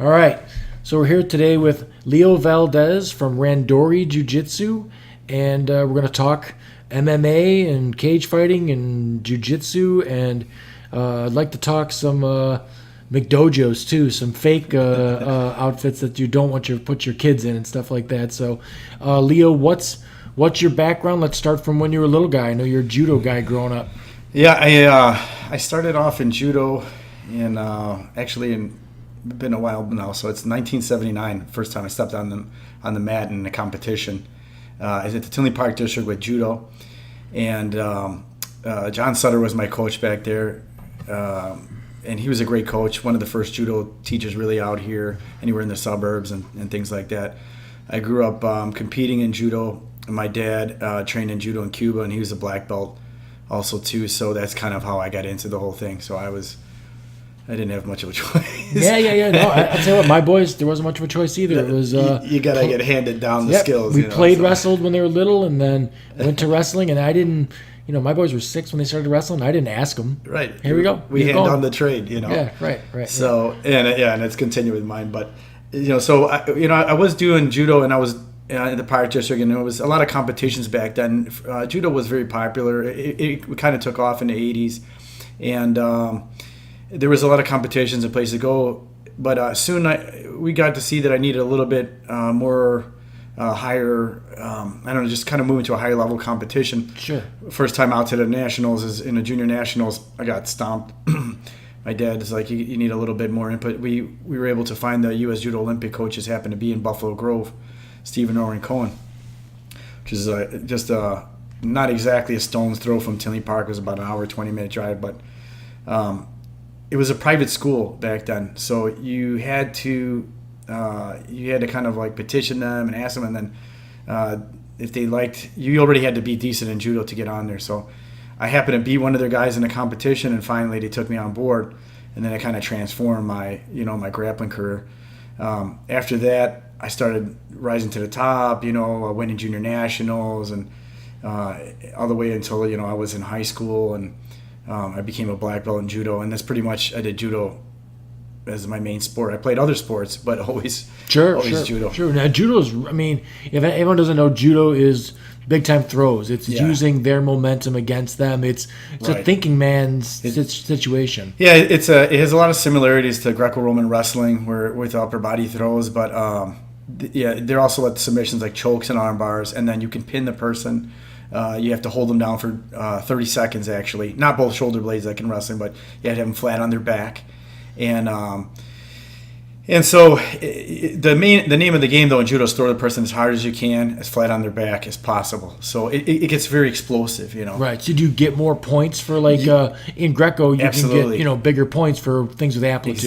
All right. So we're here today with Leo Valdes from Randori Jujitsu, and we're going to talk MMA and cage fighting and jujitsu, and I'd like to talk some McDojos too, some fake outfits that you don't want to put your kids in and stuff like that. So, Leo, what's your background? Let's start from when you were a little guy. I know you're a judo guy growing up. Yeah, I started off in judo, and actually it's been a while now. So it's 1979, first time I stepped on the mat in a competition. I was at the Tinley Park District with judo, and John Sutter was my coach back there, and he was a great coach. One of the first judo teachers really out here, anywhere in the suburbs and things like that. I grew up competing in judo. My dad trained in judo in Cuba, and he was a black belt also too, so that's kind of how I got into the whole thing. So I didn't have much of a choice. Yeah. No, I'll tell you what, my boys, there wasn't much of a choice either. It was you gotta get handed down the skills. We wrestled when they were little, and then went to wrestling, and I didn't. My boys were 6 when they started wrestling. I didn't ask them. Right. Here we go. We hand down the trade. Yeah. Right. So and it's continued with mine, but so I was doing judo, and I was in the Park District, and there was a lot of competitions back then. Judo was very popular. It kind of took off in the 80s, and there was a lot of competitions and places to go. But soon we got to see that I needed a little bit more higher, just kind of moving to a higher level competition. Sure. First time out to the nationals is in the junior nationals. I got stomped. My dad is like, you need a little bit more input. We were able to find the U.S. Judo Olympic coaches happened to be in Buffalo Grove, Stephen Oren Cohen, which is just not exactly a stone's throw from Tinley Park. It was about an hour, 20-minute drive, but it was a private school back then. So you had to kind of like petition them and ask them, and then if they liked, you already had to be decent in judo to get on there. So I happened to be one of their guys in a competition, and finally they took me on board, and then it kind of transformed my grappling career. After that, I started rising to the top, winning junior nationals, and all the way until I was in high school, and I became a black belt in judo, and that's pretty much, I did judo as my main sport. I played other sports, but always judo. Sure. Now, judo's, if anyone doesn't know, judo is big time throws. It's using their momentum against them. It's a thinking man's situation. Yeah, it has a lot of similarities to Greco-Roman wrestling, where with upper body throws, but they're also at submissions like chokes and arm bars, and then you can pin the person. You have to hold them down for 30 seconds, actually. Not both shoulder blades like in wrestling, but you have to have them flat on their back. And so the name of the game, though, in judo is throw the person as hard as you can, as flat on their back as possible. So it gets very explosive, Right. So do you get more points for in Greco? You Absolutely. Can get bigger points for things with amplitude.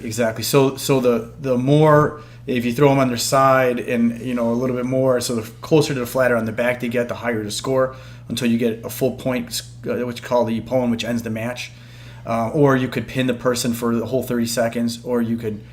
Exactly. So the more, if you throw them on their side and a little bit more, so the closer to the flatter on the back they get, the higher the score, until you get a full point, which you call the ippon, which ends the match. Or you could pin the person for the whole 30 seconds, or you could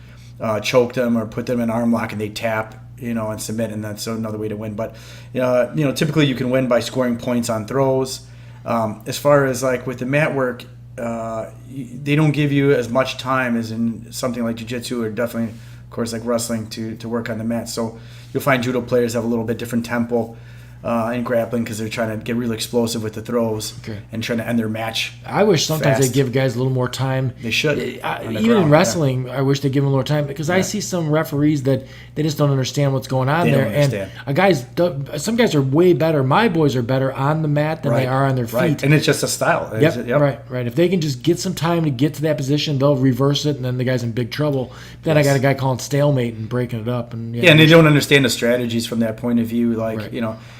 choke them or put them in arm lock and they tap, and submit, and that's another way to win. But typically you can win by scoring points on throws. As far as like with the mat work, they don't give you as much time as in something like jiu-jitsu, or definitely, of course, like wrestling to work on the mat. So you'll find judo players have a little bit different tempo in grappling, because they're trying to get really explosive with the throws and trying to end their match. I wish sometimes fast. they give guys a little more time. They should. Even in wrestling, I wish they give them a little time, because I see some referees that they just don't understand what's going on there. And some guys are way better. My boys are better on the mat than they are on their feet. Right. And it's just a style. Yep. Right. If they can just get some time to get to that position, they'll reverse it, and then the guy's in big trouble. Then I got a guy calling stalemate and breaking it up. And and they don't understand the strategies from that point of view. Like,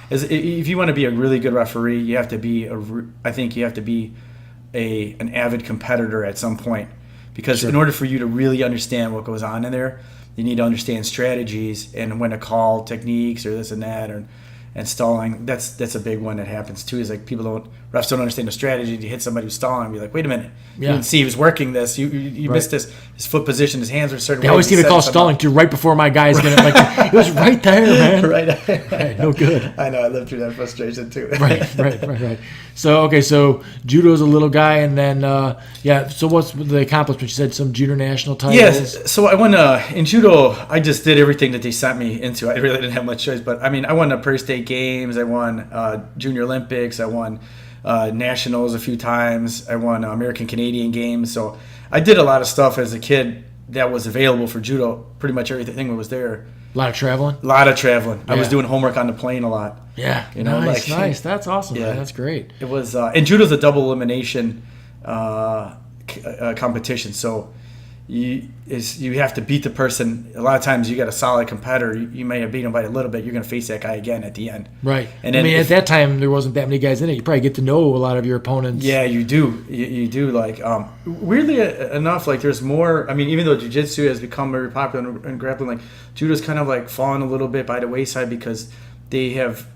if you want to be a really good referee, you have to be an avid competitor at some point, because in order for you to really understand what goes on in there, you need to understand strategies and when to call techniques or this and that, and stalling. That's a big one that happens too. Is like refs don't understand the strategy to hit somebody who's stalling and be like, wait a minute, you didn't see he was working this. You missed this. His foot position, his hands are a certain way. They always seem to call stalling too right before my guy's gonna it was right there, man. Right, no good. I know. I lived through that frustration too. Right. So judo's a little guy, and then So what's the accomplishment? You said some junior national titles. Yes. So I won in judo. I just did everything that they sent me into. I really didn't have much choice, but I mean, I won the Prairie State Games. I won Junior Olympics. I won nationals a few times. I won American Canadian Games. So I did a lot of stuff as a kid that was available for judo. Pretty much everything was there. A lot of traveling. Yeah. I was doing homework on the plane a lot. Yeah. Nice. That's awesome. Yeah. Man. That's great. It was, and judo's a double elimination competition. So you have to beat the person. A lot of times you got a solid competitor. You may have beat him by a little bit. You're going to face that guy again at the end. Right. And then at that time there wasn't that many guys in it. You probably get to know a lot of your opponents. Yeah, you do. You do. Like weirdly enough, like there's more. I mean, even though jiu-jitsu has become very popular in grappling, like judo's kind of like fallen a little bit by the wayside because they have.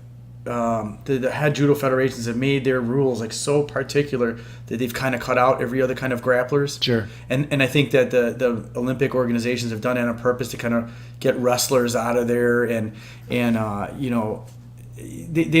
The head judo federations have made their rules like so particular that they've kind of cut out every other kind of grapplers. Sure. And I think that the Olympic organizations have done it on purpose to kind of get wrestlers out of there and they don't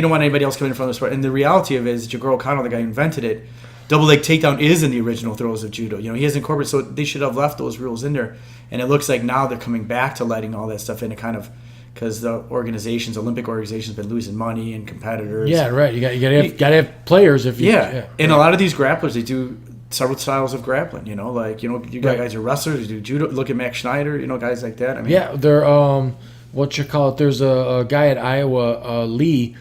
want anybody else coming in front of the sport. And the reality of it is Jigoro Kano, the guy who invented it, double leg takedown is in the original throws of judo. He has incorporated, so they should have left those rules in there. And it looks like now they're coming back to letting all that stuff in to kind of. Because the Olympic organizations, have been losing money and competitors. Yeah, right. You got to have players if you. Yeah, and a lot of these grapplers, they do several styles of grappling. You got guys who are wrestlers who do judo. Look at Max Schneider. Guys like that. I mean, yeah, they're There's a guy at Iowa,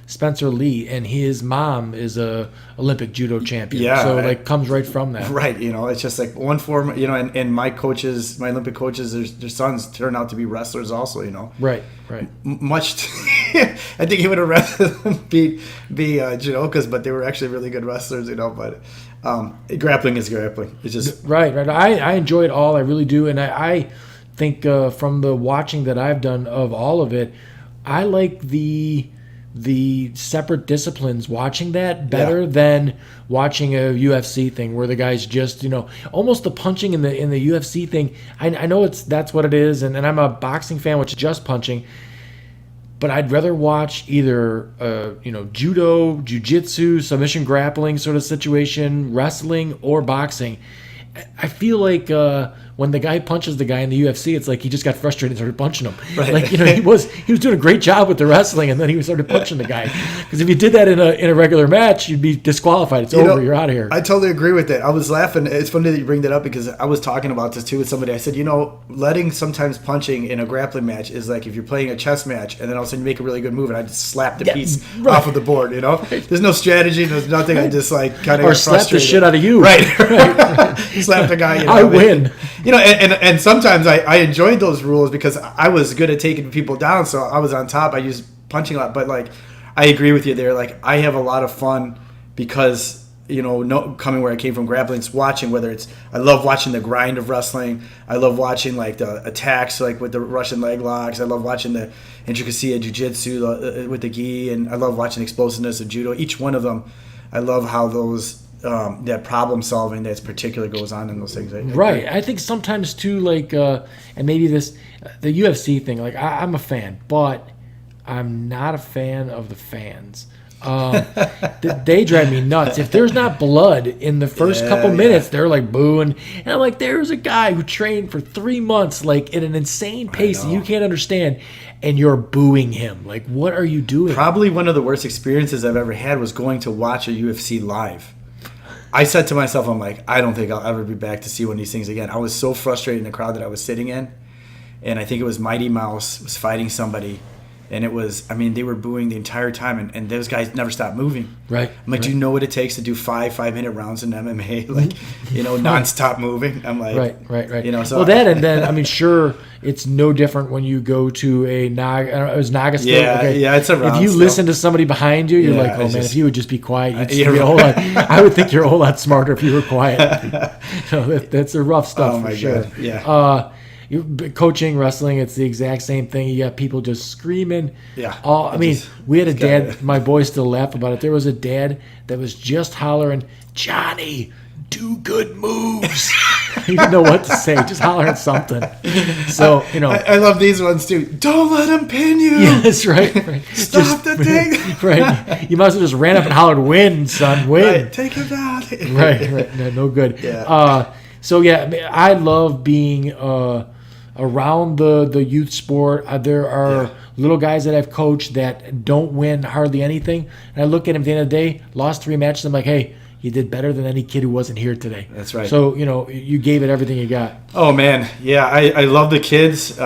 Spencer Lee, and his mom is a Olympic judo champion. Yeah, so comes right from that. Right. It's just like one form. And my coaches, my Olympic coaches, their sons turn out to be wrestlers also. Right. Much. I think he would have rather them be judokas, but they were actually really good wrestlers. But grappling is grappling. It's just right. I enjoy it all. I really do, and I think from the watching that I've done of all of it, I like the separate disciplines watching that better than watching a UFC thing where the guys just almost the punching in the UFC thing. I know that's what it is, and I'm a boxing fan, which is just punching. But I'd rather watch either judo, jiu-jitsu, submission grappling sort of situation, wrestling, or boxing. I feel like when the guy punches the guy in the UFC, it's like he just got frustrated and started punching him. Right. He was doing a great job with the wrestling, and then he started punching the guy. Because if you did that in a regular match, you'd be disqualified. It's over. You're out of here. I totally agree with that. I was laughing. It's funny that you bring that up because I was talking about this too with somebody. I said, letting sometimes punching in a grappling match is like if you're playing a chess match and then all of a sudden you make a really good move and I just slap the piece off of the board. There's no strategy. There's nothing. I just kind of or slap the shit out of you. Right. Slap the guy. I win. And sometimes I enjoyed those rules because I was good at taking people down, so I was on top. I used punching a lot, but I agree with you there. I have a lot of fun because coming where I came from, grappling, watching whether it's I love watching the grind of wrestling. I love watching the attacks with the Russian leg locks. I love watching the intricacy of jiu-jitsu with the gi, and I love watching explosiveness of judo. Each one of them, I love how those. That problem solving that's particular goes on in those things. Right. I think sometimes too, and maybe the UFC thing. I'm a fan, but I'm not a fan of the fans. They drive me nuts. If there's not blood in the first couple minutes, they're booing, and I'm like, there's a guy who trained for 3 months, at an insane pace that you can't understand. And you're booing him. What are you doing? Probably one of the worst experiences I've ever had was going to watch a UFC live. I said to myself, I'm like, I don't think I'll ever be back to see one of these things again. I was so frustrated in the crowd that I was sitting in. And I think it was Mighty Mouse was fighting somebody. And it was, they were booing the entire time. And those guys never stopped moving. Right. I'm like, do you know what it takes to do 5-minute rounds in MMA? Nonstop moving. I'm like, right. So that, and then, sure, it's no different when you go to a Naga. I don't know, it was Naga still? Yeah, it's a round. If you listen to somebody behind you, you're like, oh, man, if you would just be quiet, you'd be a whole lot. I would think you're a whole lot smarter if you were quiet. That's a rough stuff for sure. God. Yeah. you're coaching wrestling. It's the exact same thing. You got people just screaming. Yeah. I mean, we had a dad. My boys still laugh about it. There was a dad that was just hollering, "Johnny, do good moves." He didn't know what to say. Just hollering something. So I love these ones too. Don't let him pin you. Yeah, that's right. Stop the thing. Right. You must have just ran up and hollered, "Win, son, win!" Right. Take him down. Right. No good. Yeah. So yeah, I love being around the youth sport. There are little guys that I've coached that don't win hardly anything, and I look at them at the end of the day, lost 3 matches. I'm like, hey, you did better than any kid who wasn't here today. That's right. So you gave it everything you got. Oh man, yeah, I love the kids.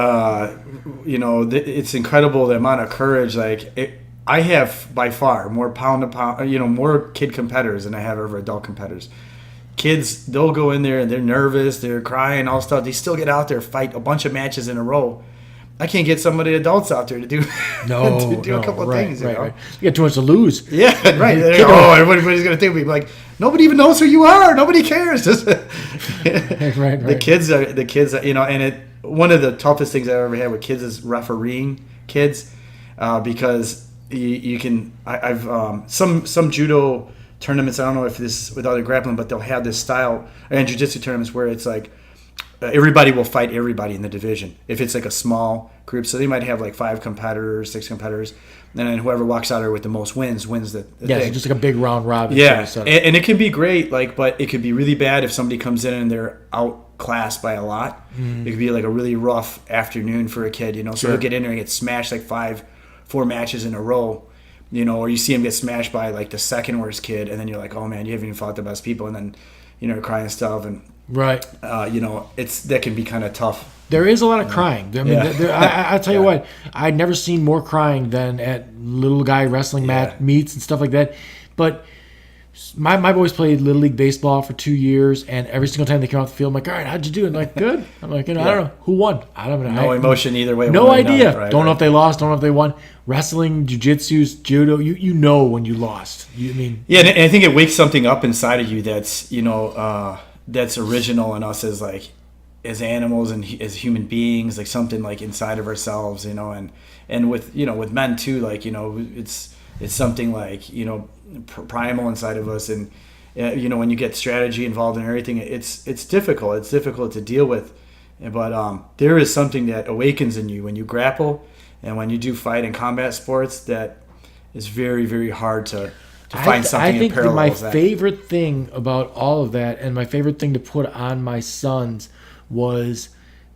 It's incredible the amount of courage. I have by far more pound to pound, more kid competitors than I have ever adult competitors. Kids, they'll go in there and they're nervous, they're crying, all stuff. They still get out there, fight a bunch of matches in a row. I can't get some of the adults out there to do a couple of things. Right. You got too much to lose. Yeah, right. Everybody's going to think me like, nobody even knows who you are. Nobody cares. Just right. The kids and one of the toughest things I've ever had with kids is refereeing kids, because you can. I've some judo tournaments. I don't know if this with other grappling, but they'll have this style and jiu-jitsu tournaments where it's like everybody will fight everybody in the division if it's like a small group. So they might have like 5 competitors, 6 competitors, and then whoever walks out there with the most wins the thing. So just like a big round robin. Yeah, and it can be great, but it could be really bad if somebody comes in and they're outclassed by a lot. It could be like a really rough afternoon for a kid, So he'll get in there and get smashed like 4 matches in a row. Or you see him get smashed by like the second worst kid, and then you're like, oh man, you haven't even fought the best people, and then crying stuff, and right. That can be kind of tough. There is a lot of crying. I mean, I'll tell you what, I'd never seen more crying than at little guy wrestling meets and stuff like that. But my boys played Little League Baseball for 2 years, and every single time they came off the field, I'm like, all right, how'd you do? And like, good. I'm like, I don't know. Who won? I don't know. No emotion either way. No idea. Right, don't know if they lost. Don't know if they won. Wrestling, jiu-jitsu, judo, you know when you lost. And I think it wakes something up inside of you that's, that's original in us as animals and as human beings, like something like inside of ourselves, and with men too, it's something like, primal inside of us. And, when you get strategy involved in everything, it's difficult. It's difficult to deal with. But there is something that awakens in you when you grapple and when you do fight and combat sports that is very, very hard to find something that parallels that. I think my favorite thing about all of that, and my favorite thing to put on my sons, was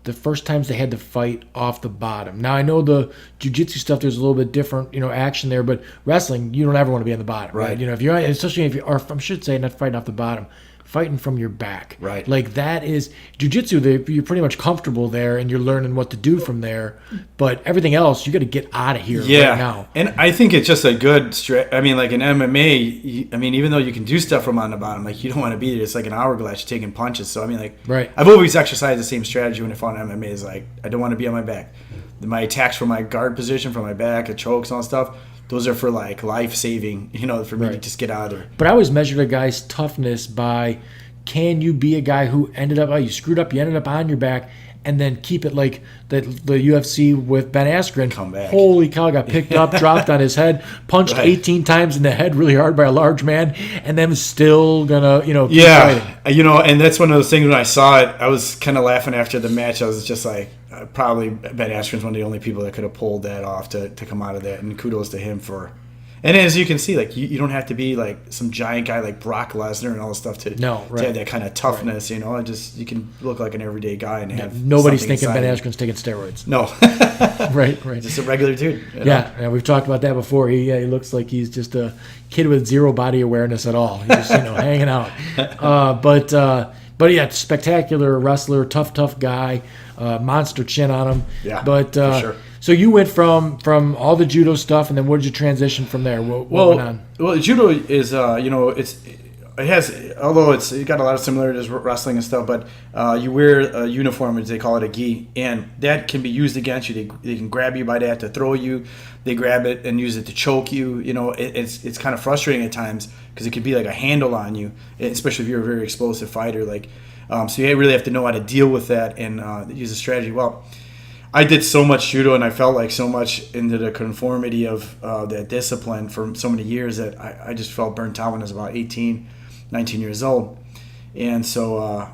the first times they had to fight off the bottom. Now I know the jiu-jitsu stuff, there's a little bit different, action there, but wrestling, you don't ever want to be on the bottom, right? If you're, especially if you are, I should say, not fighting off the bottom, fighting from your back, right? Like that is jiu-jitsu. You're pretty much comfortable there, and you're learning what to do from there. But everything else, you got to get out of here right now. And I think it's just a good. I mean, like in MMA, even though you can do stuff from on the bottom, like you don't want to be there. It's like an hourglass, you're taking punches. So I mean, like, right. I've always exercised the same strategy when I fought in MMA. Is like I don't want to be on my back. My attacks from my guard position, from my back, chokes and all that stuff. Those are for like life saving, for me to just get out of there. But I always measured a guy's toughness by, can you be a guy who ended up, you screwed up, you ended up on your back, and then keep it like the UFC with Ben Askren. Come back. Holy cow, got picked up, dropped on his head, punched 18 times in the head really hard by a large man, and then still gonna, keep fighting. And that's one of those things when I saw it, I was kind of laughing after the match. I was just like, probably Ben Askren's one of the only people that could have pulled that off to come out of that, and kudos to him for. And as you can see, like you don't have to be like some giant guy like Brock Lesnar and all this stuff to have that kind of toughness. Right. You can look like an everyday guy and have. Nobody's thinking Ben Askren's taking steroids. No. right. Just a regular dude. Yeah, we've talked about that before. He looks like he's just a kid with zero body awareness at all. He's just hanging out. But yeah, spectacular wrestler, tough guy, monster chin on him. Yeah, but for sure. So you went from all the judo stuff, and then where did you transition from there? What went on? Well, judo is it got a lot of similarities with wrestling and stuff, but you wear a uniform, as they call it, a gi, and that can be used against you. They can grab you by that to throw you. They grab it and use it to choke you. It's kind of frustrating at times because it could be like a handle on you, especially if you're a very explosive fighter. Like So you really have to know how to deal with that and use a strategy. Well, I did so much judo, and I felt like so much into the conformity of that discipline for so many years that I just felt burnt out when I was about 18, 19 years old. And so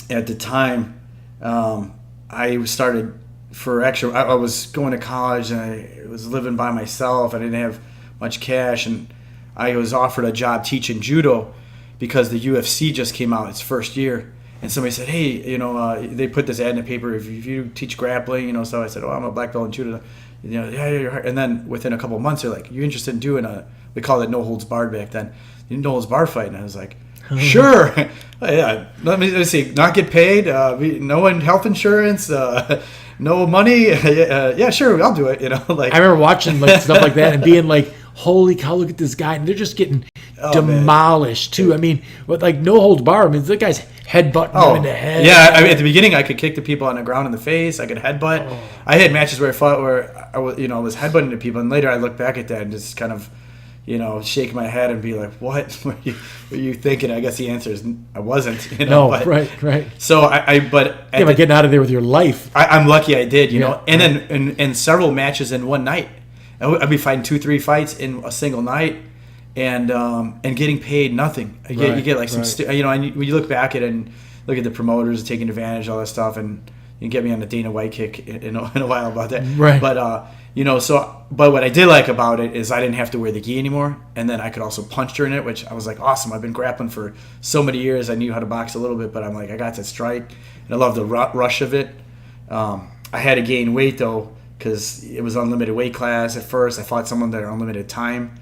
at the time, I started I was going to college, and I was living by myself. I didn't have much cash, and I was offered a job teaching judo because the UFC just came out its first year. And somebody said, hey, they put this ad in the paper, if you teach grappling, so I said, I'm a black belt in judo. Yeah. And then within a couple of months, they're like, you interested in doing we called it no holds barred back then, no holds barred fight. And I was like, sure. Yeah. Let me see, not get paid, no health insurance, no money. Yeah, sure, I'll do it. I remember watching stuff like that and being like, holy cow, look at this guy. And they're just getting demolished too. I mean, with no holds barred, the guy's headbutting him in the head. Yeah, at the beginning I could kick the people on the ground in the face. I could headbutt. Oh. I had matches where I fought where I was, was headbutting to people, and later I look back at that and just kind of, shake my head and be like, what were you thinking? I guess the answer is I wasn't. No, but, right. So but getting out of there with your life. I'm lucky I did, and then in several matches in one night. I'd be fighting 2-3 fights in a single night, and getting paid nothing. You get like some, and when you look back at it and look at the promoters taking advantage of all that stuff, and you get me on the Dana White kick in a while about that. Right. But but what I did like about it is I didn't have to wear the gi anymore, and then I could also punch during it, which I was like, awesome. I've been grappling for so many years. I knew how to box a little bit, but I'm like, I got to strike, and I love the rush of it. I had to gain weight though, because it was unlimited weight class at first. I fought someone that are unlimited time,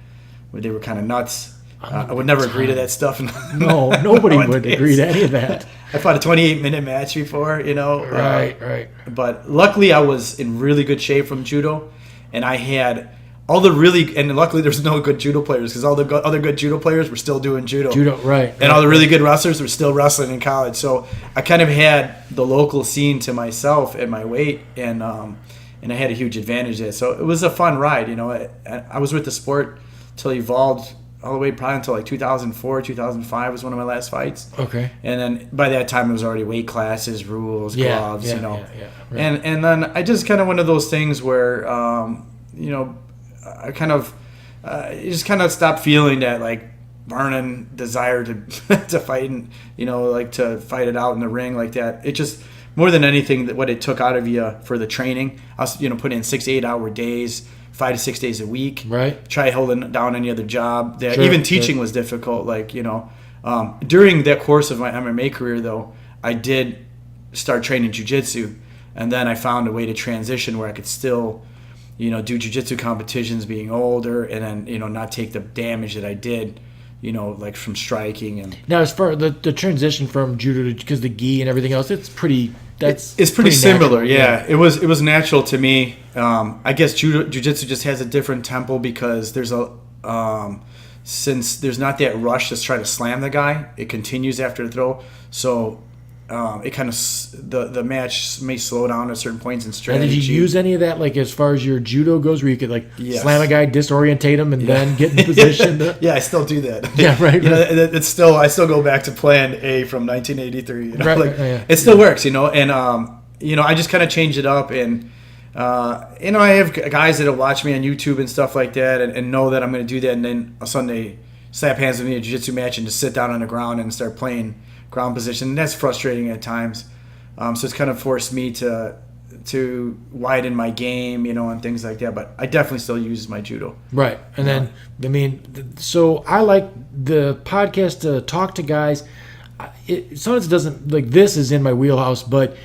where they were kind of nuts. I would never agree to that stuff. No, nobody would agree to any of that. I fought a 28-minute match before, Right. But luckily I was in really good shape from judo, and I had and luckily there's no good judo players, because all the other good judo players were still doing judo. And all the really good wrestlers were still wrestling in college. So I kind of had the local scene to myself at my weight, and I had a huge advantage there. So it was a fun ride, I was with the sport till it evolved all the way probably until like 2004, 2005 was one of my last fights. Okay. And then by that time it was already weight classes, rules, gloves, right. And then I just kind of one of those things where, I kind of, just kind of stopped feeling that like burning desire to to fight and, to fight it out in the ring like that. It just, more than anything, what it took out of you for the training, I was, putting in 6 to 8 hour days, 5 to 6 days a week. Right. Try holding down any other job. Sure, even teaching was difficult. During that course of my MMA career, though, I did start training jiu-jitsu, and then I found a way to transition where I could still, do jiu-jitsu competitions being older, and then, not take the damage that I did, like from striking. And now, as far as the transition from judo to, because the gi and everything else, it's pretty. It's pretty similar, yeah. It was natural to me. I guess jiu-jitsu just has a different tempo because there's since there's not that rush to try to slam the guy, it continues after the throw. So it kind of the match may slow down at certain points in strategy. And did you use any of that, like as far as your judo goes, where you could slam a guy, disorientate him, and then get in position? Yeah, I still do that. Yeah, right. It's still, I still go back to Plan A from 1983. Right. It still works, and I just kind of change it up, and I have guys that'll watch me on YouTube and stuff like that, and know that I'm going to do that, and then a Sunday slap hands with me in a jiu-jitsu match and just sit down on the ground and start playing ground position. And that's frustrating at times. So it's kind of forced me to widen my game, and things like that. But I definitely still use my judo. Right. And then, so I like the podcast to talk to guys. Sometimes it doesn't, like this is in my wheelhouse, but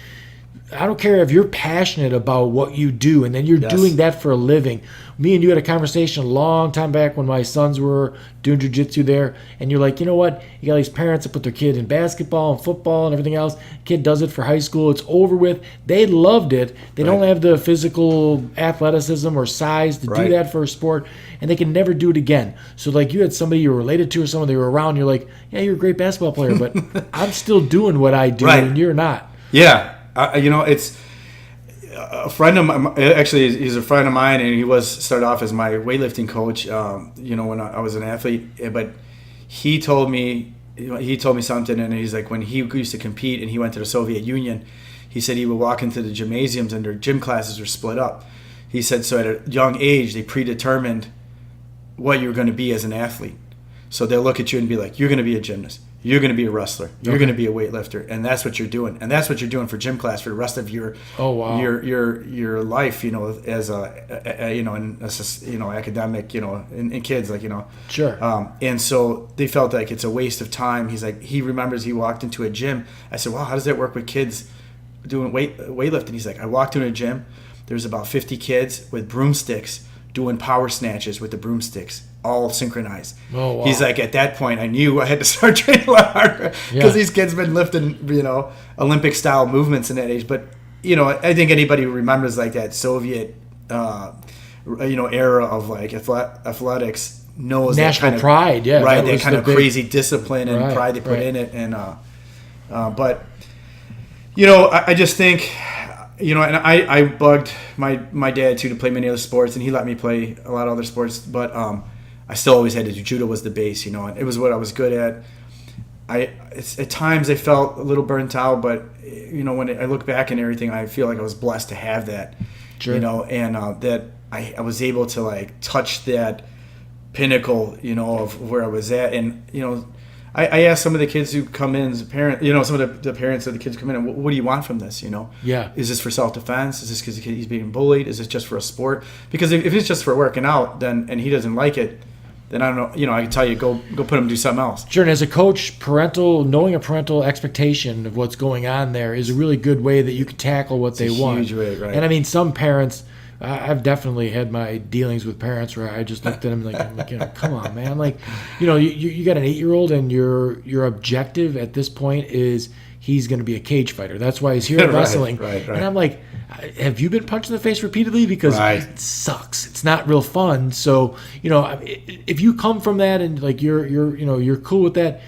I don't care if you're passionate about what you do and then you're doing that for a living. Me and you had a conversation a long time back when my sons were doing jiu-jitsu there, and you're like, you know what? You got these parents that put their kid in basketball and football and everything else. Kid does it for high school. It's over with. They loved it. They don't have the physical athleticism or size to do that for a sport, and they can never do it again. So like you had somebody you were related to or someone they were around, you're like, yeah, you're a great basketball player, but I'm still doing what I do and you're not. Yeah. It's a friend of mine. Actually, he's a friend of mine, and he started off as my weightlifting coach. When I was an athlete, but he told me he told me something, and he's like, when he used to compete and he went to the Soviet Union, he said he would walk into the gymnasiums and their gym classes were split up. He said, so at a young age, they predetermined what you're going to be as an athlete. So they'll look at you and be like, you're going to be a gymnast. You're going to be a wrestler. You're going to be a weightlifter, and that's what you're doing. And that's what you're doing for gym class for the rest of your your life. As academic. In kids, Sure. And so they felt like it's a waste of time. He's like, he remembers he walked into a gym. I said, well, how does that work with kids doing weightlifting? He's like, I walked into a gym. There's about 50 kids with broomsticks doing power snatches with the broomsticks, all synchronized. Oh, wow. He's like, at that point, I knew I had to start training a lot harder because these kids been lifting, Olympic style movements in that age. But I think anybody who remembers like that Soviet, era of like athletics knows national that kind of pride. Yeah, right. That kind of crazy discipline and pride they put right. in it, and but I just think. And I bugged my dad too to play many other sports, and he let me play a lot of other sports. But I still always had to do judo was the base, and it was what I was good at. At times I felt a little burnt out, but when I look back and everything, I feel like I was blessed to have that, sure. and that I was able to like touch that pinnacle, of where I was at, and I asked some of the kids who come in as a parent, some of the parents of the kids come in, and what do you want from this, Yeah. Is this for self-defense? Is this because he's being bullied? Is this just for a sport? Because if it's just for working out, then and he doesn't like it, then I don't know, I can tell you, go put him to do something else. Sure, and as a coach, knowing a parental expectation of what's going on there is a really good way that you can tackle what they want. Huge way, right. And I mean, some parents, I've definitely had my dealings with parents where I just looked at them like, come on, man. Like, you got an 8-year-old and your objective at this point is he's going to be a cage fighter. That's why he's here at wrestling. Right. And I'm like, have you been punched in the face repeatedly? Because it sucks. It's not real fun. So, if you come from that and like you're cool with that,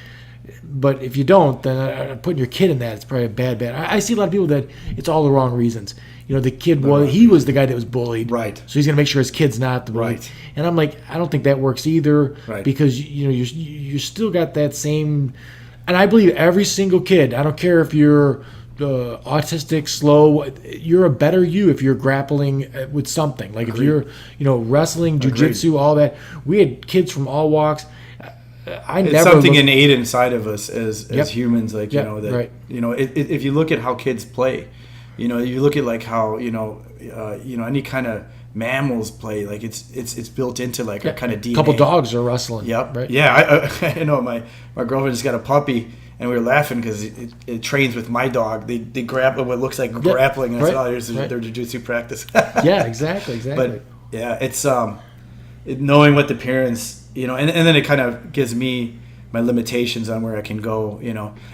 but if you don't, then putting your kid in that, it's probably a bad. I see a lot of people that it's all the wrong reasons. The kid was the guy that was bullied, right? So he's gonna make sure his kid's not the bully. Right. And I'm like, I don't think that works either, right. Because you still got that same. And I believe every single kid. I don't care if you're autistic, slow. You're a better you if you're grappling with something. Like Agreed. if you're wrestling, jujitsu, all that. We had kids from all walks. It's something innate inside of us as humans, like right. If you look at how kids play, you look at like how any kind of mammals play, like it's built into like our kind of DNA. A couple dogs are wrestling. Yep. Right. Yeah. I know my girlfriend just got a puppy, and we were laughing because it trains with my dog. They grapple what looks like grappling, and I said, oh, here's their jiu-jitsu practice. Yeah. Exactly. But yeah, it's knowing what the parents. And then it kind of gives me my limitations on where I can go,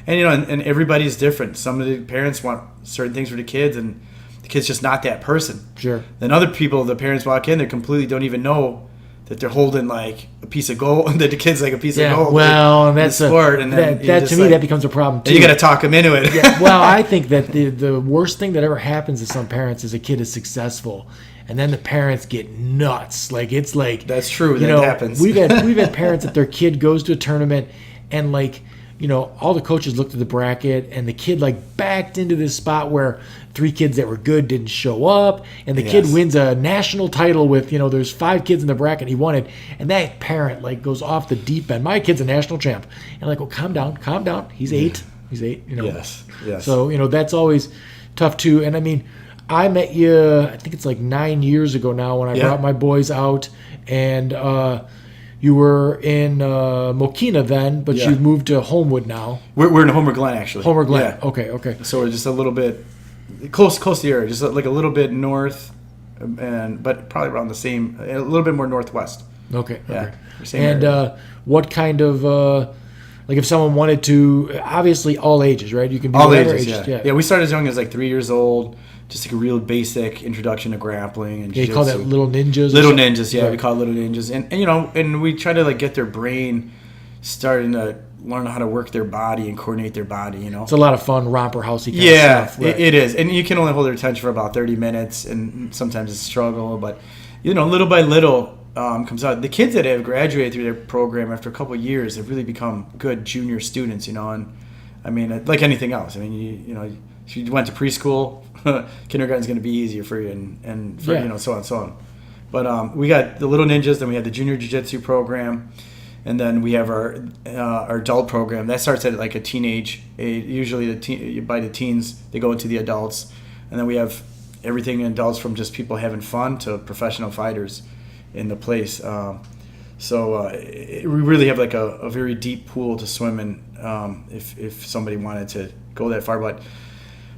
and everybody's different. Some of the parents want certain things for the kids, and the kid's just not that person. Sure. Then other people, the parents walk in, they completely don't even know that they're holding like a piece of gold, that the kid's like a piece of gold. Well, and that's sport, and then that to me that becomes a problem too. You got to talk them into it. Yeah. Well, I think that the worst thing that ever happens to some parents is a kid is successful. And then the parents get nuts. Like it's like that's true. That happens. We've had parents that their kid goes to a tournament and all the coaches looked at the bracket and the kid backed into this spot where 3 kids that were good didn't show up, and the kid wins a national title with there's 5 kids in the bracket he won it, and that parent goes off the deep end. My kid's a national champ, and well, calm down. He's 8. He's 8. Yes. So that's always tough too. And I mean, I met you, I think it's 9 years ago now when I brought my boys out, and you were in Mokina then, but you've moved to Homewood now. We're in Homer Glen, actually. Homer Glen. Yeah. Okay. So we're just a little bit close to the area, just like a little bit north, but probably around the same, a little bit more northwest. Okay. And what kind of if someone wanted to, obviously all ages, right? You can be all whatever ages, age. Yeah. We started as young as 3 years old. Just a real basic introduction to grappling and jiu-jitsu. You call that little ninjas? Little ninjas, yeah. Right. We call it little ninjas. And we try to get their brain starting to learn how to work their body and coordinate their body, It's a lot of fun, romper housey kind of stuff. Yeah, it is. And you can only hold their attention for about 30 minutes, and sometimes it's a struggle. But, little by little, comes out, the kids that have graduated through their program after a couple of years have really become good junior students, and I mean, like anything else. I mean, you know, if you went to preschool, kindergarten's going to be easier for you, and for, so on and so on. But we got the Little Ninjas, then we had the Junior Jiu-Jitsu program, and then we have our adult program. That starts at like a teenage age. Usually by the teens, they go into the adults. And then we have everything in adults from just people having fun to professional fighters in the place. We really have like a very deep pool to swim in if somebody wanted to go that far. But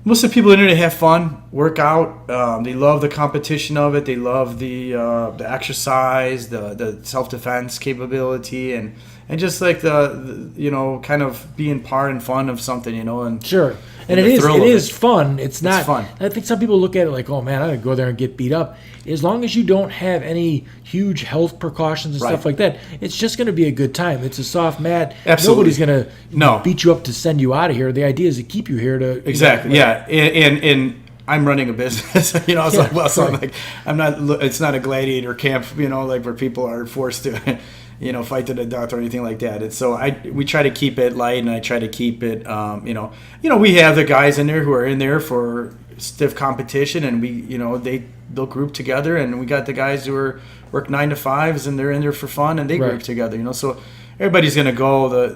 most of the people in there, they have fun, work out. They love the competition of it. They love the exercise, the self-defense capability, and just like the kind of being part and fun of something, and sure. And it is fun. It's not. It's fun. I think some people look at it like, oh man, I gotta go there and get beat up. As long as you don't have any huge health precautions and stuff like that, it's just going to be a good time. It's a soft mat. Absolutely. Nobody's going to beat you up to send you out of here. The idea is to keep you here to exactly. And I'm running a business, so I'm like, I'm not. It's not a gladiator camp, like where people are forced to, fight to the death or anything like that. It's we try to keep it light, and I try to keep it, we have the guys in there who are in there for stiff competition, and they'll group together, and we got the guys who work 9 to 5s, and they're in there for fun, and they group together, so everybody's gonna go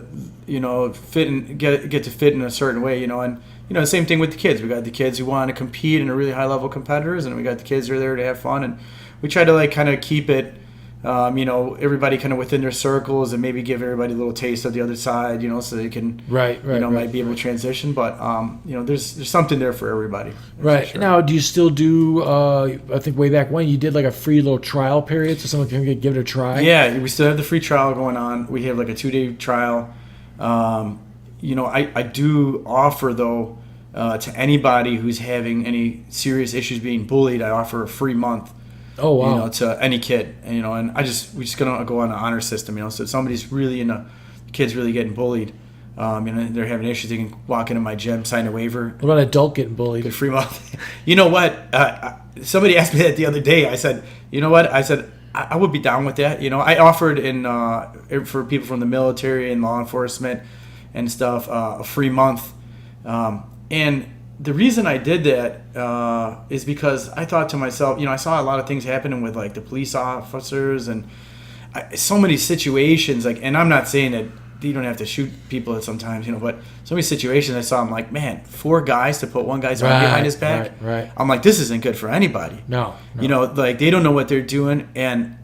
fit and get to fit in a certain way, and the same thing with the kids. We got the kids who want to compete and are really high level competitors, and we got the kids who are there to have fun, and we try to kind of keep it, everybody kind of within their circles, and maybe give everybody a little taste of the other side, so they can might be able to transition. But there's something there for everybody. Right. Sure. Now, do you still do? I think way back when you did like a free little trial period, so someone can give it a try. Yeah, we still have the free trial going on. We have like a 2-day trial. I do offer though to anybody who's having any serious issues being bullied, I offer a free month. Oh wow! To any kid, and we just gonna go on an honor system. So if somebody's really the kid's really getting bullied, they're having issues, they can walk into my gym, sign a waiver. What about an adult getting bullied? Good free month. You know what? Somebody asked me that the other day. I said, you know what? I said I would be down with that. I offered for people from the military and law enforcement and stuff a free month, and the reason I did that is because I thought to myself, I saw a lot of things happening with like the police officers and so many situations. And I'm not saying that you don't have to shoot people at sometimes, but so many situations I saw. I'm like, man, 4 guys to put one guy's arm behind his back. Right. I'm like, this isn't good for anybody. No. Like they don't know what they're doing, and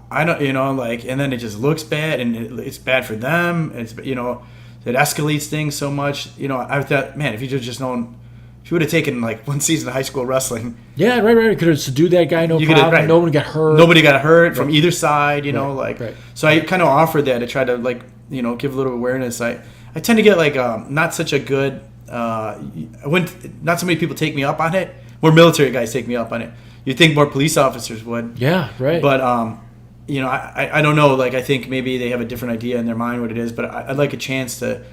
I don't, and then it just looks bad, and it's bad for them. It's it escalates things so much. I thought, man, if you just known. If you would have taken like one season of high school wrestling, yeah, right. Could have subdued that guy, no problem. No one got hurt. Nobody got hurt from either side, Right. So I kind of offered that to try to give a little awareness. I tend to get not such a good. Not so many people take me up on it. More military guys take me up on it. You'd think more police officers would. Yeah, right. But I don't know. I think maybe they have a different idea in their mind what it is. But I'd like a chance to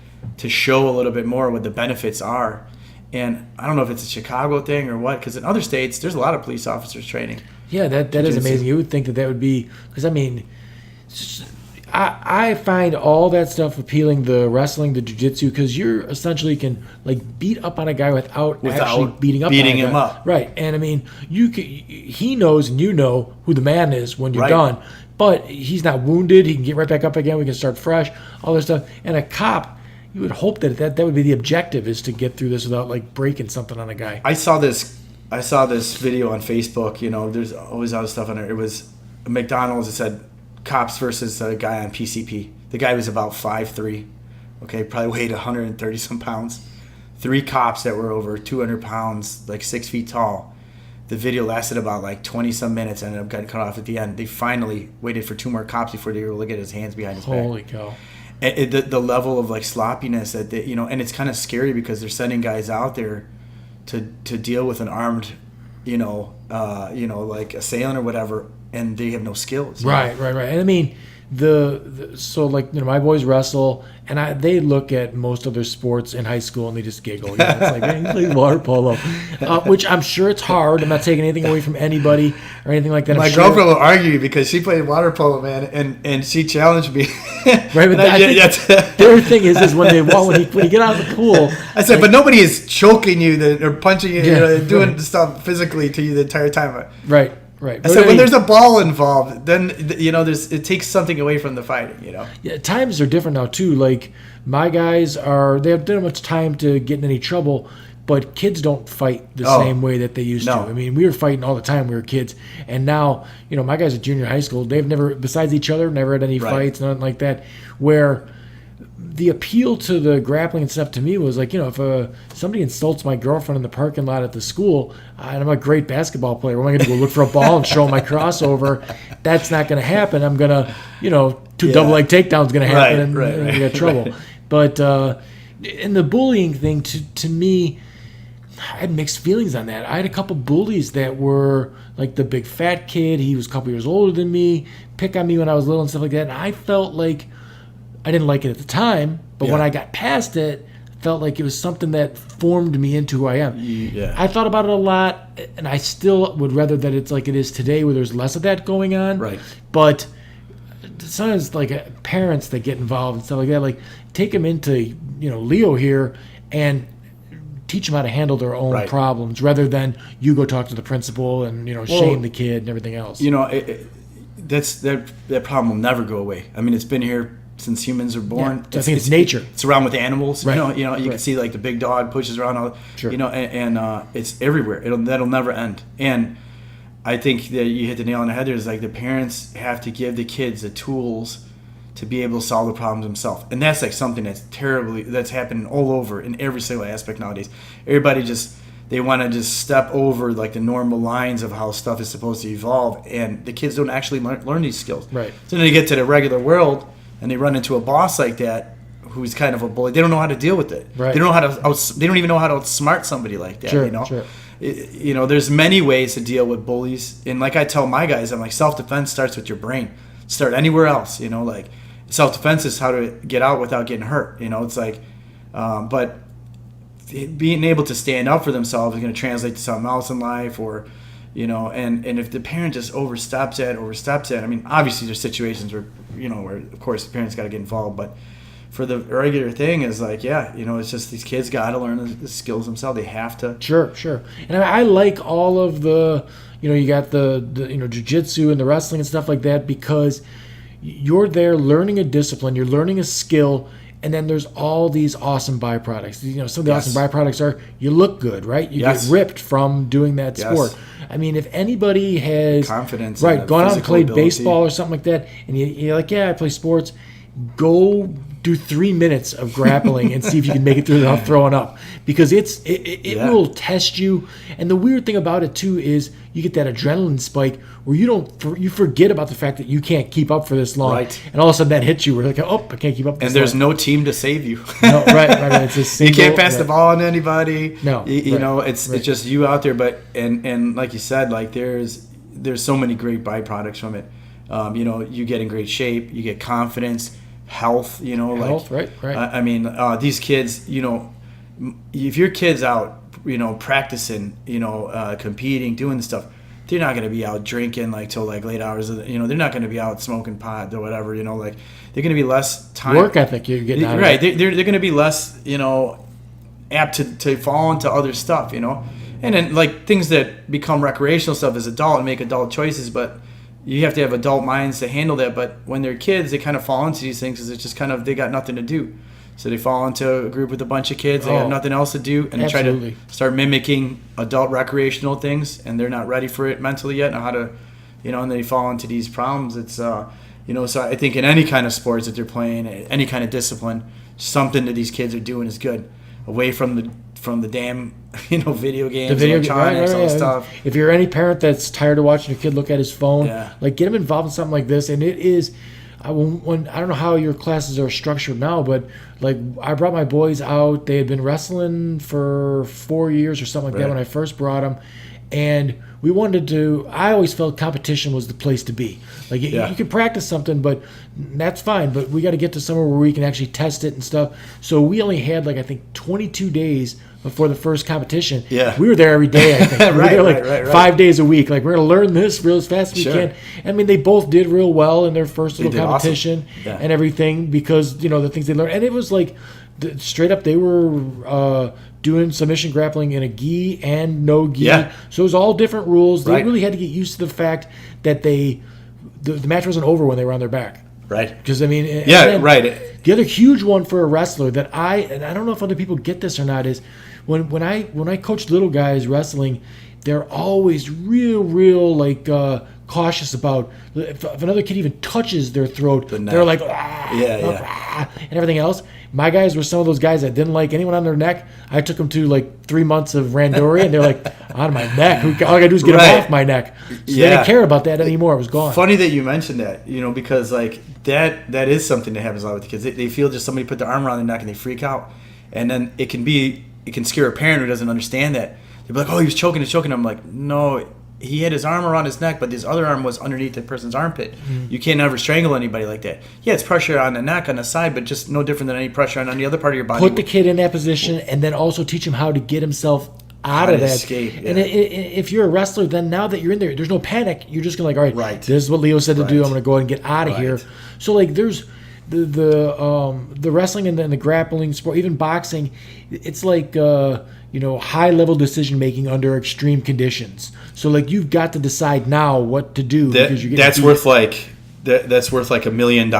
show a little bit more what the benefits are. And I don't know if it's a Chicago thing or what, because in other states, there's a lot of police officers training. Yeah, that is amazing. You would think that would be, because I find all that stuff appealing, the wrestling, the jiu-jitsu, because you're essentially can beat up on a guy without actually beating him up. Right. And he knows and who the man is when you're done, but he's not wounded. He can get right back up again. We can start fresh, all this stuff. And a cop, you would hope that would be the objective, is to get through this without breaking something on a guy. I saw this video on Facebook. There's always other stuff on there. It was a McDonald's. It said cops versus a guy on PCP. The guy was about 5'3", okay, probably weighed 130 some pounds. 3 cops that were over 200 pounds, 6 feet tall. The video lasted about 20 some minutes. Ended up getting cut off at the end. They finally waited for 2 more cops before they were able to get his hands behind his back. Holy cow. The level of sloppiness that they, and it's kind of scary because they're sending guys out there to deal with an armed, assailant or whatever, and they have no skills. Right. And so like my boys wrestle, and they look at most other sports in high school and they just giggle. It's like, hey, you play water polo, which I'm sure it's hard. I'm not taking anything away from anybody or anything like that. My girlfriend will argue because she played water polo, man, and she challenged me. Right, but their thing is when you get out of the pool. I said, but nobody is choking you or punching you, doing stuff physically to you the entire time. Right. Right. I said, when there's a ball involved, then it takes something away from the fighting. Yeah, times are different now too. Like my guys they don't have much time to get in any trouble, but kids don't fight the same way that they used to. I mean, we were fighting all the time when we were kids, and now my guys at junior high school, they've never, besides each other, never had any fights, nothing like that. Where the appeal to the grappling and stuff to me was like, if somebody insults my girlfriend in the parking lot at the school, and I'm a great basketball player, am I going to go look for a ball and show my crossover? That's not going to happen. I'm going to, two double leg takedowns going to happen, and you get trouble. Right. But in the bullying thing, to me, I had mixed feelings on that. I had a couple bullies that were like the big fat kid. He was a couple years older than me, pick on me when I was little and stuff like that. And I felt like I didn't like it at the time, but when I got past it, I felt like it was something that formed me into who I am. Yeah. I thought about it a lot, and I still would rather that it's like it is today where there's less of that going on. Right. But sometimes like parents that get involved and stuff like that, like take them into, Leo here and teach them how to handle their own problems rather than you go talk to the principal and, shame the kid and everything else. That problem will never go away. I mean, it's been here since humans are born. I think it's nature. It's around with animals. Right. You can see like the big dog pushes around, and it's everywhere. That'll never end. And I think that you hit the nail on the head there. Is like the parents have to give the kids the tools to be able to solve the problems themselves. And that's like something that's happening all over in every single aspect nowadays. Everybody they want to just step over like the normal lines of how stuff is supposed to evolve, and the kids don't actually learn these skills. Right. So then they get to the regular world and they run into a boss like that who's kind of a bully. They don't know how to deal with it. Right. They don't know how to. They don't even know how to outsmart somebody like that. Sure. Sure. There's many ways to deal with bullies, and like I tell my guys, I'm like, self-defense starts with your brain. Start anywhere else. Like self-defense is how to get out without getting hurt. It's like, but being able to stand up for themselves is going to translate to something else in life, or and if the parent just oversteps it. I mean, obviously there's situations where where of course the parents got to get involved, but for the regular thing is like, it's just these kids got to learn the skills themselves. They have to. Sure. And I like all of the, you got the jiu-jitsu and the wrestling and stuff like that, because you're there learning a discipline, you're learning a skill, and then there's all these awesome byproducts. Some of the awesome byproducts are you look good, right? You get ripped from doing that sport. I mean, if anybody has confidence, gone out and played baseball or something like that, and you're like, I play sports, go do 3 minutes of grappling and see if you can make it through without throwing up, because it will test you. And the weird thing about it too is you get that adrenaline spike where you forget about the fact that you can't keep up for this long, and all of a sudden that hits you. We're like, I can't keep up. And there's no team to save you. No, right. It's a single, you can't pass the ball on anybody. No, it's just you out there. But and like you said, like there's so many great byproducts from it. You get in great shape, you get confidence, health. Right. I mean, these kids, if your kid's out, practicing, competing, doing this stuff, they're not going to be out drinking like till like late hours of they're not going to be out smoking pot or whatever, like they're going to be less time. Work ethic you're getting out of right. They're going to be less, apt to fall into other stuff, and then like things that become recreational stuff as adult and make adult choices, but you have to have adult minds to handle that. But when they're kids, they kind of fall into these things because it's just kind of, they got nothing to do. So they fall into a group with a bunch of kids. They got nothing else to do, and they try to start mimicking adult recreational things, and they're not ready for it mentally yet. Know how to, and they fall into these problems. It's, so I think in any kind of sports that they're playing, any kind of discipline, something that these kids are doing is good, away from the damn, video games, electronics, all stuff. If you're any parent that's tired of watching your kid look at his phone, like get him involved in something like this, and it is. I don't know how your classes are structured now, but like I brought my boys out. They had been wrestling for 4 years or something like that when I first brought them, and we wanted to. I always felt competition was the place to be. Like you can practice something, but that's fine. But we got to get to somewhere where we can actually test it and stuff. So we only had like I think 22 days before the first competition. Yeah. We were there every day. I think we were there like 5 days a week. Like we're gonna learn this real as fast as we can. I mean, they both did real well in their first little competition and everything because the things they learned, and it was like straight up they were doing submission grappling in a gi and no gi. Yeah. So it was all different rules. They really had to get used to the fact that the match wasn't over when they were on their back. Right. Because I mean, the other huge one for a wrestler that and I don't know if other people get this or not is when I coach little guys wrestling, they're always real like cautious about if another kid even touches their throat, they're like and everything else. My guys were some of those guys that didn't like anyone on their neck. I took them to like 3 months of Randori, and they're like, on my neck. All I gotta do is get them off my neck. So they didn't care about that anymore. It was gone. Funny that you mentioned that, because like that is something that happens a lot with the kids. They feel just somebody put their arm around their neck and they freak out, and then it can scare a parent who doesn't understand that. They'll be like, oh, he was choking. I'm like, no. He had his arm around his neck, but his other arm was underneath the person's armpit. You can't ever strangle anybody like that. Yeah, it's pressure on the neck, on the side, but just no different than any pressure on any other part of your body. Put the kid in that position and then also teach him how to get himself out of that. Escape, yeah. And if you're a wrestler, then now that you're in there, there's no panic. You're just going to like, all right, this is what Leo said to do. I'm going to go ahead and get out of here. So like there's the wrestling and the grappling sport, even boxing, it's like high level decision making under extreme conditions. So like you've got to decide now what to do because you're that's worth like $1 million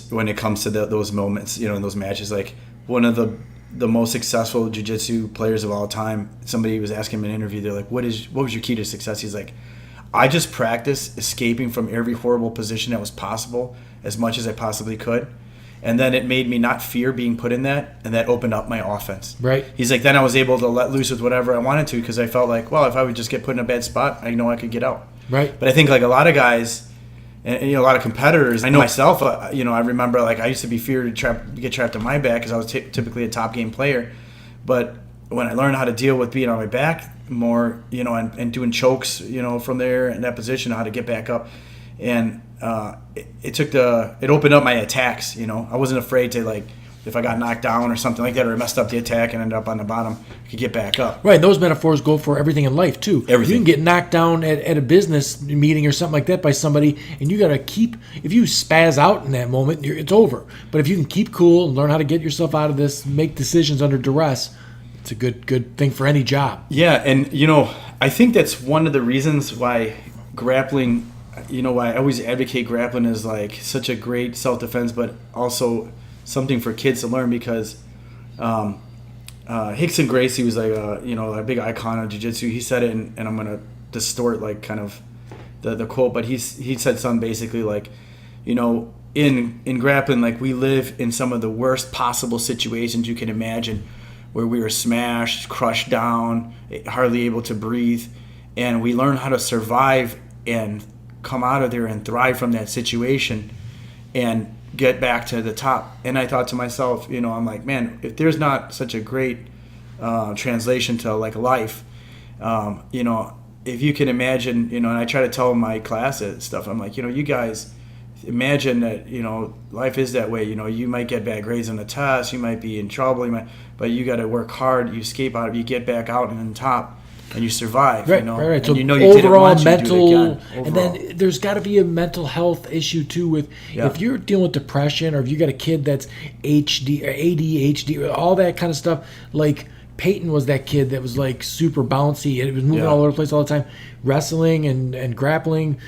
when it comes to those moments, in those matches. Like one of the most successful jiu-jitsu players of all time, somebody was asking him in an interview, they're like, what was your key to success? He's like, I just practiced escaping from every horrible position that was possible as much as I possibly could. And then it made me not fear being put in that, and that opened up my offense. Right. He's like, then I was able to let loose with whatever I wanted to because I felt like, well, if I would just get put in a bad spot, I know I could get out. Right. But I think like a lot of guys, and a lot of competitors, I know myself, I remember like I used to be feared to get trapped on my back because I was typically a top game player. But when I learned how to deal with being on my back more, and doing chokes, from there in that position, how to get back up. And it opened up my attacks. I wasn't afraid to, like, if I got knocked down or something like that, or I messed up the attack and ended up on the bottom, I could get back up. Right. Those metaphors go for everything in life too. Everything. You can get knocked down at a business meeting or something like that by somebody, and you got to keep. If you spaz out in that moment, it's over. But if you can keep cool and learn how to get yourself out of this, make decisions under duress, it's a good thing for any job. Yeah, and I think that's one of the reasons why grappling. Why I always advocate grappling as like such a great self-defense, but also something for kids to learn because Rickson Gracie was like a big icon of jiu-jitsu. He said it, and I'm gonna distort like kind of the quote, but he said something basically like, in grappling, like we live in some of the worst possible situations you can imagine, where we were smashed, crushed down, hardly able to breathe, and we learn how to survive and come out of there and thrive from that situation and get back to the top. And I thought to myself, I'm like, man, if there's not such a great translation to like life, if you can imagine, and I try to tell my class stuff, I'm like, you guys imagine that, life is that way. You might get bad grades on the test, you might be in trouble, but you got to work hard, you escape out, you get back out and on top. And you survive, right. And so you overall did it once, mental, you do it again. and then there's got to be a mental health issue too with if you're dealing with depression or if you got a kid that's HD or ADHD, all that kind of stuff. Like Peyton was that kid that was like super bouncy and it was moving all over the place all the time. Wrestling and grappling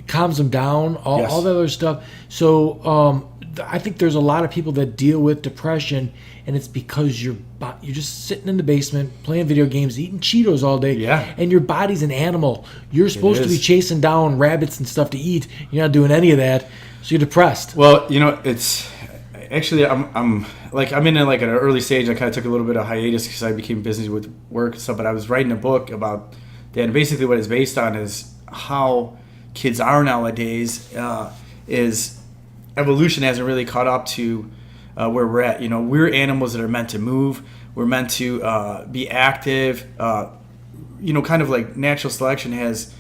calms them down. All that other stuff. So I think there's a lot of people that deal with depression, and it's because you're just sitting in the basement playing video games, eating Cheetos all day, and your body's an animal. You're supposed to be chasing down rabbits and stuff to eat. You're not doing any of that, so you're depressed. Well, it's actually I'm in like an early stage. I kind of took a little bit of hiatus because I became busy with work and stuff. But I was writing a book about that, and basically what it's based on is how kids are nowadays. Is evolution hasn't really caught up to where we're at. We're animals that are meant to move. We're meant to be active. kind of like natural selection has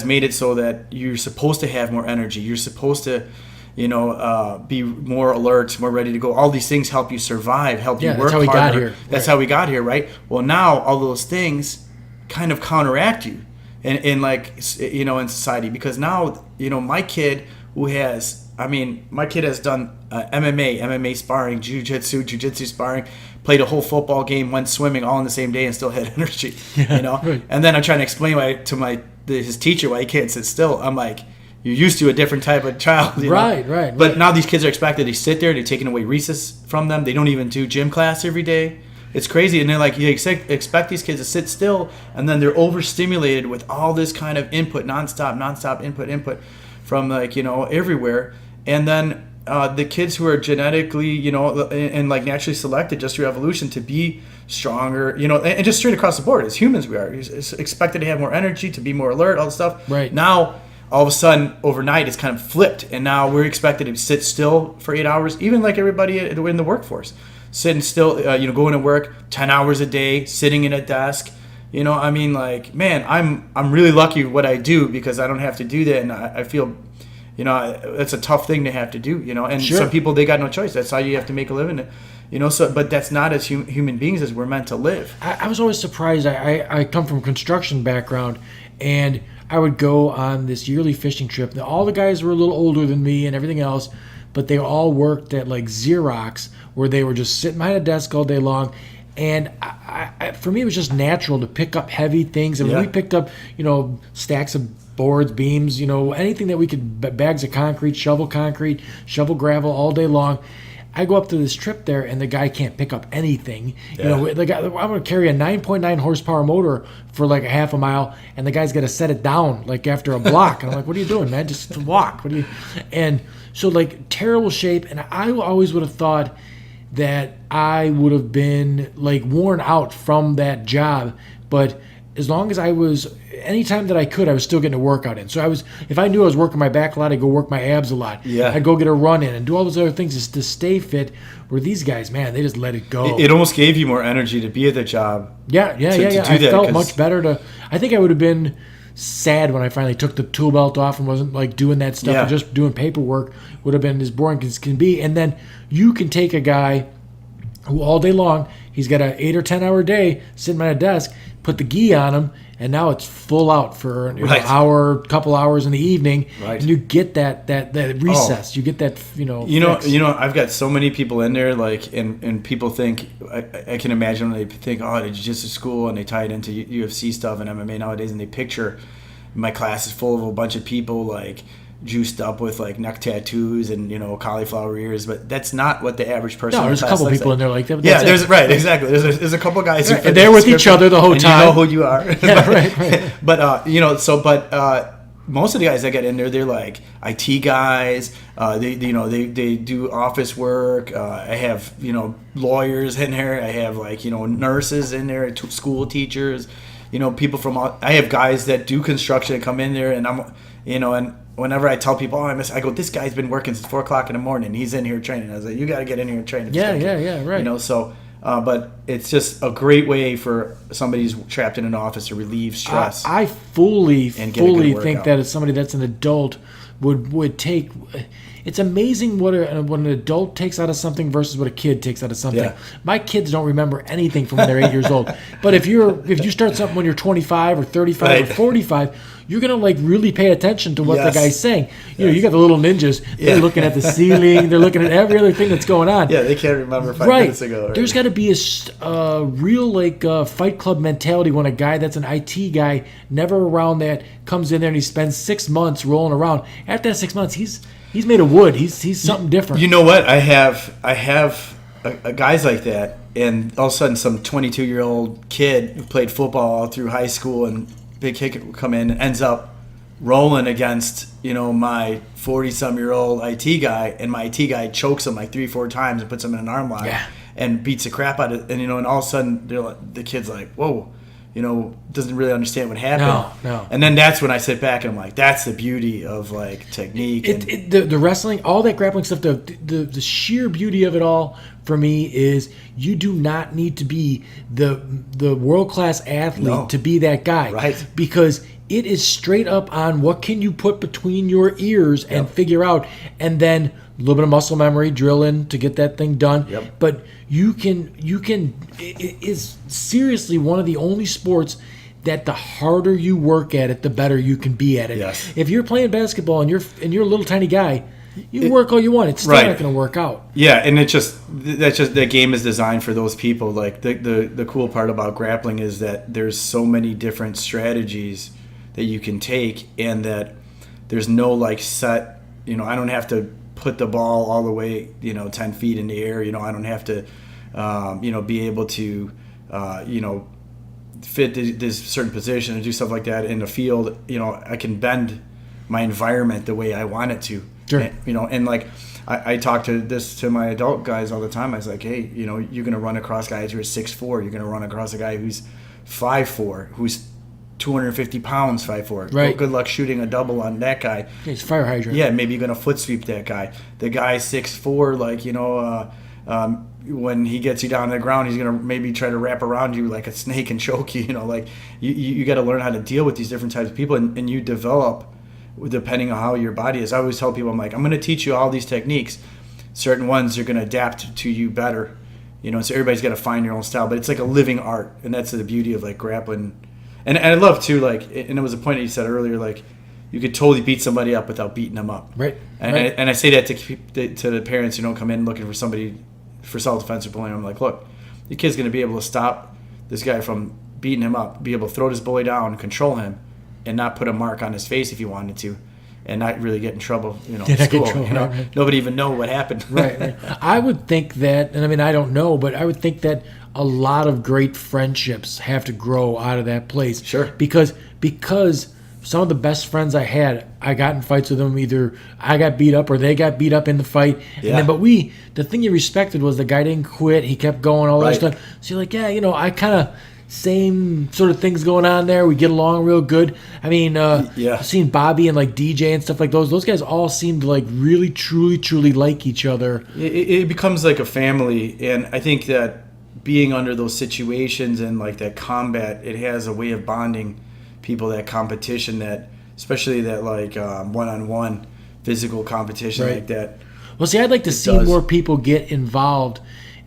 made it so that you're supposed to have more energy. You're supposed to, be more alert, more ready to go. All these things help you survive, help you work harder. That's how we got here. That's how we got here, right? Well, now all those things kind of counteract you in society, because now, my kid my kid has done MMA sparring, jiu-jitsu sparring, played a whole football game, went swimming all in the same day and still had energy, Right. And then I'm trying to explain his teacher why he can't sit still. I'm like, you're used to a different type of child, Right. But now these kids are expected to sit there. They're taking away recess from them. They don't even do gym class every day. It's crazy. And they're like, you expect these kids to sit still, and then they're overstimulated with all this kind of input, nonstop input from everywhere. And then the kids who are genetically, and like naturally selected just through evolution to be stronger, and just straight across the board, as humans we are expected to have more energy, to be more alert, all this stuff. Right. Now, all of a sudden, overnight, it's kind of flipped, and now we're expected to sit still for 8 hours, even like everybody in the workforce, sitting still, going to work 10 hours a day, sitting in a desk. Man, I'm really lucky with what I do, because I don't have to do that, and I feel, it's a tough thing to have to do, and Sure. Some people, they got no choice. That's how you have to make a living, but that's not as human beings as we're meant to live. I was always surprised. I come from a construction background, and I would go on this yearly fishing trip. Now, all the guys were a little older than me and everything else, but they all worked at like Xerox, where they were just sitting behind a desk all day long. And for me, it was just natural to pick up heavy things. And we picked up, stacks of boards, beams, anything that we could, bags of concrete, shovel gravel all day long. I go up to this trip there, and the guy can't pick up anything. The guy, I'm going to carry a 9.9 horsepower motor for like a half a mile, and the guy's got to set it down like after a block. And I'm like, what are you doing, man? Just walk. And so like terrible shape. And I always would have thought that I would have been like worn out from that job, but as long as I was, anytime that I could, I was still getting a workout in. So if I knew I was working my back a lot, I'd go work my abs a lot. Yeah. I'd go get a run in and do all those other things just to stay fit. Where these guys, man, they just let it go. It almost gave you more energy to be at the job. Yeah. I felt much better I think I would have been sad when I finally took the tool belt off and wasn't like doing that stuff. Yeah. And just doing paperwork would have been as boring as can be. And then you can take a guy who all day long, he's got an 8 or 10 hour day sitting at a desk, put the gi on him, and now it's full out for an hour, couple hours in the evening, and you get that recess. You get that I've got so many people in there, like, and people think, I can imagine when they think, oh, the jiu-jitsu school, and they tie it into UFC stuff and MMA nowadays, and they picture my class is full of a bunch of people like juiced up with like neck tattoos and cauliflower ears, but that's not what the average person. No, there's a couple people in there like that. Yeah, exactly. There's a couple guys who and they're with each other the whole time. You know who you are. Yeah, right. But most of the guys that get in there, they're like IT guys. They do office work. I have lawyers in there. I have nurses in there, school teachers. People from I have guys that do construction that come in there, and I'm and whenever I tell people, I go, this guy's been working since 4 o'clock in the morning. He's in here training. I was like, you got to get in here and train. Yeah, right. But it's just a great way for somebody who's trapped in an office to relieve stress. I fully think that as somebody that's an adult would take. It's amazing what an adult takes out of something versus what a kid takes out of something. Yeah. My kids don't remember anything from when they're 8 years old. But if you start something when you're 25 or 35 or 45, you're gonna like really pay attention to what the guy's saying. You got the little ninjas. They're looking at the ceiling. They're looking at every other thing that's going on. Yeah, they can't remember 5 minutes ago. Right? There's got to be a real Fight Club mentality when a guy that's an IT guy, never around that, comes in there and he spends 6 months rolling around. After that 6 months, he's made of wood. He's something different. You know what? I have guys like that, and all of a sudden, some 22-year-old kid who played football through high school and big kick will come in and ends up rolling against my 40-some-year-old IT guy, and my IT guy chokes him like 3-4 times and puts him in an arm lock and beats the crap out of it. And and all of a sudden the kid's like, whoa. doesn't really understand what happened. No. And then that's when I sit back and I'm like, that's the beauty of like technique. The wrestling, all that grappling stuff, the sheer beauty of it all for me is you do not need to be the world class athlete to be that guy, right? Because it is straight up on what can you put between your ears and figure out, and then a little bit of muscle memory, drill in to get that thing done. Yep. But you can. It is seriously one of the only sports that the harder you work at it, the better you can be at it. Yes. If you're playing basketball and you're a little tiny guy, you can work all you want. It's still not going to work out. Yeah, and that game is designed for those people. Like the cool part about grappling is that there's so many different strategies that you can take, and that there's no like set. I don't have to put the ball all the way 10 feet in the air. I don't have to be able to fit this certain position and do stuff like that in the field. I can bend my environment the way I want it to. Sure. And like I talk to my adult guys all the time. I was like, hey, you're going to run across guys who are 6'4". You're going to run across a guy who's 5'4", who's 250 pounds, 5'4". Right. Good luck shooting a double on that guy. Yeah, he's a fire hydrant. Yeah, maybe you're going to foot sweep that guy. The guy 6'4", like, when he gets you down to the ground, he's going to maybe try to wrap around you like a snake and choke you. Like you got to learn how to deal with these different types of people, and you develop depending on how your body is. I always tell people, I'm like, I'm going to teach you all these techniques. Certain ones are going to adapt to you better. So everybody's got to find your own style, but it's like a living art, and that's the beauty of like grappling. And I love too, like, and it was a point that you said earlier, like, you could totally beat somebody up without beating them up. Right. And I say that to the parents who don't come in looking for somebody for self-defense or bullying. I'm like, look, your kid's going to be able to stop this guy from beating him up, be able to throw this bully down, control him, and not put a mark on his face if he wanted to, and not really get in trouble, in school. Right. Nobody even know what happened. Right. I would think that, and I mean, I don't know, but I would think that a lot of great friendships have to grow out of that place. Sure. Because some of the best friends I had, I got in fights with them. Either I got beat up or they got beat up in the fight. Yeah. But the thing you respected was the guy didn't quit. He kept going, all that stuff. So you're like, yeah, I kind of same sort of things going on there. We get along real good. I mean, I've seen Bobby and like DJ and stuff like those. Those guys all seem to like really, truly, truly like each other. It becomes like a family, and I think that being under those situations and like that combat, it has a way of bonding people. That competition, that especially that like one-on-one physical competition like that. Well, see, I'd like to see more people get involved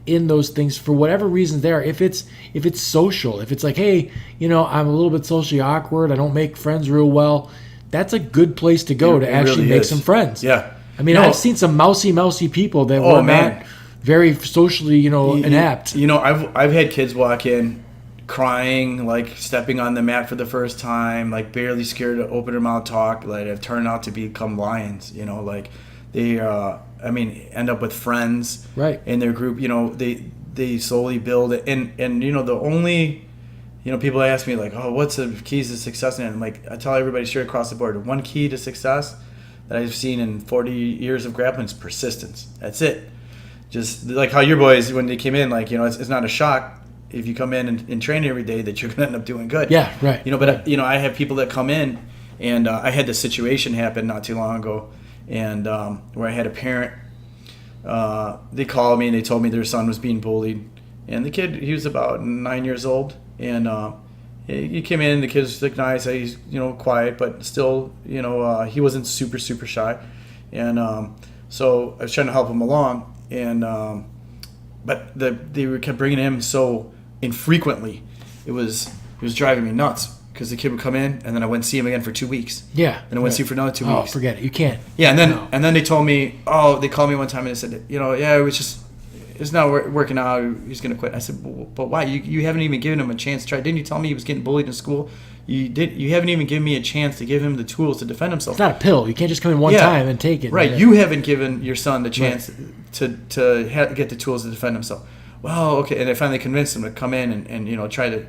in those things for whatever reasons there. If it's social, if it's like, hey, I'm a little bit socially awkward, I don't make friends real well, that's a good place to go to actually make some friends. Yeah. I mean, I've seen some mousy people that were not very socially, inept. I've had kids walk in crying, like stepping on the mat for the first time, like barely scared to open their mouth, talk, like have turned out to become lions. Like they end up with friends in their group. They slowly build it, and the only people ask me like, oh, what's the keys to success? And I'm like, I tell everybody straight across the board, one key to success that I've seen in 40 years of grappling is persistence. That's it. Just like how your boys, when they came in, like, it's not a shock if you come in and train every day that you're going to end up doing good. Yeah, right. But I have people that come in, and I had this situation happen not too long ago, and where I had a parent, they called me and they told me their son was being bullied, and the kid, he was about 9 years old, and he came in, the kid's like nice, he's quiet, but still he wasn't super shy, and so I was trying to help him along, and but they kept bringing him so infrequently, it was driving me nuts, because the kid would come in and then I wouldn't see him again for 2 weeks. Yeah. And I wouldn't see him for another 2 weeks. Oh, forget it. You can't. Yeah, and then they told me, they called me one time and they said, it's not working out, he's going to quit. I said, but why? You haven't even given him a chance to try. Didn't you tell me he was getting bullied in school? You haven't even given me a chance to give him the tools to defend himself. It's not a pill. You can't just come in one time and take it. Right. You haven't given your son the chance to get the tools to defend himself. Well, okay. And I finally convinced him to come in and try to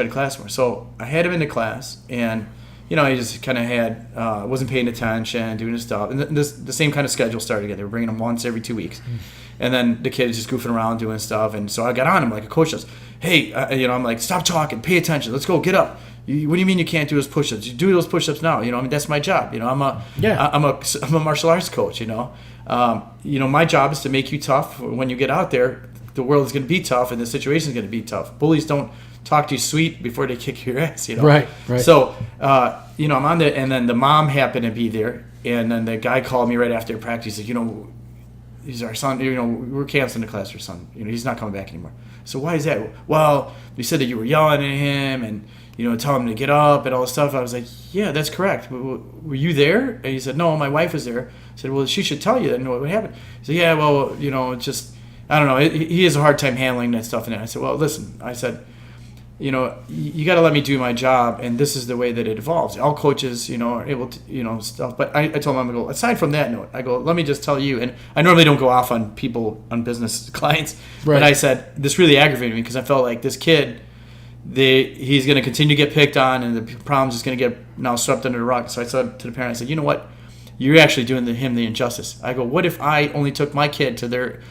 class more. So I had him into class, and he just kind of had wasn't paying attention, doing his stuff, and the same kind of schedule started again. They were bringing him once every 2 weeks, and then the kid is just goofing around doing stuff, and so I got on him like a coach does. hey, I'm like, stop talking, pay attention, let's go, get up. What do you mean you can't do those push-ups? You do those push-ups now. I mean, that's my job. I'm a martial arts coach. My job is to make you tough. When you get out there, the world is going to be tough, and the situation is going to be tough. Bullies don't talk to you sweet before they kick your ass. Right. So, I'm on there, and then the mom happened to be there, and then the guy called me right after practice. He said, he's our son. We're canceling the class for son. He's not coming back anymore. So why is that? Well, we said that you were yelling at him and tell him to get up and all this stuff. I was like, yeah, that's correct. Were you there? And he said, no, my wife was there. I said, well, she should tell you that. What happened? He said, yeah, well, it's just, I don't know. He has a hard time handling that stuff. And I said, well, listen, I said, you got to let me do my job, and this is the way that it evolves. All coaches, are able to, stuff. But I told him, I go, aside from that note, I go, let me just tell you, and I normally don't go off on people, on business clients, but I said, this really aggravated me because I felt like this kid, he's going to continue to get picked on, and the problem's just going to get now swept under the rug. So I said to the parent, I said, you know what? You're actually doing him the injustice. I go, what if I only took my kid to their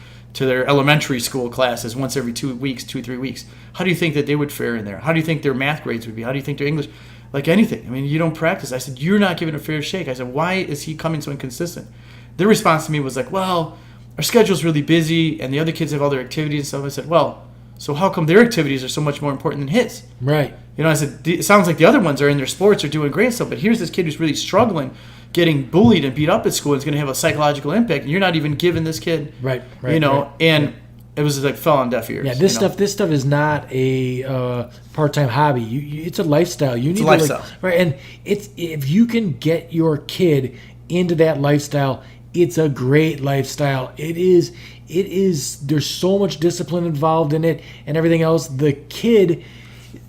elementary school classes once every 2 weeks, 3 weeks? How do you think that they would fare in there? How do you think their math grades would be? How do you think their English? Like anything. I mean, you don't practice. I said, you're not giving a fair shake. I said, why is he coming so inconsistent? Their response to me was like, well, our schedule's really busy, and the other kids have all their activities and stuff. I said, well, so how come their activities are so much more important than his? Right. I said, it sounds like the other ones are in their sports, are doing great stuff, but here's this kid who's really struggling, getting bullied and beat up at school. It's going to have a psychological impact, and you're not even giving this kid, right. It was like fell on deaf ears. Yeah, this stuff is not a part-time hobby. It's a lifestyle. It's a lifestyle, right? And if you can get your kid into that lifestyle, it's a great lifestyle. It is. There's so much discipline involved in it and everything else.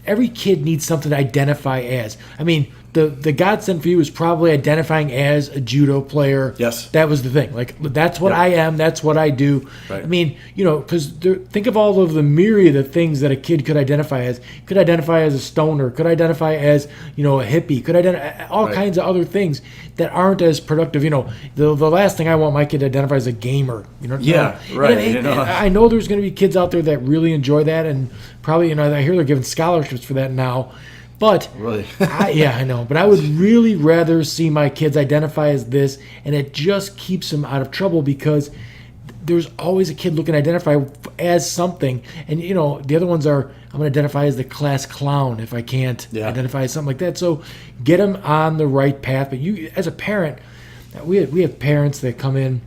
Every kid needs something to identify as. I mean, the godsend for you is probably identifying as a judo player. Yes. That was the thing. Like, that's what I am. That's what I do. Right. I mean, because think of all of the myriad of things that a kid could identify as. Could identify as a stoner. Could identify as, a hippie. Could identify all kinds of other things that aren't as productive. The last thing I want my kid to identify as a gamer. Yeah, right. And I know there's going to be kids out there that really enjoy that, and probably, I hear they're giving scholarships for that now. But really, I know. But I would really rather see my kids identify as this, and it just keeps them out of trouble because there's always a kid looking to identify as something. And the other ones are, I'm going to identify as the class clown if I can't identify as something like that. So get them on the right path. But you, as a parent, we have parents that come in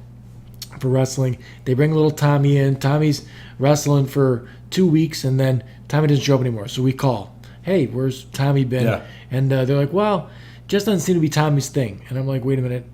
for wrestling. They bring little Tommy in. Tommy's wrestling for 2 weeks, and then Tommy doesn't show up anymore. So we call, hey, where's Tommy been? Yeah. And they're like, well, just doesn't seem to be Tommy's thing. And I'm like, wait a minute,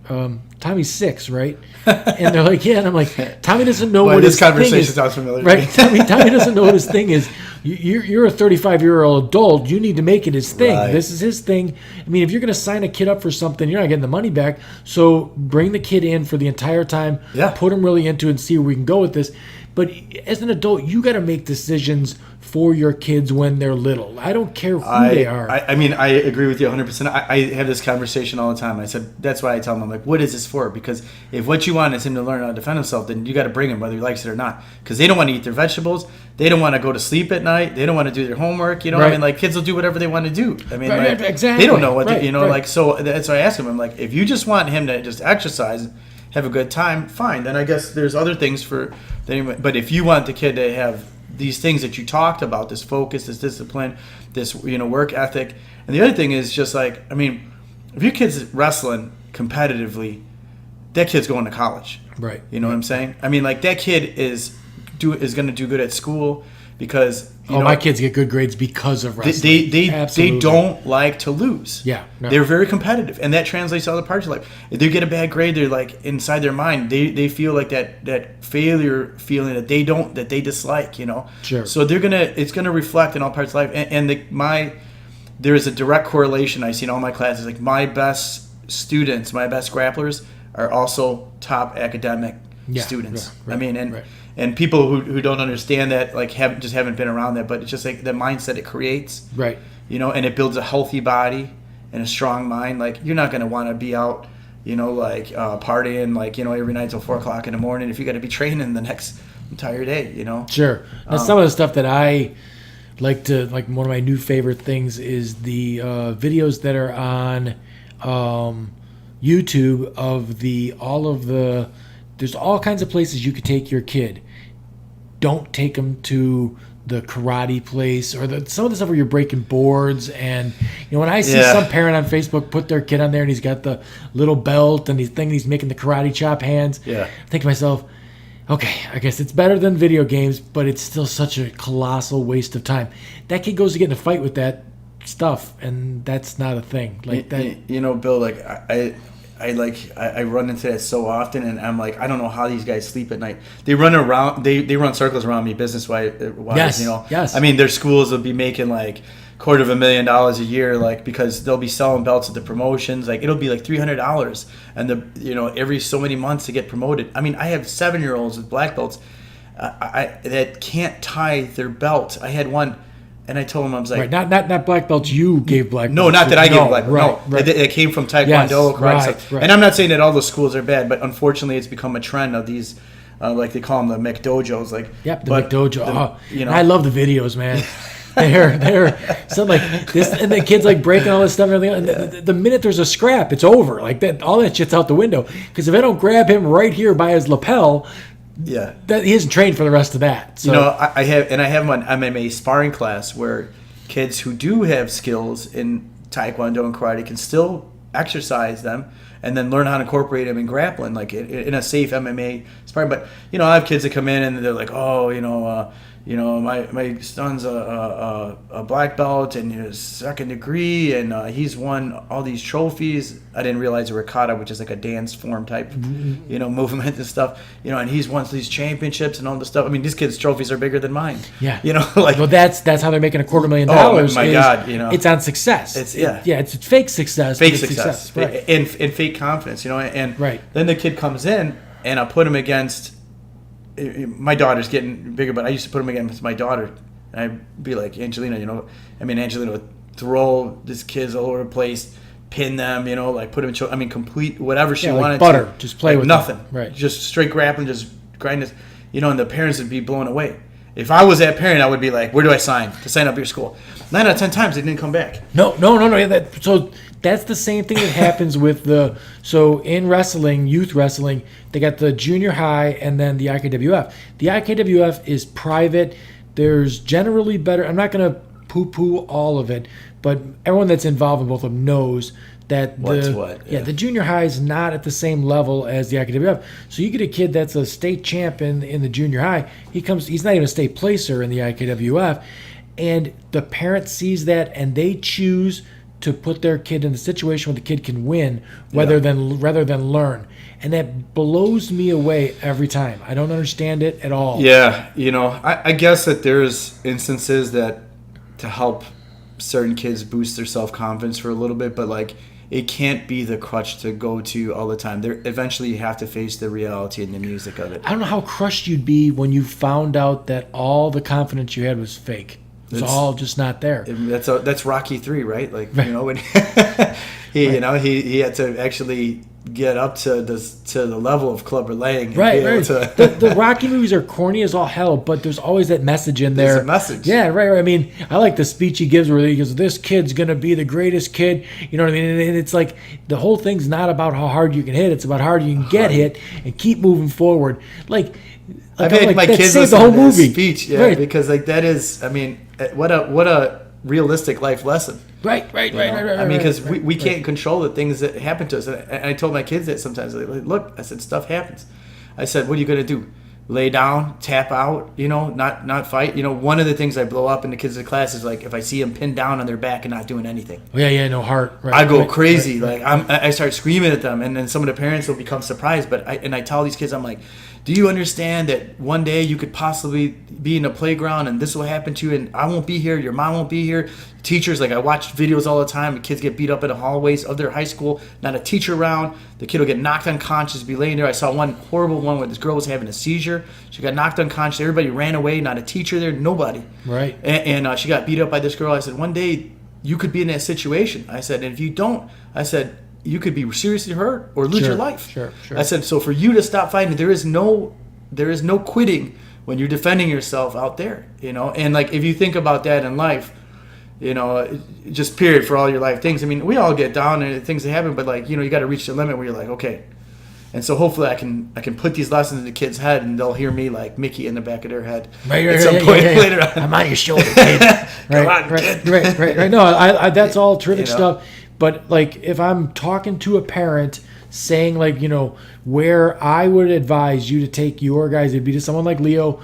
Tommy's 6, right? And they're like, yeah. And I'm like, Tommy doesn't know what his thing is. This conversation sounds familiar. Right? Tommy doesn't know what his thing is. You're a 35-year-old adult. You need to make it his thing. Right. This is his thing. I mean, if you're going to sign a kid up for something, you're not getting the money back. So bring the kid in for the entire time. Yeah. Put him really into it and see where we can go with this. But as an adult, you got to make decisions for your kids when they're little. I don't care who they are. I mean, I agree with you 100%. I have this conversation all the time. I said, that's why I tell them, I'm like, what is this for? Because if what you want is him to learn how to defend himself, then you got to bring him whether he likes it or not. Because they don't want to eat their vegetables. They don't want to go to sleep at night. They don't want to do their homework. Right. I mean, like, kids will do whatever they want to do. I mean, exactly. They don't know what, like, so that's why I ask him. I'm like, if you just want him to just exercise, have a good time, fine. Then I guess there's other things for them. But if you want the kid to have these things that you talked about, this focus, this discipline, this work ethic, and the other thing is just like, I mean, if your kid's wrestling competitively, that kid's going to college. Right. You know what I'm saying? I mean, like, that kid is going to do good at school because my kids get good grades because of wrestling. They don't like to lose. Yeah, no. They're very competitive, and that translates to other parts of life. If they get a bad grade, they're like, inside their mind, they feel like that failure feeling that they dislike. Sure. So it's gonna reflect in all parts of life, and there is a direct correlation I see in all my classes. Like, my best students, my best grapplers are also top academic students. Yeah, right, I mean, and people who don't understand that, like, haven't been around that, but it's just like the mindset it creates. Right. And it builds a healthy body and a strong mind. Like, you're not going to want to be out, partying, like, every night till 4 o'clock in the morning if you got to be training the next entire day, Sure. That's some of the stuff that I like one of my new favorite things is the videos that are on YouTube of there's all kinds of places you could take your kid. Don't take them to the karate place or some of the stuff where you're breaking boards. And when I see some parent on Facebook put their kid on there and he's got the little belt and he's making the karate chop hands, I think to myself, okay, I guess it's better than video games, but it's still such a colossal waste of time. That kid goes to get in a fight with that stuff, and that's not a thing. Like that, Bill. Like I run into that so often, and I'm like, I don't know how these guys sleep at night. They run around, they run circles around me business wise. Yes. I mean, their schools will be making like $250,000 a year, like, because they'll be selling belts at the promotions. Like, it'll be like $300, and every so many months to get promoted. I mean, I have 7-year-olds with black belts that can't tie their belt. I had one, and I told him, I was like, right, not black belts. You gave black belts. No, not that I gave black belts. Right. It came from Taekwondo, karate stuff. Right. And I'm not saying that all the schools are bad, but unfortunately, it's become a trend of these. Like they call them the McDojos. Like, yep, the McDojo. I love the videos, man. They're something like this, and the kids like breaking all this stuff and everything. And the minute there's a scrap, it's over. Like that, all that shit's out the window. Because if I don't grab him right here by his lapel, that he isn't trained for the rest of that. So. I have him on MMA sparring class where kids who do have skills in Taekwondo and karate can still exercise them and then learn how to incorporate them in grappling, like in a safe MMA sparring. But I have kids that come in and they're like, my son's a black belt and his second degree, and he's won all these trophies. I didn't realize a ricotta, which is like a dance form type, movement and stuff. And he's won these championships and all this stuff. I mean, these kids' trophies are bigger than mine. Yeah. Well, that's how they're making $250,000. Oh my God! It's on success. It's fake success. Fake success, right? And fake confidence. And right. Then the kid comes in, and I put him against. My daughter's getting bigger, but I used to put him against my daughter. And I'd be like, Angelina, Angelina would throw these kids all over the place, pin them, like put them in complete whatever she wanted butter. to. Just play with nothing. Them. Right. Just straight grappling, just grind this, and the parents would be blown away. If I was that parent, I would be like, where do I sign to sign up your school? 9 out of 10 times they didn't come back. No. So that's the same thing that happens with in wrestling, youth wrestling, they got the junior high and then the IKWF. The IKWF is private. There's generally better. I'm not going to poo-poo all of it, but everyone that's involved in both of them knows that the junior high is not at the same level as the IKWF. So you get a kid that's a state champ in the junior high. He's not even a state placer in the IKWF, and the parent sees that and they choose to put their kid in a situation where the kid can win rather than learn. And that blows me away every time. I don't understand it at all. Yeah, I guess that there's instances that to help certain kids boost their self-confidence for a little bit, but like it can't be the crutch to go to all the time. Eventually you have to face the reality and the music of it. I don't know how crushed you'd be when you found out that all the confidence you had was fake. It's all just not there. That's Rocky 3, right? Like, when he had to actually get up to the level of Clubber Lang. Right. The Rocky movies are corny as all hell, but there's always that message in there. There's a message. Yeah, right. I mean, I like the speech he gives where he goes, this kid's going to be the greatest kid. You know what I mean? And it's like the whole thing's not about how hard you can hit. It's about how hard you can get hit and keep moving forward. I've had my kids listen to his speech, because that is, what a realistic life lesson. Right. I mean, because we can't control the things that happen to us. And I told my kids that sometimes. Like, look, I said, stuff happens. I said, what are you going to do? Lay down, tap out, not fight. One of the things I blow up in the kids' class is like if I see them pinned down on their back and not doing anything. No heart. Right, I go crazy. I start screaming at them, and then some of the parents will become surprised. But I tell these kids, I'm like, do you understand that one day you could possibly be in a playground and this will happen to you, and I won't be here, your mom won't be here. Teachers, I watch videos all the time. The kids get beat up in the hallways of their high school, not a teacher around. The kid will get knocked unconscious, be laying there. I saw one horrible one where this girl was having a seizure. She got knocked unconscious. Everybody ran away, not a teacher there, nobody. Right. And she got beat up by this girl. I said, one day you could be in that situation. I said, and if you don't, I said, you could be seriously hurt or lose your life. Sure. I said, so for you to stop fighting, there is no quitting when you're defending yourself out there, and like if you think about that in life, just period for all your life things. I mean, we all get down and things that happen, but like, you got to reach the limit where you're like, okay. And so hopefully I can put these lessons in the kids' head, and they'll hear me like Mickey in the back of their head at some point later on. I'm on your shoulder, kid. Right. No, I that's all terrific stuff. But like, if I'm talking to a parent saying like, where I would advise you to take your guys, it'd be to someone like Leo.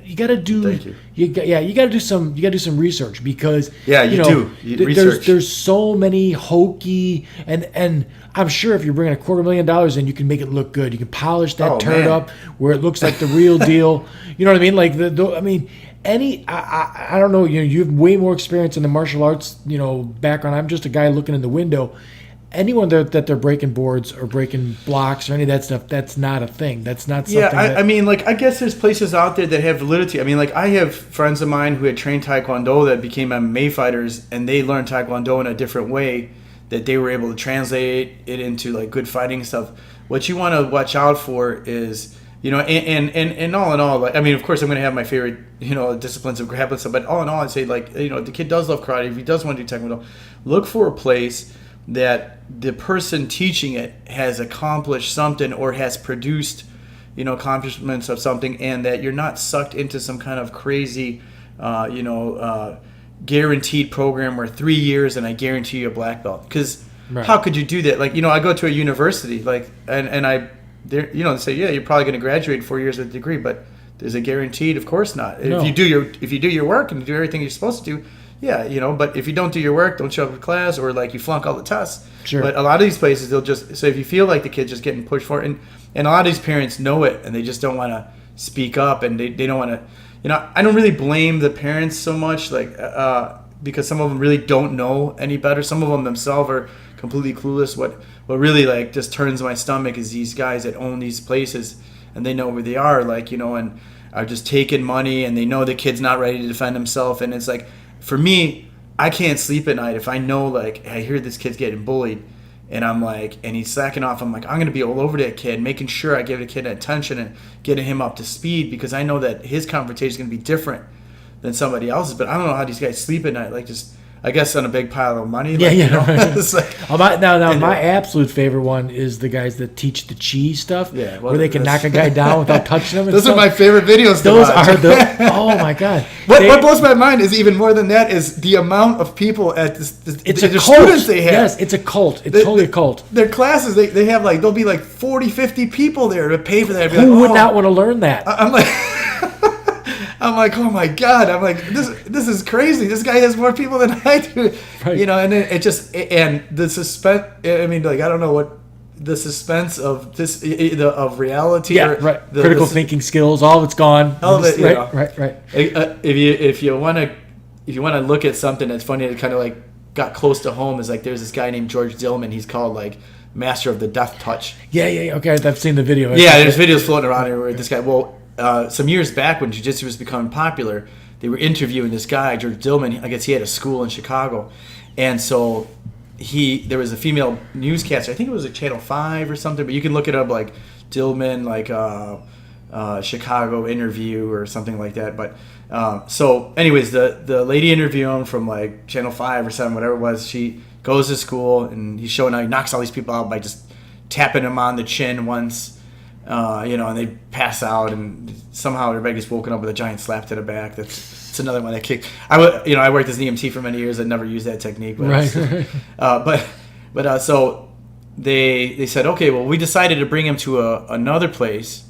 You got to do. Thank you. You got to do some research, because research. There's so many hokey and I'm sure if you're bringing $250,000 in, you can make it look good. You can polish that turd up where it looks like the real deal. You know what I mean? Like I don't know. You have way more experience in the martial arts background. I'm just a guy looking in the window. Anyone that they're breaking boards or breaking blocks or any of that stuff, that's not a thing. That's not something. Yeah, I mean, like, I guess there's places out there that have validity. I mean, like, I have friends of mine who had trained Taekwondo that became MMA fighters, and they learned Taekwondo in a different way, that they were able to translate it into, like, good fighting stuff. What you want to watch out for is, and all in all, like, I mean, of course, I'm going to have my favorite, disciplines of grappling stuff, but all in all, I'd say, like, the kid does love karate. If he does want to do Taekwondo, look for a place that the person teaching it has accomplished something or has produced, accomplishments of something, and that you're not sucked into some kind of crazy, guaranteed program where 3 years and I guarantee you a black belt. Because how could you do that? Like, I go to a university, like, and they say, yeah, you're probably going to graduate in 4 years with a degree, but there's a guaranteed? Of course not. No. If you do your work and you do everything you're supposed to do, yeah, but if you don't do your work, don't show up to class, or like you flunk all the tests. Sure. But a lot of these places, they'll just, so if you feel like the kid's just getting pushed for it, and a lot of these parents know it, and they just don't want to speak up, and they don't want to, I don't really blame the parents so much, like, because some of them really don't know any better. Some of them themselves are completely clueless. What really, like, just turns my stomach is these guys that own these places, and they know where they are, like, and are just taking money, and they know the kid's not ready to defend himself, and it's like, for me, I can't sleep at night if I know, like, I hear this kid's getting bullied, and I'm like, and he's slacking off. I'm like, I'm going to be all over that kid, making sure I give the kid attention and getting him up to speed, because I know that his confrontation is going to be different than somebody else's. But I don't know how these guys sleep at night, like, just, I guess, on a big pile of money. Like, It's like, my absolute favorite one is the guys that teach the chi stuff, where they can knock a guy down without touching him. Those are my favorite videos. Oh my god! What blows my mind is even more than that is the amount of people at it's a cult. Students they have. Yes, it's a cult. It's totally a cult. Their classes, they have, like, there'll be like 40, 50 people there to pay for that. Who would not want to learn that? I'm like, oh my god! I'm like, this is crazy. This guy has more people than I do, right. And then it just, and the suspense. I mean, like, I don't know what the suspense of this of reality. Yeah, right. Critical thinking skills, all of it's gone. All of it, right. If you want to look at something that's funny that kind of like got close to home, is like there's this guy named George Dillman. He's called like Master of the Death Touch. Yeah. Okay, I've seen the video. There's videos floating around here where this guy. Well. Some years back when jiu-jitsu was becoming popular, they were interviewing this guy, George Dillman. I guess he had a school in Chicago. And so there was a female newscaster. I think it was a Channel 5 or something, but you can look it up, like Dillman, like Chicago interview or something like that. But so anyways, the lady interviewing him from like Channel 5 or 7, whatever it was, she goes to school, and he's showing how he knocks all these people out by just tapping them on the chin once. And they pass out, and somehow everybody gets woken up with a giant slap to the back. That's another one that kicked. I worked as an EMT for many years. I never used that technique, but so they said, okay, well, we decided to bring him to another place,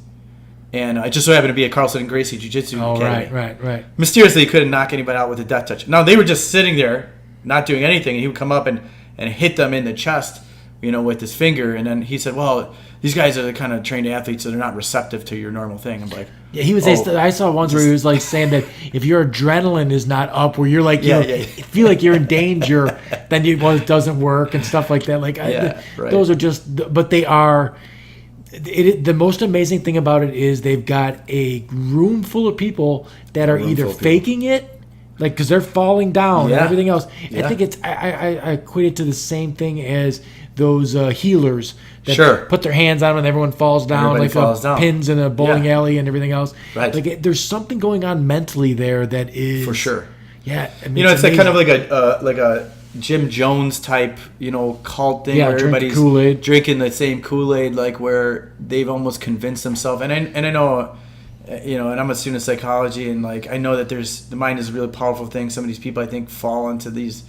and it just so happened to be at Carlson and Gracie Jiu-Jitsu Academy. Right. Mysteriously, he couldn't knock anybody out with a death touch. Now they were just sitting there, not doing anything, and he would come up and hit them in the chest, with his finger, and then he said, well, these guys are the kind of trained athletes, so they're not receptive to your normal thing. I'm like, yeah, he was. I saw once where he was like saying that if your adrenaline is not up, where you're like, feel like you're in danger, then it doesn't work and stuff like that. Like, those are just, but they are. The most amazing thing about it is they've got a room full of people that are either faking it. Because they're falling down and everything else. I think I equate it to the same thing as those healers that Sure. put their hands on them and everyone falls down, Everybody like falls down. pins in a bowling Yeah. alley and everything else. Right. Like there's something going on mentally there that is For sure. Yeah, I mean, You know, it's like amazing. kind of like a Jim Jones type, cult thing Yeah, where drink everybody's Kool-Aid. drinking the same Kool-Aid, like where they've almost convinced themselves. And I know, and I'm a student of psychology, and like I know that the mind is a really powerful thing. Some of these people, I think, fall into these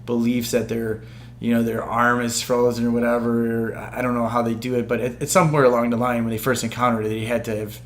beliefs that their arm is frozen or whatever. Or I don't know how they do it, but it's somewhere along the line when they first encountered it, they had to have.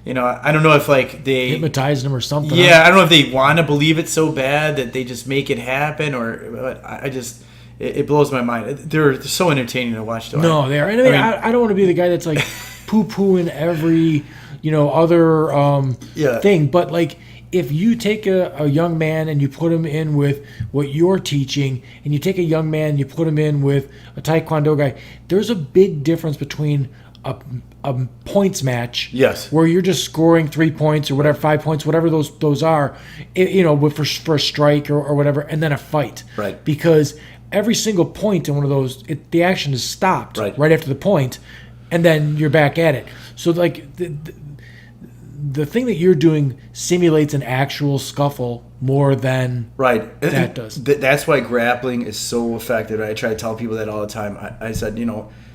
I don't know if like they hypnotized them or something. Yeah, I don't know if they want to believe it so bad that they just make it happen, but I just it blows my mind. They're so entertaining to watch. Though. No, they are. And I don't want to be the guy that's like poo-pooing every other thing, but like if you take a young man and you put him in with what you're teaching, and you take a young man and you put him in with a Taekwondo guy, there's a big difference between a points match, Yes, where you're just scoring 3 points or whatever, 5 points, whatever those are, for a strike or whatever, and then a fight, right? Because every single point in one of those, the action is stopped right after the point, and then you're back at it. So like the thing that you're doing simulates an actual scuffle more than that does. That's why grappling is so effective. I try to tell people that all the time. I said,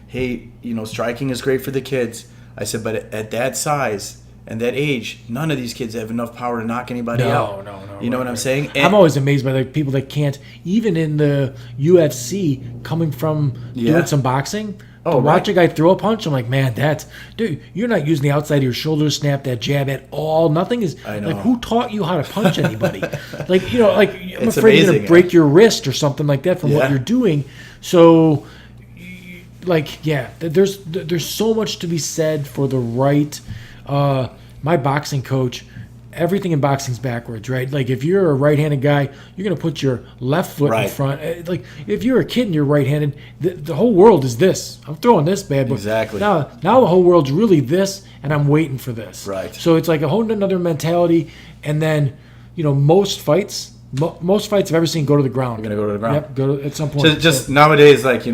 hey, striking is great for the kids. I said, but at that size and that age, none of these kids have enough power to knock anybody out. No. You know what I'm saying? And I'm always amazed by the people that can't, even in the UFC, coming from doing some boxing. To watch a guy throw a punch, I'm like, man, dude, you're not using the outside of your shoulder to snap that jab at all. Nothing is, I know. like, who taught you how to punch anybody? I'm afraid It's you're amazing, going to break your wrist or something like that from what you're doing. So, there's so much to be said for the right. My boxing coach, everything in boxing's backwards, right? Like if you're a right-handed guy, you're going to put your left foot in front. Like if you're a kid and you're right-handed, the whole world is this. I'm throwing this bad boy. Exactly. Now the whole world's really this, and I'm waiting for this. Right. So it's like a whole another mentality. And then, most fights I've ever seen go to the ground. You're gonna go to the ground. Yep, go to, at some point. Just nowadays, like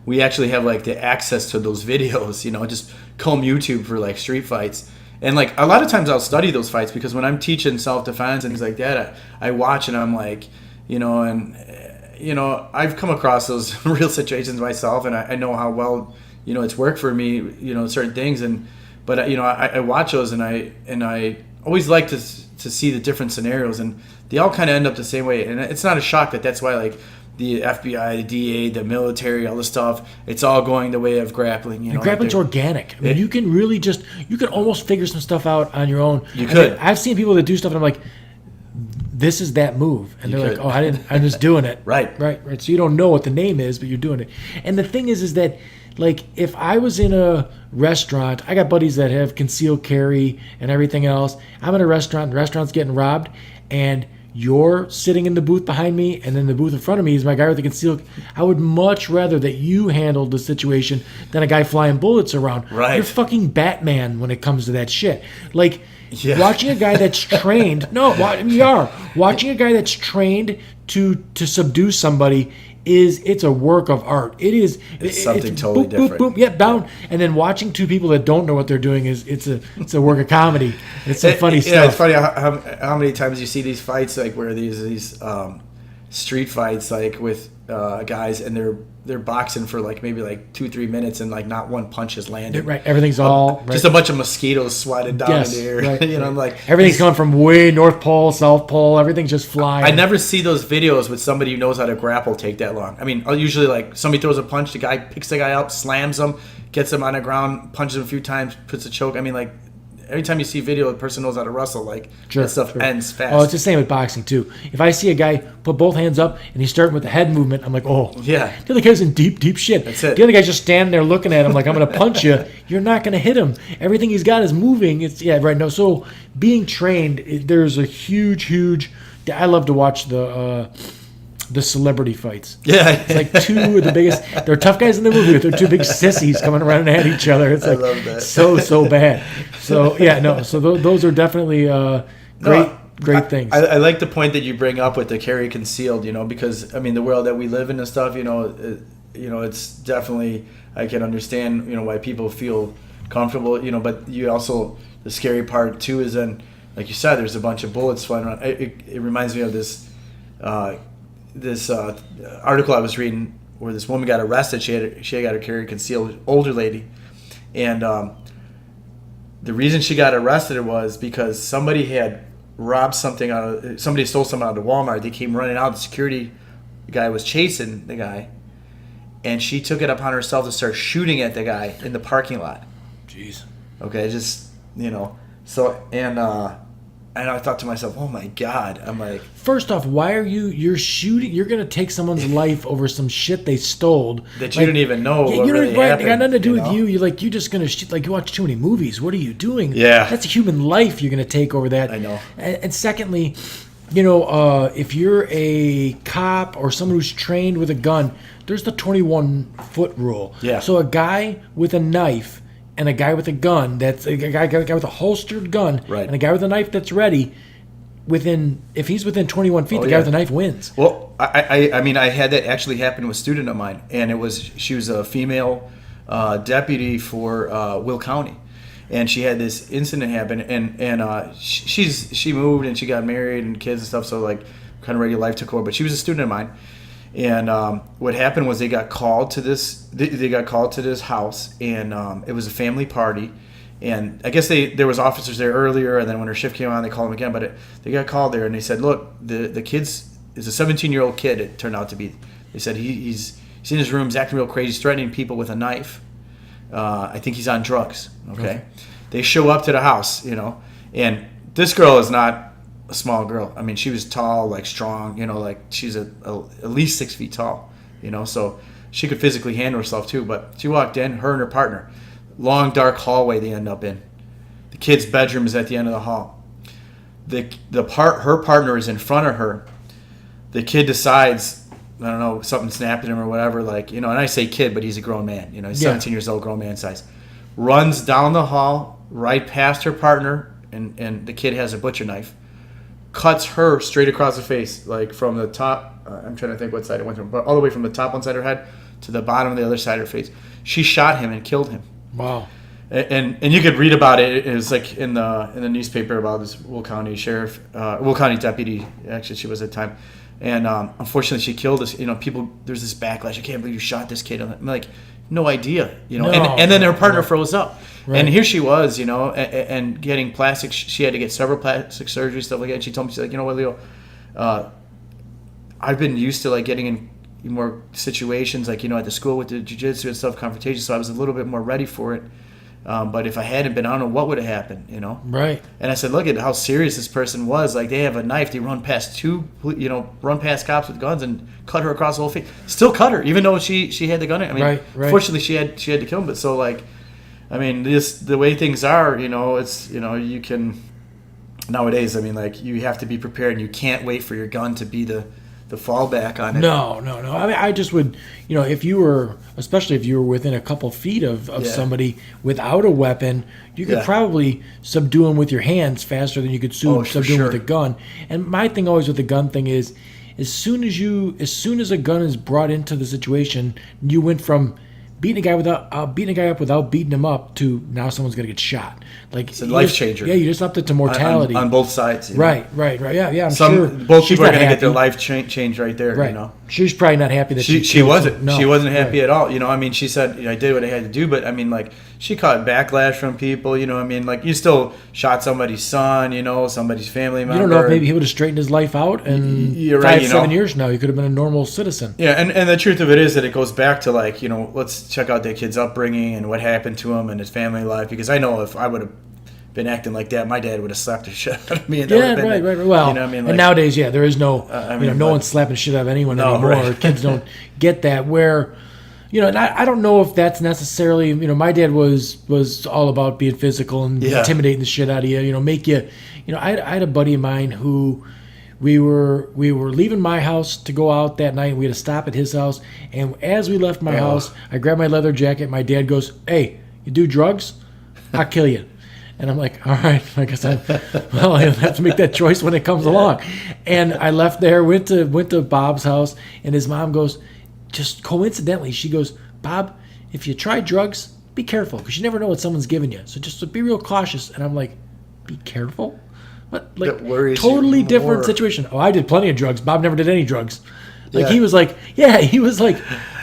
we actually have like the access to those videos. Just comb YouTube for like street fights. And like a lot of times I'll study those fights because when I'm teaching self-defense and things like that, I watch and I'm like, I've come across those real situations myself, and I know how well, it's worked for me, certain things. But I watch those and I always like to see the different scenarios, and they all kind of end up the same way. And it's not a shock that's why like the FBI, the DA, the military, all this stuff, it's all going the way of grappling. And grappling's organic. I mean, you can really you can almost figure some stuff out on your own. You could. I've seen people that do stuff, and I'm like, this is that move. And they're like, oh, I'm just doing it. Right. So you don't know what the name is, but you're doing it. And the thing is that, like, if I was in a restaurant, I got buddies that have concealed carry and everything else. I'm in a restaurant, and the restaurant's getting robbed, and you're sitting in the booth behind me, and then the booth in front of me is my guy with the concealed. I would much rather that you handled the situation than a guy flying bullets around. Right. You're fucking Batman when it comes to that shit. Like, watching a guy that's trained. You are watching a guy that's trained to subdue somebody. It's a work of art. It's something totally different. Boom, down, and then watching two people that don't know what they're doing it's a work of comedy. It's some funny stuff. It's funny how many times you see these fights like where these street fights like with guys and they're boxing for like maybe like 2-3 minutes and like not one punch has landed. Right, everything's all just a bunch of mosquitoes swatted down in the air. Right. I'm like everything's coming from way North Pole, South Pole. Everything's just flying. I never see those videos with somebody who knows how to grapple take that long. I mean, I'll usually like somebody throws a punch, the guy picks the guy up, slams him, gets him on the ground, punches him a few times, puts a choke. I mean, like every time you see a video, the person knows how to wrestle. Like that stuff ends fast. Oh, it's the same with boxing too. If I see a guy put both hands up and he's starting with the head movement, I'm like, oh yeah. The other guy's in deep shit. That's it. The other guy's just standing there looking at him like, I'm gonna punch you. You're not gonna hit him. Everything he's got is moving. So being trained, there's a huge. I love to watch the celebrity fights. Yeah. It's like two of the biggest. They're tough guys in the movie, but they're two big sissies coming around at each other. It's like I love that. so bad. So those are definitely great things. I like the point that you bring up with the carry concealed, because I mean the world that we live in and stuff, it's definitely, I can understand, why people feel comfortable, but you also, the scary part too is then, like you said, there's a bunch of bullets flying around. It reminds me of this article I was reading where this woman got arrested. She had got her carry concealed, older lady, and the reason she got arrested was because somebody had robbed something somebody stole something out of Walmart. They came running out. The security guy was chasing the guy, and she took it upon herself to start shooting at the guy in the parking lot. Jeez. Okay, just so and I thought to myself, oh my God. I'm like, first off, why are you're shooting? You're gonna take someone's life over some shit they stole that you don't even know. Yeah, what you don't really right. happened, It got nothing to do with you. You're just gonna shoot. Like, you watch too many movies. What are you doing? Yeah, that's a human life you're gonna take over that. I know. And secondly, if you're a cop or someone who's trained with a gun, there's the 21-foot rule. Yeah. So a guy with a knife and a guy with a gun, that's a guy with a holstered gun, right, and a guy with a knife that's ready, if he's within 21 feet, the guy with the knife wins. Well, I mean, I had that actually happen with a student of mine, and she was a female deputy for Will County, and she had this incident happen, and she moved and she got married and kids and stuff, so like kind of regular life took over. But she was a student of mine. And what happened was they got called to this. They got called to this house, and it was a family party. And I guess there was officers there earlier, and then when her shift came on, they called them again. But they got called there, and they said, "Look, the kid's is a 17-year-old kid." It turned out to be. They said he's in his room, he's acting real crazy, he's threatening people with a knife. I think he's on drugs. Okay, they show up to the house, and this girl is not a small girl. I mean, she was tall, like strong, like she's at least 6 feet tall, so she could physically handle herself too. But she walked in, her and her partner, long dark hallway they end up in. The kid's bedroom is at the end of the hall. Her partner is in front of her. The kid decides, I don't know, something snapped at him or whatever, like, and I say kid, but he's a grown man, he's 17 years old, grown man size. Runs down the hall, right past her partner, and the kid has a butcher knife. Cuts her straight across the face, like from the top. I'm trying to think what side it went from, but all the way from the top one side of her head to the bottom of the other side of her face. She shot him and killed him. Wow. And you could read about it. It was like in the newspaper about this Will County deputy. Actually, she was at the time, and unfortunately, she killed us. People. There's this backlash. I can't believe you shot this kid. I'm like, no idea. And then her partner froze up. Right. And here she was, and getting plastic. She had to get several plastic surgeries, stuff like that. And she told me, she's like, what, Leo? I've been used to like getting in more situations, like at the school with the jiu-jitsu and stuff, confrontation. So I was a little bit more ready for it. But if I hadn't been, I don't know what would have happened, Right. And I said, look at how serious this person was. Like, they have a knife. They run past run past cops with guns and cut her across the whole face. Still cut her, even though she had the gun. I mean, right. Fortunately, she had to kill him. But so like. I mean, the way things are, it's, you can, nowadays, I mean, like, you have to be prepared, and you can't wait for your gun to be the fallback on it. No. I mean, I just would, especially if you were within a couple feet of somebody without a weapon, you could probably subdue them with your hands faster than you could subdue them with a gun. And my thing always with the gun thing is, as soon as a gun is brought into the situation, you went from beating a guy up without beating him up to now someone's gonna get shot. Like, it's a life changer. Yeah, you just upped it to mortality on both sides. Right. Yeah. I'm sure both people are gonna get their life change right there. Right. She's probably not happy that she wasn't. No. She wasn't happy at all. I mean, she said, I did what I had to do, but I mean, like, she caught backlash from people. I mean, like, you still shot somebody's son. Somebody's family member. You don't know if maybe he would have straightened his life out, and you're right, 7 years now, he could have been a normal citizen. Yeah, and the truth of it is that it goes back to, like, let's check out that kid's upbringing and what happened to him and his family life. Because I know if I would have been acting like that, my dad would have slapped the shit out of me. And right. Well, I mean, like, and nowadays, there is no, no one's slapping shit out of anyone anymore. Right. Kids don't get that. Where, and I don't know if that's necessarily, my dad was all about being physical and intimidating the shit out of you. Make you, I had a buddy of mine who. We were leaving my house to go out that night, and we had to stop at his house. And as we left my house, I grabbed my leather jacket. My dad goes, "Hey, you do drugs? I'll kill you." And I'm like, "All right, I guess I have to make that choice when it comes along." And I left there, went to Bob's house, and his mom goes, just coincidentally, she goes, Bob, if you try drugs, be careful because you never know what someone's giving you. So just be real cautious. And I'm like, be careful? What? Like, totally different situation. Oh, I did plenty of drugs. Bob never did any drugs. Like, he was like,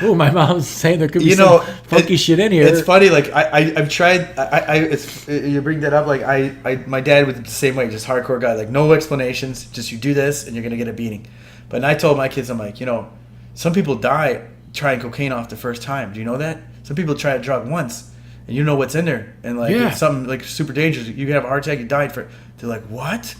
oh, my mom's saying there could be some funky shit in here. It's funny. Like, I've tried, you bring that up. Like, my dad was the same way, just hardcore guy. Like, no explanations. Just you do this and you're going to get a beating. But I told my kids, I'm like, some people die trying cocaine off the first time. Do you know that? Some people try a drug once and you know what's in there. And, like, it's something, like, super dangerous. You can have a heart attack, you died for it. They're like, what?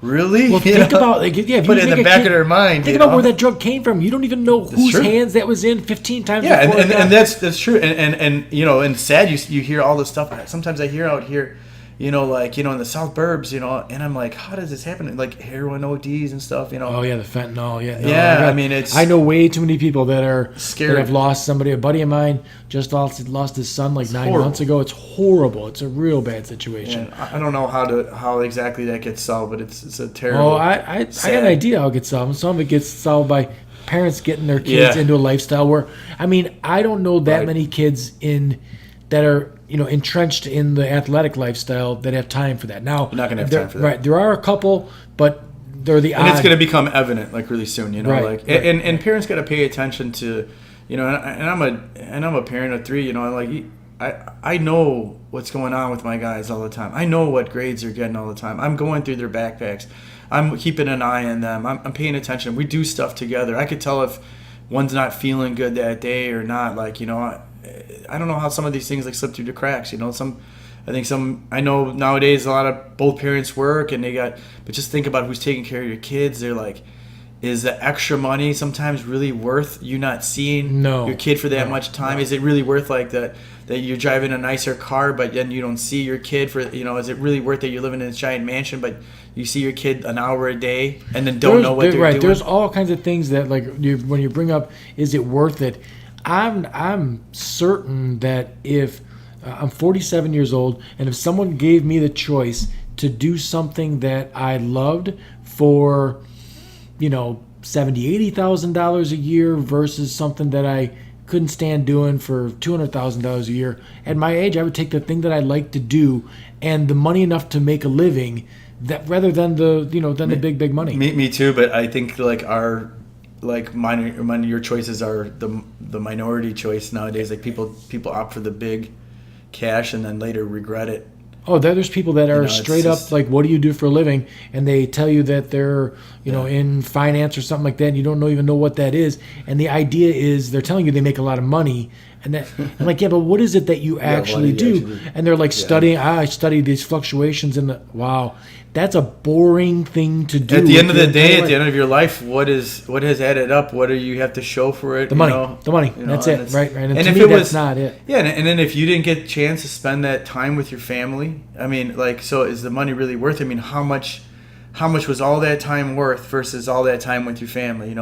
Really? Well, think about if put it in the back of their mind. Think about where that drug came from. You don't even know whose hands that was in 15 times. Yeah, and that's true. And sad you hear all this stuff. Sometimes I hear out here, in the South Burbs, and I'm like, how does this happen? Like heroin ODs and stuff, Oh yeah, the fentanyl. Yeah. No, I know way too many people that are scared. That have lost somebody. A buddy of mine just lost his son like 9 months ago. It's horrible. It's a real bad situation. Yeah, I don't know how exactly that gets solved, but it's a terrible. Oh, I got an idea how it gets solved. Some of it gets solved by parents getting their kids into a lifestyle where, I don't know that many kids that are entrenched in the athletic lifestyle that have time for that. Now, you're not gonna have time for that. Right, there are a couple, but they're the odd. And it's gonna become evident like really soon. Right. And parents got to pay attention to, and I'm a parent of 3. I know what's going on with my guys all the time. I know what grades they're getting all the time. I'm going through their backpacks. I'm keeping an eye on them. I'm paying attention. We do stuff together. I could tell if one's not feeling good that day or not. Like, I don't know how some of these things like slip through the cracks. I know nowadays a lot of both parents work and but just think about who's taking care of your kids. They're like, is the extra money sometimes really worth you not seeing your kid for that much time? Is it really worth like that you're driving a nicer car but then you don't see your kid for, is it really worth that you're living in this giant mansion but you see your kid an hour a day and then don't know what they're doing? There's all kinds of things that like when you bring up, is it worth it? I'm certain that if I'm 47 years old and if someone gave me the choice to do something that I loved for $70,000-$80,000 a year versus something that I couldn't stand doing for $200,000 a year, at my age I would take the thing that I like to do and the money enough to make a living that rather than the the big money. Me too, but I think like our your choices are the minority choice nowadays. Like people opt for the big cash and then later regret it. Oh, there's people that are straight up like, what do you do for a living? And they tell you that they're in finance or something like that, and you don't even know what that is. And the idea is they're telling you they make a lot of money, and that I'm like, yeah, but what is it that you actually do? And they're like studying. I study these fluctuations in the wow. That's a boring thing to do. At the end of the day, at the end of your life, what has added up? What do you have to show for it? The money. That's it, right? And to if me, that's not it. Yeah, and then if you didn't get a chance to spend that time with your family, so is the money really worth it? How much was all that time worth versus all that time with your family?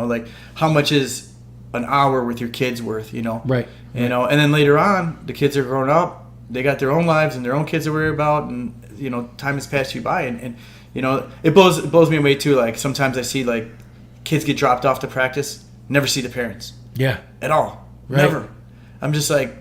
How much is an hour with your kids worth? Right. And then later on, the kids are grown up, they got their own lives and their own kids to worry about, and time has passed you by, and it blows me away too. Like sometimes I see like kids get dropped off to practice, never see the parents. Yeah. At all. Right. Never. I'm just like,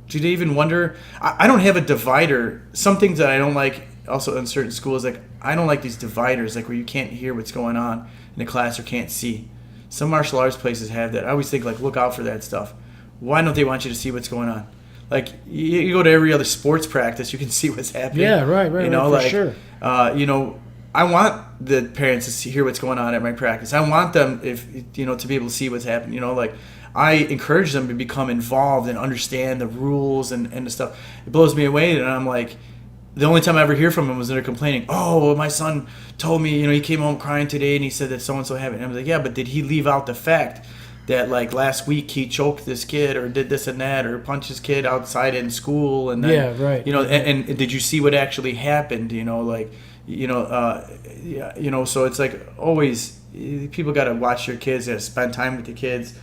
do they even wonder? I don't have a divider. Some things that I don't like also in certain schools, like I don't like these dividers, like where you can't hear what's going on in the class or can't see. Some martial arts places have that. I always think like, look out for that stuff. Why don't they want you to see what's going on? Like you go to every other sports practice, you can see what's happening. Yeah, right, for sure. I want the parents to hear what's going on at my practice. I want them to be able to see what's happening. I encourage them to become involved and understand the rules and the stuff. It blows me away, and I'm like, the only time I ever hear from them was they're complaining. Oh, well, my son told me, he came home crying today and he said that so and so happened. And I was like, yeah, but did he leave out the fact that like last week he choked this kid or did this and that or punched his kid outside in school and then, and did you see what actually happened? So it's like always people got to watch their kids, they got to spend time with the kids.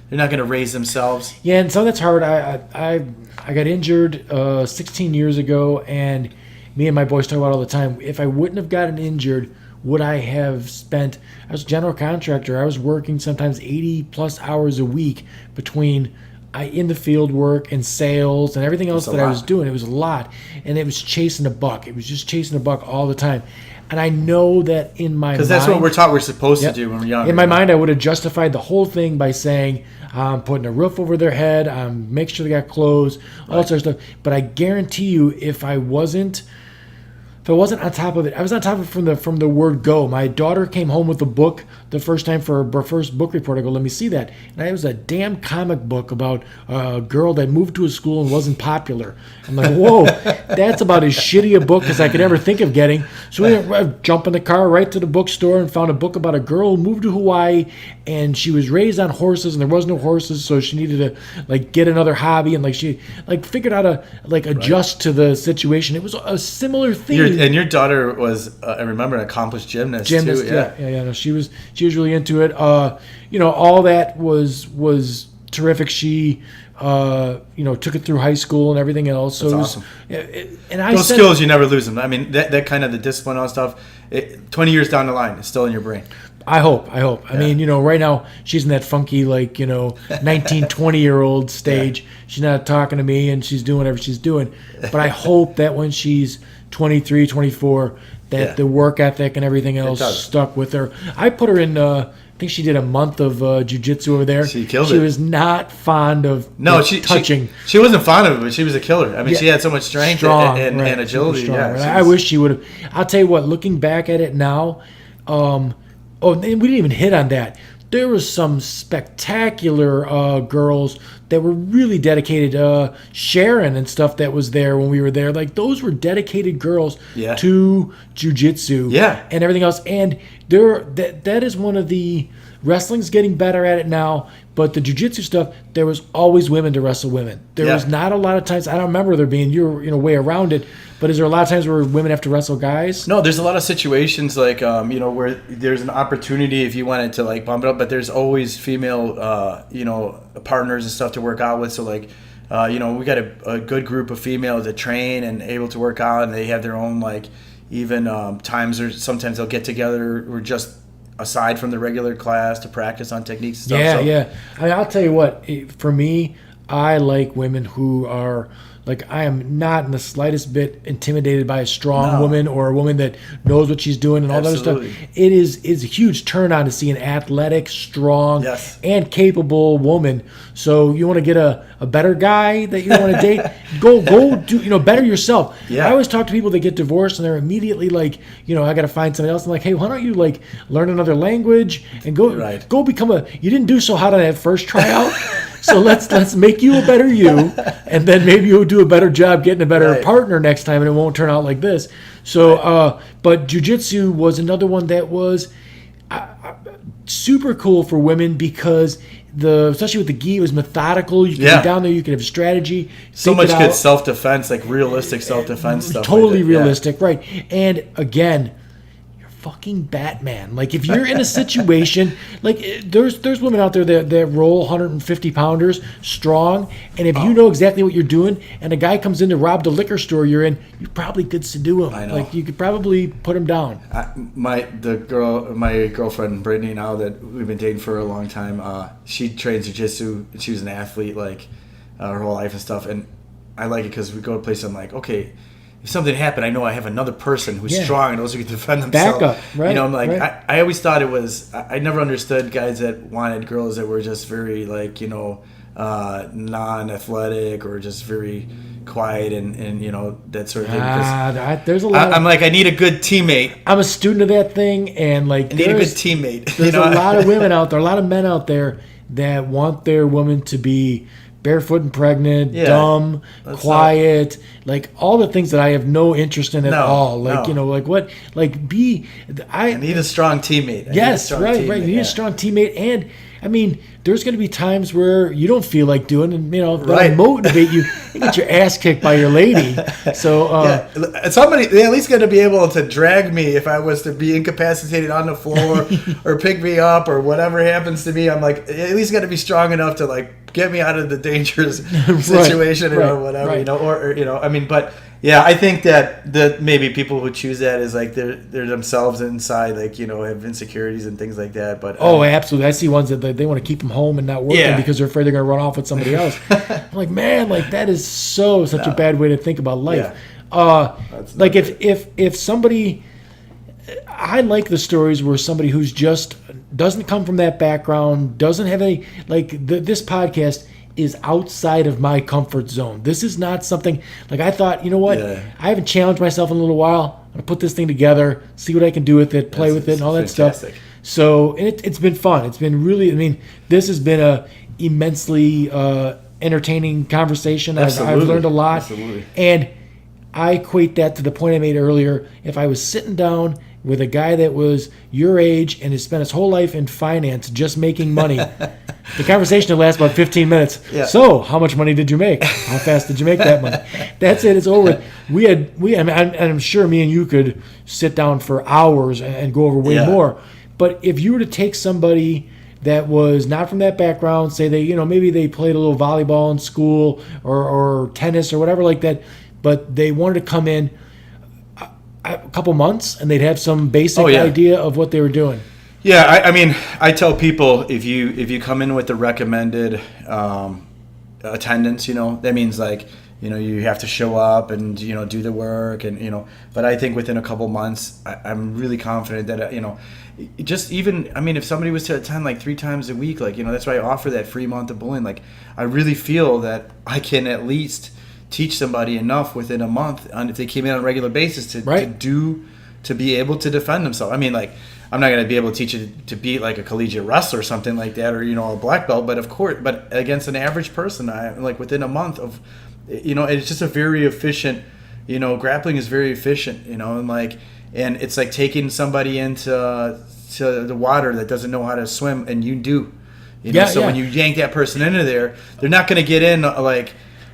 They're not going to raise themselves. Yeah, and so that's hard. I got injured 16 years ago, and me and my boys talk about it all the time. If I wouldn't have gotten injured, would I have spent? I was a general contractor. I was working sometimes 80 plus hours a week between in the field work and sales and everything else that I was doing. It was a lot, and it was chasing a buck. It was just chasing a buck all the time. And I know that in my mind, because that's what we're taught we're supposed to do when we're young. In my mind, I would have justified the whole thing by saying I'm putting a roof over their head, make sure they got clothes, all that sort of stuff. But I guarantee you, if I wasn't on top of it, I was on top of it from the word go. My daughter came home with a book the first time for her first book report. I go, let me see that. And it was a damn comic book about a girl that moved to a school and wasn't popular. I'm like, whoa, that's about as shitty a book as I could ever think of getting. So we jumped in the car right to the bookstore and found a book about a girl who moved to Hawaii, and she was raised on horses, and there was no horses, so she needed to like get another hobby, and like she like figured out to like adjust to the situation. It was a similar theme. And your daughter was, I remember, an accomplished gymnast too. Yeah. No, she was really into it. All that was terrific. She, took it through high school and everything else. So that's awesome. Those skills, you never lose them. I mean, that kind of the discipline and stuff. 20 years down the line, it's still in your brain. I hope. I mean, right now she's in that funky, 19, 20-year-old stage. Yeah. She's not talking to me and she's doing whatever she's doing. But I hope that when she's 23, 24, that the work ethic and everything else stuck with her. I put her in, I think she did a month of jiu-jitsu over there. She killed it. She was not fond of touching. She wasn't fond of it, but she was a killer. I mean, she had so much strength and agility. I wish she would have. I'll tell you what, looking back at it now, and we didn't even hit on that. There was some spectacular girls that were really dedicated. Sharon and stuff that was there when we were there. Like, those were dedicated girls to jiu-jitsu and everything else. And that is one of the... Wrestling's getting better at it now, but the jiu-jitsu stuff, there was always women to wrestle women. There was not a lot of times... I don't remember there being... You're way around it. But is there a lot of times where women have to wrestle guys? No, there's a lot of situations where there's an opportunity if you wanted to bump it up, but there's always female partners and stuff to work out with. So we got a good group of females that train and able to work out, and they have their own times, or sometimes they'll get together or just aside from the regular class to practice on techniques and stuff. Yeah. I mean, I'll tell you what, for me, I like women who are... I am not in the slightest bit intimidated by a strong woman or a woman that knows what she's doing and all that other stuff. It is a huge turn on to see an athletic, strong, and capable woman. So you want to get a better guy that you want to date? Go do better yourself. Yeah. I always talk to people that get divorced and they're immediately I got to find somebody else. I'm like, hey, why don't you learn another language and go become you didn't do so hot on that first tryout. So let's make you a better you, and then maybe you'll do a better job getting a better partner next time, and it won't turn out like this. So, but jiu-jitsu was another one that was super cool for women because especially with the gi, it was methodical. You could be down there, you could have strategy. So much good self-defense, realistic self-defense stuff. Totally realistic, right? And again, fucking Batman. If you're in a situation there's women out there that roll 150 pounders strong, and if you know exactly what you're doing and a guy comes in to rob the liquor store you're in, you probably could subdue him. I know. You could probably put him down. My girlfriend Brittany, now that we've been dating for a long time, she trains jiu-jitsu. She was an athlete her whole life and stuff, and I like it because we go to places, I'm like, okay, if something happened, I know I have another person who's strong and those who can defend themselves. Backup, right? I'm like, I always thought it was. I never understood guys that wanted girls that were just very non-athletic or just very quiet and that sort of thing. There's a lot. I'm I need a good teammate. I'm a student of that thing, and I need a good teammate. There's a lot of women out there, a lot of men out there that want their woman to be barefoot and pregnant, dumb, quiet, all the things that I have no interest in at all. I need a strong teammate. Yes, right. You need a strong teammate, and I mean, there's going to be times where you don't feel like doing, and they'll motivate you. You get your ass kicked by your lady. So somebody, they at least got to be able to drag me if I was to be incapacitated on the floor or pick me up or whatever happens to me. I'm at least got to be strong enough to get me out of the dangerous situation or whatever. But Yeah, I think that maybe people who choose that is like they're themselves inside, like, you know, have insecurities and things like that. But Absolutely. I see ones that they want to keep them home and not working because they're afraid they're going to run off with somebody else. I'm like, man, like that is such a bad way to think about life. Like if somebody, I like the stories where somebody who's just doesn't come from that background, doesn't have any, like this podcast is outside of my comfort zone. This is not something, like I thought, you know what? I haven't challenged myself in a little while. I'm going to put this thing together, see what I can do with it, play with it, and all that stuff. So, and it's been fun. It's been really, I mean, this has been a immensely entertaining conversation. I've learned a lot. Absolutely. And I equate that to the point I made earlier. If I was sitting down with a guy that was your age and has spent his whole life in finance just making money, the conversation would last about 15 minutes. Yeah. So, how much money did you make? How fast did you make that money? That's it. It's over. I'm sure me and you could sit down for hours and go over way more. But if you were to take somebody that was not from that background, say they, you know, maybe they played a little volleyball in school or tennis or whatever like that, but they wanted to come in a couple months and they'd have some basic idea of what they were doing. Yeah, I mean, I tell people if you come in with the recommended attendance, you know, that means like, you know, you have to show up and, you know, do the work and, you know, but I think within a couple months, I'm really confident that, you know, just even, I mean, if somebody was to attend like 3 times a week, like, you know, that's why I offer that free month of bullying. Like, I really feel that I can at least teach somebody enough within a month, and if they came in on a regular basis to be able to defend themselves. I mean, like, I'm not going to be able to teach you to beat like a collegiate wrestler or something like that, or, you know, a black belt, but of course, but against an average person, I like within a month of, you know, it's just a very efficient, you know, grappling is very efficient, you know, and it's like taking somebody into the water that doesn't know how to swim, and you do, you know, when you yank that person into there, they're not going to get in like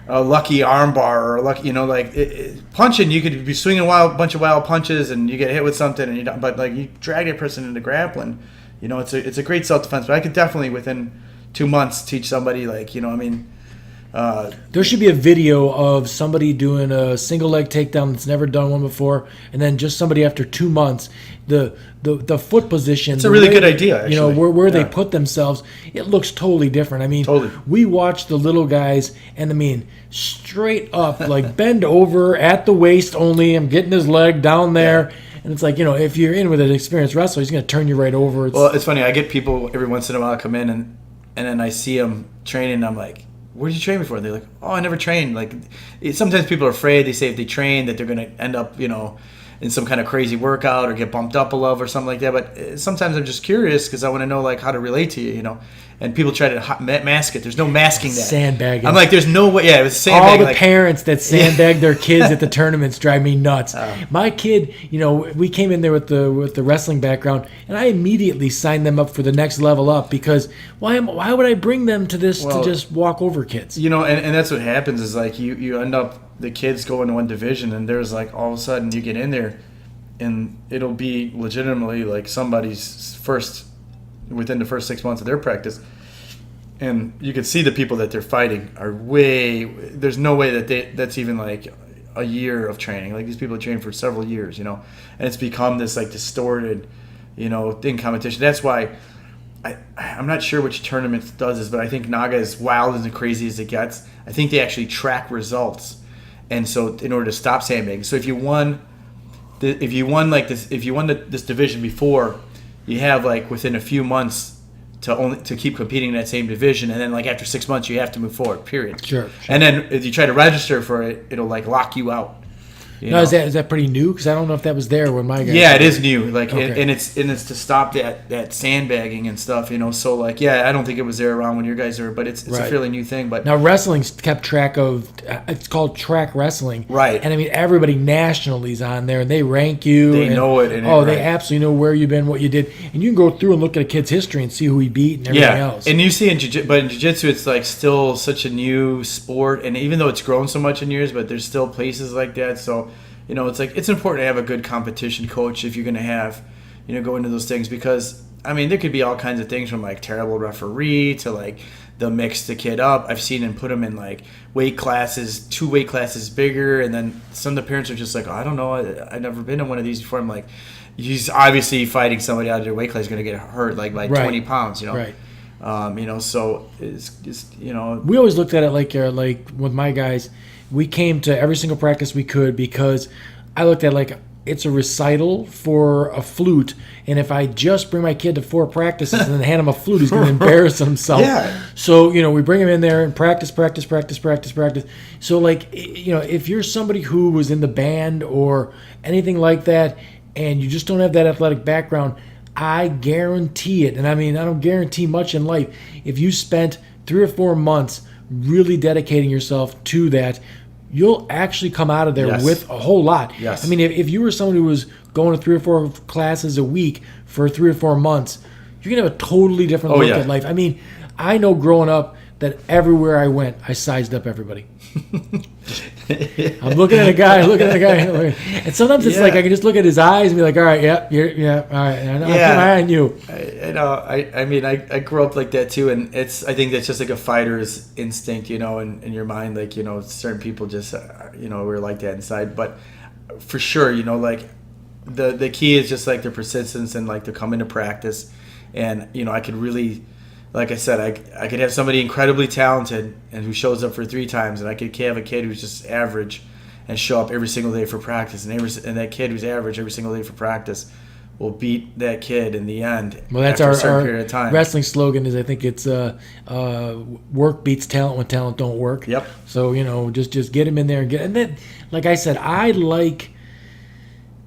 a lucky arm bar or a lucky, you know, like punching, you could be swinging a bunch of wild punches and you get hit with something, and you don't, but like you drag that person into grappling, you know, it's a great self-defense. But I could definitely within 2 months teach somebody, like, you know, I mean, there should be a video of somebody doing a single leg takedown that's never done one before, and then just somebody after 2 months, the foot position. It's a really good idea, actually. You know, where they put themselves, it looks totally different. I mean, we watch the little guys, and I mean, straight up, like bend over at the waist only. I'm getting his leg down there. And it's like, you know, if you're in with an experienced wrestler, he's going to turn you right over. Well, it's funny. I get people every once in a while come in, and then I see them training, and I'm like, where did you train before? They're like, oh, I never trained. Like, sometimes people are afraid. They say if they train that they're going to end up, you know, in some kind of crazy workout or get bumped up a level or something like that. But sometimes I'm just curious because I want to know, like, how to relate to you, you know. And people try to mask it. There's no masking that. Sandbagging. I'm like, there's no way. Yeah, it was sandbagging. All the parents that sandbag their kids at the tournaments drive me nuts. My kid, you know, we came in there with the wrestling background, and I immediately signed them up for the next level up because why would I bring them to this to just walk over kids? You know, and that's what happens is like you end up, the kids go into one division, and there's like all of a sudden you get in there, and it'll be legitimately like somebody's within the first 6 months of their practice, and you can see the people that they're fighting are there's no way that's even like a year of training. Like, these people are training for several years, you know, and it's become this like distorted, you know, thing, competition. That's why I'm not sure which tournament does this, but I think Naga, as wild and crazy as it gets, I think they actually track results, and so in order to stop sandbagging. So if you won this division before, you have like within a few months to keep competing in that same division, and then like after 6 months you have to move forward. Period. Sure. And then if you try to register for it, it'll like lock you out. Now, is that pretty new? Because I don't know if that was there when my guys. Yeah, it is new. Like, okay. and it's to stop that sandbagging and stuff. You know, so like, yeah, I don't think it was there around when your guys were, but it's a fairly new thing. But now wrestling's kept track of. It's called track wrestling, right? And I mean, everybody nationally's on there, and they rank you. They know it. They absolutely know where you've been, what you did, and you can go through and look at a kid's history and see who he beat and everything else. And you see in jiu-jitsu, it's like still such a new sport, and even though it's grown so much in years, but there's still places like that. So, you know, it's like, it's important to have a good competition coach if you're going to have, you know, go into those things, because I mean, there could be all kinds of things from like terrible referee to like they'll mix the kid up. I've seen him put him in like weight classes, 2 weight classes bigger, and then some of the parents are just like, oh, I don't know, I've never been in one of these before. I'm like, he's obviously fighting somebody out of their weight class, going to get hurt like by 20 pounds, you know. Right. So it's we always looked at it like with my guys, we came to every single practice we could because I looked at it like it's a recital for a flute, and if I just bring my kid to 4 practices and then hand him a flute, he's going to embarrass himself. Yeah. So we bring him in there and practice. So like if you're somebody who was in the band or anything like that, and you just don't have that athletic background, I guarantee it, and I mean I don't guarantee much in life. If you spent 3 or 4 months really dedicating yourself to that, you'll actually come out of there with a whole lot. Yes. I mean, if you were someone who was going to 3 or 4 classes a week for 3 or 4 months, you're going to have a totally different look at life. I mean, I know growing up that everywhere I went, I sized up everybody. I'm looking at a guy, and sometimes it's like I can just look at his eyes and be like, all right, all right, I'll keep my eye on you. I grew up like that too, and I think that's just like a fighter's instinct, in your mind, like, certain people just, we're like that inside, but for sure, like the key is just like the persistence and like to come into practice, and, I could really, like I said, I could have somebody incredibly talented and who shows up for 3 times, and I could have a kid who's just average and show up every single day for practice, and that kid who's average every single day for practice will beat that kid in the end. Well, that's after our period of time. Wrestling slogan is, I think it's work beats talent when talent don't work. Yep. So just get him in there and then, like I said, I like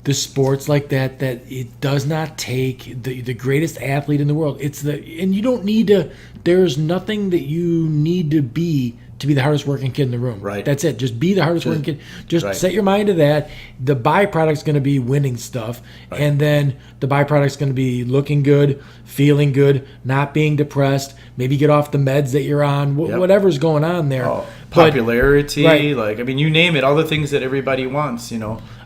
the sports like that it does not take the greatest athlete in the world. And you don't need to. There's nothing that you need to be the hardest working kid in the room. Right. That's it. Just be the hardest working kid. Just set your mind to that. The byproduct's going to be winning stuff, and then the byproduct's going to be looking good, feeling good, not being depressed. Maybe get off the meds that you're on. Whatever's going on there. Popularity, you name it. All the things that everybody wants.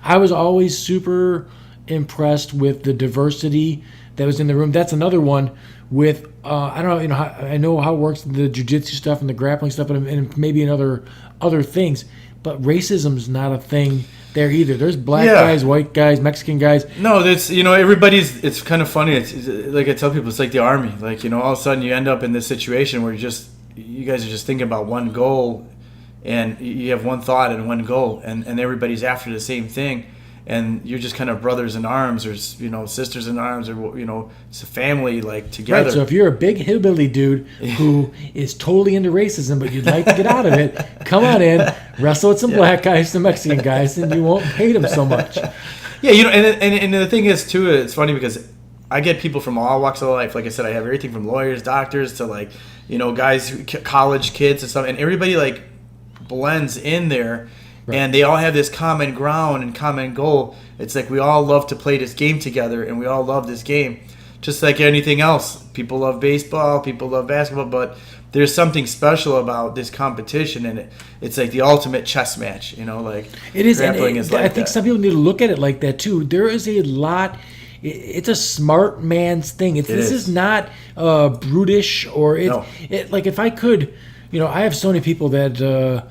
I was always super impressed with the diversity that was in the room. That's another one with I don't know, I know how it works, the jiu-jitsu stuff and the grappling stuff, and maybe in other things, but racism's not a thing there either. There's black guys, white guys, Mexican guys. No, that's everybody's. It's kind of funny. It's like I tell people, it's like the army. Like all of a sudden you end up in this situation where you guys are just thinking about one goal, and you have one thought and one goal, and everybody's after the same thing, and you're just kind of brothers in arms, or sisters in arms, or it's a family like together. Right. So if you're a big hillbilly dude who is totally into racism, but you'd like to get out of it, come on in, wrestle with some black guys, some Mexican guys, and you won't hate them so much. Yeah, and the thing is too, it's funny because I get people from all walks of life. Like I said, I have everything from lawyers, doctors to like guys, college kids and stuff, and everybody like blends in there. Right. And they all have this common ground and common goal. It's like we all love to play this game together, and we all love this game. Just like anything else. People love baseball, people love basketball, but there's something special about this competition, and it's like the ultimate chess match, like it is. Grappling is like that. I think some people need to look at it like that too. There is a lot. It's a smart man's thing. This is not brutish or like if I could, I have so many people that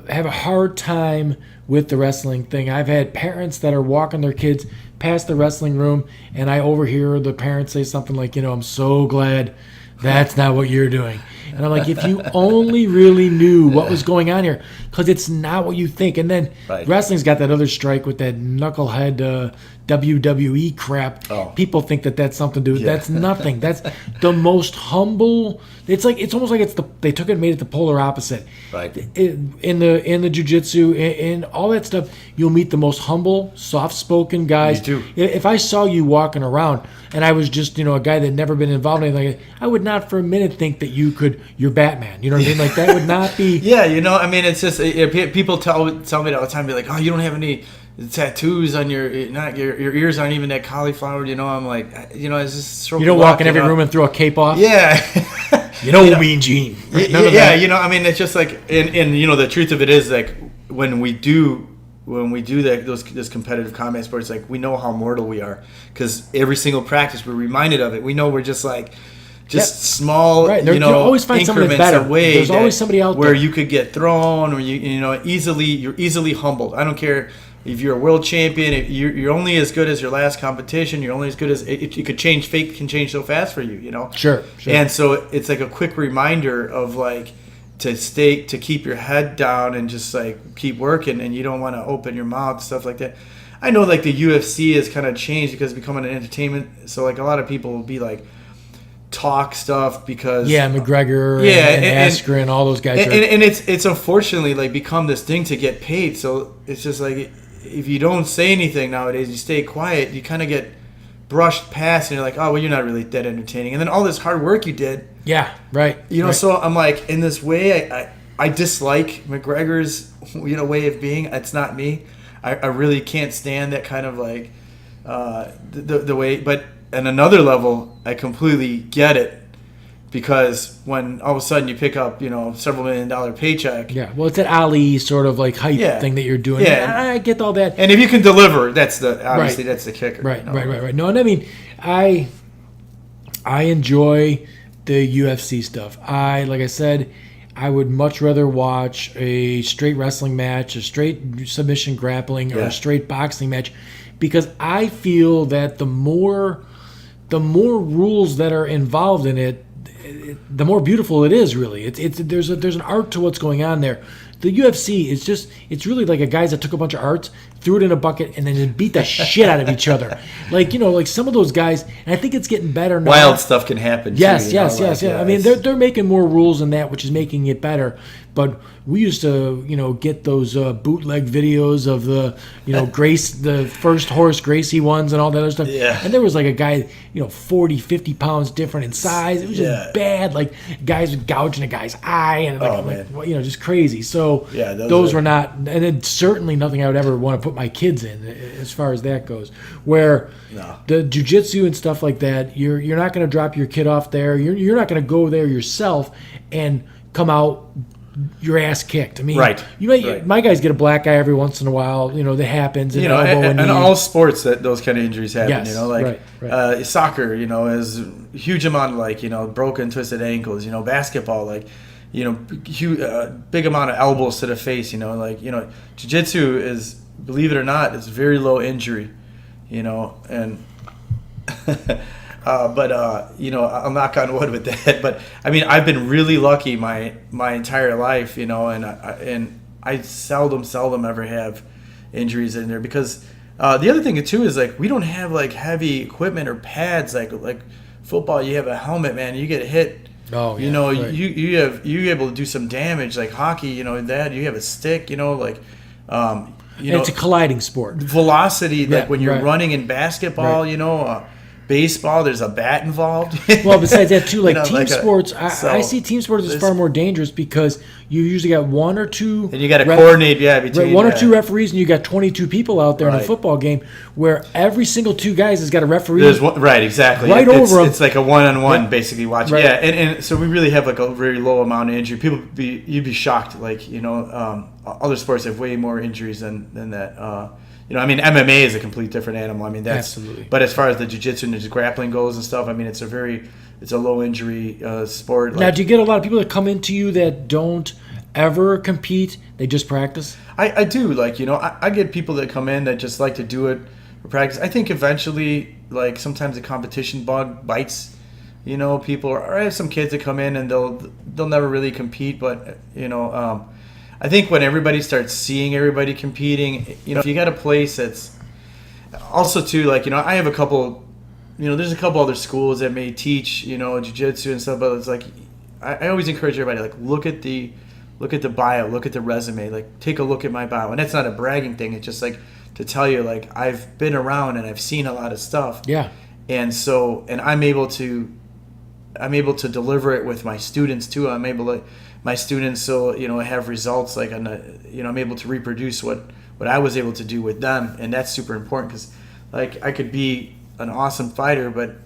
have a hard time with the wrestling thing. I've had parents that are walking their kids past the wrestling room, and I overhear the parents say something like, I'm so glad that's not what you're doing. And I'm like, if you only really knew what was going on here, because it's not what you think. And then wrestling's got that other strike with that knucklehead WWE crap. Oh. People think that that's something to do. Yeah. That's nothing. That's the most humble. It's almost like they took it and made it the polar opposite. Right. In the jiu-jitsu and all that stuff, you'll meet the most humble, soft-spoken guys. Me too. If I saw you walking around and I was just a guy that never been involved in anything like that, I would not for a minute think that you're Batman. You know what I mean? Like that would not be. Yeah, it's just people tell me all the time, be like, oh, you don't have any tattoos on your ears aren't even that cauliflower. I'm like, it's just you don't walk in every room and throw a cape off. Yeah. Mean Gene. Yeah, it's just like, and the truth of it is, like, when we do when we do this competitive combat sports, like we know how mortal we are because every single practice we're reminded of it. We know we're just like small, right. You'll always find somebody that's better. There's always somebody out where there you could get thrown, or you're easily humbled. I don't care if you're a world champion. If you're only as good as your last competition. You're only as good as it could change. Fate can change so fast for you. Sure. And so it's like a quick reminder of like to keep your head down and just like keep working, and you don't want to open your mouth, stuff like that. I know like the UFC has kind of changed because it's becoming an entertainment, so like a lot of people will be like talk stuff because McGregor and Askren, all those guys and it's unfortunately like become this thing to get paid. So it's just like if you don't say anything nowadays, you stay quiet, you kind of get brushed past, and you're like, oh well, you're not really that entertaining, and then all this hard work you did. Right. So I'm like, in this way, I dislike McGregor's way of being. It's not me. I really can't stand that kind of like the way. But at another level, I completely get it, because when all of a sudden you pick up several $1 million paycheck. Well, it's that Ali sort of like hype thing that you're doing. I get all that. And if you can deliver, that's the kicker. Right. No, and I mean, I enjoy the UFC stuff. Like I said, I would much rather watch a straight wrestling match, a straight submission grappling, or a straight boxing match, because I feel that the more rules that are involved in it, the more beautiful it is. Really, there's an art to what's going on there. The UFC is it's really like a guys that took a bunch of arts, threw it in a bucket, and then just beat the shit out of each other. Like like some of those guys, and I think it's getting better now. Wild stuff can happen. Yes. I mean, they're making more rules than that, which is making it better. But we used to, get those bootleg videos of the, Grace, the first Horace Gracie ones and all that other stuff. Yeah. And there was like a guy, 40, 50 pounds different in size. It was just bad. Like guys gouging a guy's eye and just crazy. So those were not, and then certainly nothing I would ever want to put my kids in as far as that goes. Where the jiu-jitsu and stuff like that, you're not going to drop your kid off there. You're not going to go there yourself and come out your ass kicked. I mean, my guys get a black eye every once in a while. That happens. And all sports that those kind of injuries happen. Yes, soccer. Is a huge amount of broken, twisted ankles. Basketball, big amount of elbows to the face. Jiu-jitsu is, believe it or not, it's very low injury. And. I'll knock on wood with that. But I mean, I've been really lucky my entire life, and I seldom ever have injuries in there, because the other thing too is like we don't have like heavy equipment or pads like football. You have a helmet, man. You get hit. Oh, yeah, you're able to do some damage. Like hockey, that you have a stick. It's a colliding sport. Velocity, like when you're running in basketball, baseball, there's a bat involved. Well, besides that too, team sports, I see team sports as far more dangerous, because you usually got one or two, and you got to coordinate between one or two referees, and you got 22 people out there in a football game where every single two guys has got a referee. There's one, exactly. Over them. It's like a one-on-one basically watching. Right. And so we really have like a very low amount of injury. You'd be shocked. Other sports have way more injuries than that. MMA is a complete different animal. I mean, that's absolutely. But as far as the jiu-jitsu and the grappling goes and stuff, I mean, it's a low injury sport. Now, do you get a lot of people that come into you that don't ever compete? They just practice? I do. I get people that come in that just like to do it for practice. I think eventually, sometimes the competition bug bites, people. Or I have some kids that come in and they'll never really compete, but I think when everybody starts seeing everybody competing, if you got a place that's also too, I have a couple, there's a couple other schools that may teach, jiu-jitsu and stuff, but it's like, I always encourage everybody, look at the bio, look at the resume, take a look at my bio. And that's not a bragging thing. It's just to tell you, I've been around and I've seen a lot of stuff. Yeah. And so, and I'm able to deliver it with my students too. My students will, have results I'm able to reproduce what I was able to do with them, and that's super important, because I could be an awesome fighter, but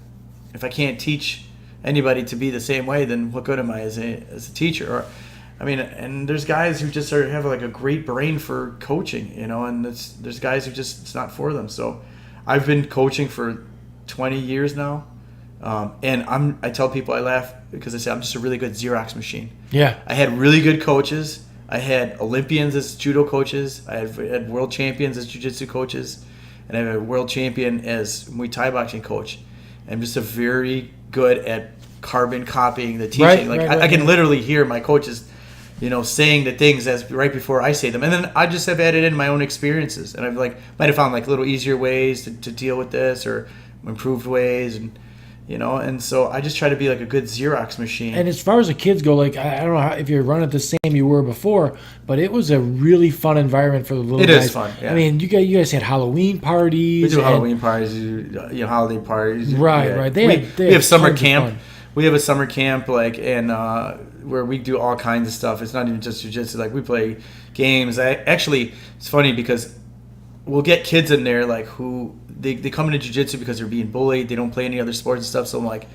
if I can't teach anybody to be the same way, then what good am I as a teacher? I mean, and there's guys who just have like a great brain for coaching, and there's guys who just, it's not for them. So I've been coaching for 20 years now. And I tell people, I laugh because I say I'm just a really good Xerox machine. Yeah. I had really good coaches. I had Olympians as judo coaches. I had world champions as jiu-jitsu coaches. And I have a world champion as Muay Thai boxing coach. I'm just a very good at carbon copying the teaching. I can literally hear my coaches, saying the things as right before I say them. And then I just have added in my own experiences. And I've might have found little easier ways to deal with this or improved ways. And so I just try to be like a good Xerox machine. And as far as the kids go, I don't know if you're running the same you were before, but it was a really fun environment for the little guys. It is fun, yeah. I mean, you guys had Halloween parties. We do Halloween parties, holiday parties. Right. We have summer camp. We have a summer camp, where we do all kinds of stuff. It's not even just jiu-jitsu. We play games. It's funny because we'll get kids in there who they come into jiu-jitsu because they're being bullied. They don't play any other sports and stuff. So I'm like,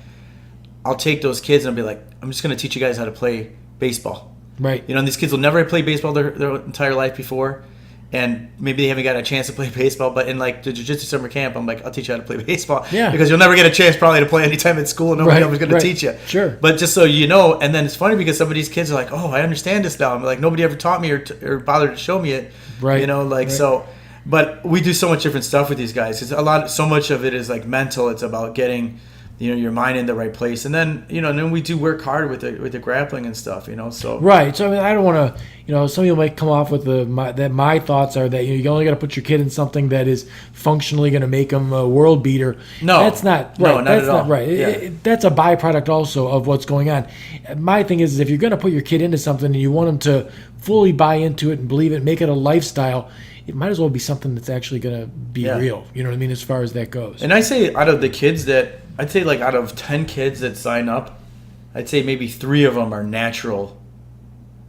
I'll take those kids and I'll be like, I'm just going to teach you guys how to play baseball. Right. And these kids will never play baseball their entire life before. And maybe they haven't got a chance to play baseball. But in the jiu-jitsu summer camp, I'm like, I'll teach you how to play baseball. Yeah. Because you'll never get a chance probably to play anytime at school. And nobody else is going to teach you. Sure. But just so you know, and then it's funny because some of these kids are like, oh, I understand this now. I'm like, nobody ever taught me or bothered to show me it. Right. So... But we do so much different stuff with these guys. So much of it is mental. It's about getting, your mind in the right place, and then then we do work hard with the grappling and stuff. So right. So I mean, I don't want to. Some people might come off with my thoughts are that you only got to put your kid in something that is functionally going to make them a world beater. No, that's not right. No, not that's at all. Not right. Yeah. That's a byproduct also of what's going on. My thing is if you're going to put your kid into something and you want them to fully buy into it and believe it, make it a lifestyle. It might as well be something that's actually going to be real. You know what I mean? As far as that goes. And I say out of the kids out of 10 kids that sign up, I'd say maybe 3 of them are natural.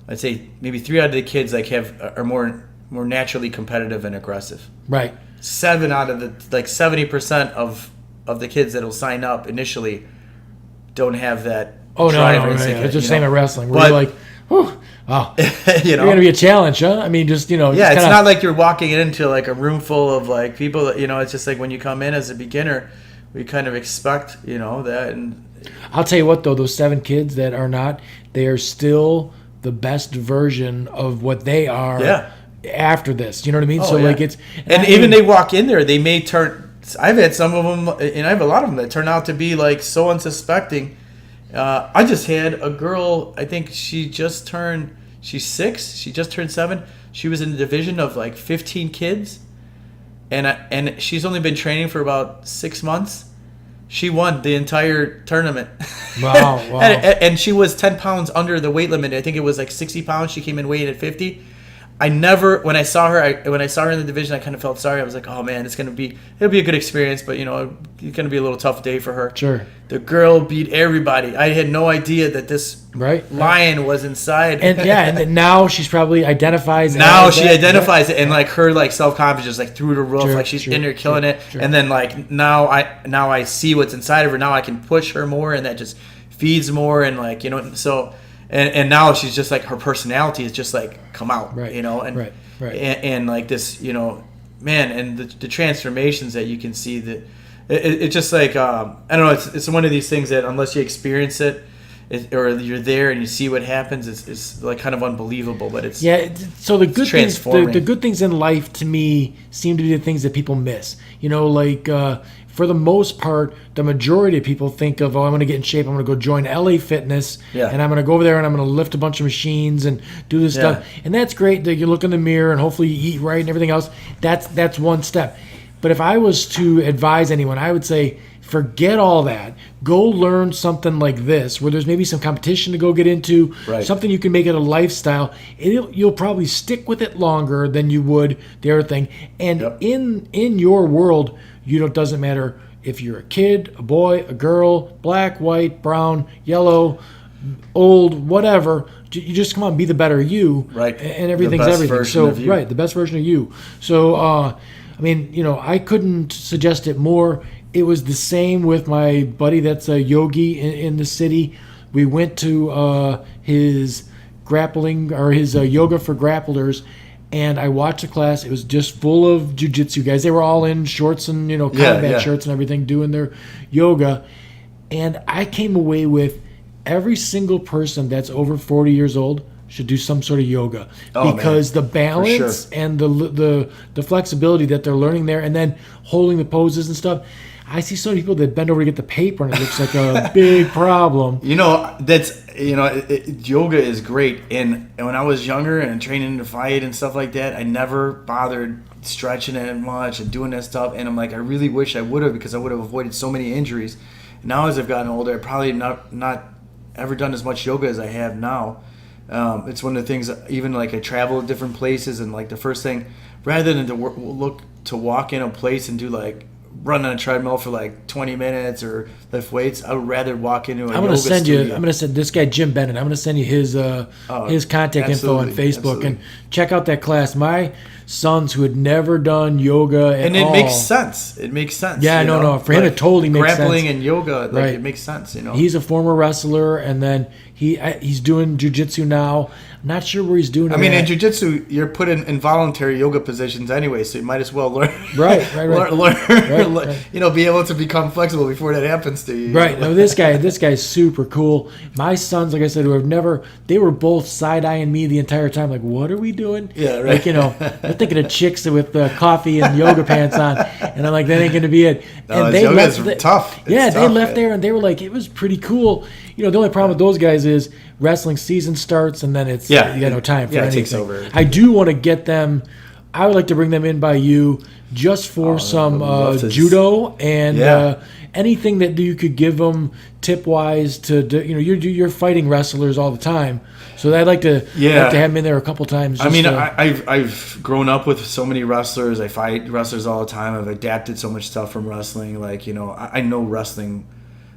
I'd say maybe 3 out of the kids are more naturally competitive and aggressive. Right. 7 out of the 70% of the kids that'll sign up initially don't have that. Oh no! It's just same at wrestling. We're like, whew. Oh, you're going to be a challenge, huh? I mean, just, Yeah, it's not like you're walking into a room full of people that, it's just when you come in as a beginner, we kind of expect, that. And I'll tell you what, though, those 7 kids that are not, they are still the best version of what they are after this. You know what I mean? It's. And even they walk in there, they may turn, I've had some of them, and I have a lot of them that turn out to be so unsuspecting. I just had a girl, I think she's 6, she just turned 7. She was in the division of 15 kids, and she's only been training for about 6 months. She won the entire tournament. Wow. and she was 10 pounds under the weight limit. I think it was 60 pounds. She came in weighing at 50. When I saw her in the division, I kind of felt sorry. I was like, oh man, it'll be a good experience, but it's going to be a little tough day for her. Sure. The girl beat everybody. I had no idea that this lion was inside. And now she's probably identifies. Now she identifies it, and her self-confidence is through the roof. She's in there killing it. Sure. And then now I see what's inside of her. Now I can push her more, and that just feeds more, and so. And now she's just her personality is just come out, right. And and this, man, and the transformations that you can see that it's just I don't know, it's one of these things that unless you experience it, or you're there and you see what happens, it's kind of unbelievable. But it's so the good things, the good things in life to me seem to be the things that people miss. For the most part, the majority of people think of, I'm going to get in shape. I'm going to go join LA Fitness, and I'm going to go over there and I'm going to lift a bunch of machines and do this stuff. And that's great that you look in the mirror and hopefully you eat right and everything else. That's one step. But if I was to advise anyone, I would say, forget all that. Go learn something like this, where there's maybe some competition to go get into, something you can make it a lifestyle. You'll probably stick with it longer than you would the other thing. And in your world, it doesn't matter if you're a kid, a boy, a girl, black, white, brown, yellow, old, whatever. You just come on, be the better you, and everything's everything. So the best version of you. So I couldn't suggest it more. It was the same with my buddy that's a yogi in the city. We went to his grappling or his yoga for grapplers. And I watched the class. It was just full of jiu-jitsu guys. They were all in shorts and, combat shirts and everything doing their yoga. And I came away with every single person that's over 40 years old should do some sort of yoga because the balance and the flexibility that they're learning there and then holding the poses and stuff. I see so many people that bend over to get the paper and it looks like a big problem. Yoga is great. And when I was younger and training to fight and stuff like that, I never bothered stretching it much and doing that stuff. And I'm like, I really wish I would have, because I would have avoided so many injuries. Now as I've gotten older, I've probably not ever done as much yoga as I have now. It's one of the things, even like I travel to different places, and like the first thing, rather than to walk in a place and do like run on a treadmill for like 20 minutes or lift weights, I would rather walk into a yoga studio. I'm going to send this guy, Jim Bennett, I'm going to send you his contact info on Facebook and check out that class. My sons who had never done yoga at all. And it makes sense. Yeah, no. For him, it totally makes sense. Grappling and yoga, it makes sense, He's a former wrestler, and then he's doing jiu-jitsu now. I'm not sure where he's doing it. In jiu-jitsu, you're put in involuntary yoga positions anyway, so you might as well learn. Right. Learn, be able to become flexible before that happens to you. Right. No, this guy's super cool. My sons, like I said, they were both side-eyeing me the entire time, like, what are we doing? Yeah, right. They're thinking of chicks with coffee and yoga pants on, and I'm like, that ain't going to be it. No, and they left tough. They left there, and they were like, it was pretty cool. The only problem with those guys is wrestling season starts, and then it's you got no time for anything. It takes over. I do want to get them. I would like to bring them in by you just for some judo and anything that you could give them tip wise to you're fighting wrestlers all the time, so I'd like to have them in there a couple times. I've grown up with so many wrestlers. I fight wrestlers all the time. I've adapted so much stuff from wrestling. I know wrestling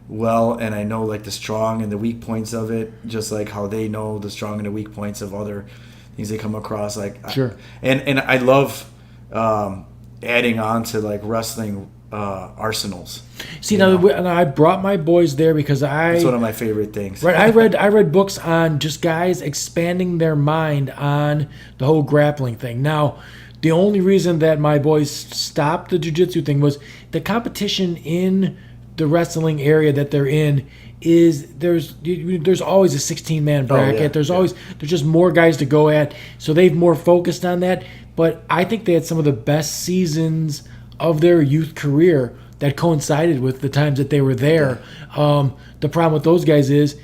well, and I know like the strong and the weak points of it, just like how they know the strong and the weak points of other things they come across. Sure. And I love adding on to like wrestling arsenals. See, now I brought my boys there because it's one of my favorite things. Right, I read books on just guys expanding their mind on the whole grappling thing. Now, the only reason that my boys stopped the jiu-jitsu thing was the competition in the wrestling area that they're in is there's always a 16-man bracket. There's just more guys to go at, so they've more focused on that. But I think they had some of the best seasons of their youth career that coincided with the times that they were there. The problem with those guys is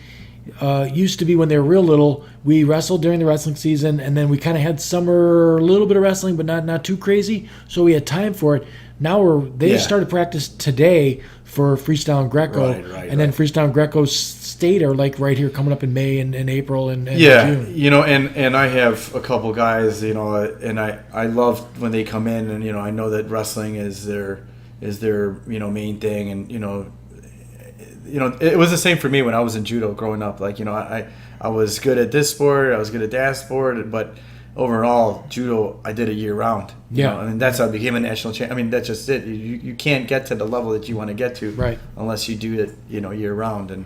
used to be when they were real little, we wrestled during the wrestling season, and then we kind of had summer, a little bit of wrestling, but not too crazy, so we had time for it. Now they started practice today for freestyle and Greco, then freestyle and Greco state are like right here coming up in May and April and June. And I have a couple guys, and I love when they come in, and I know that wrestling is their main thing, and it was the same for me when I was in judo growing up. I was good at this sport, I was good at that sport, but overall, judo, I did it year round. And that's how I became a national champion. That's just it. You can't get to the level that you want to get to unless you do it, year round. And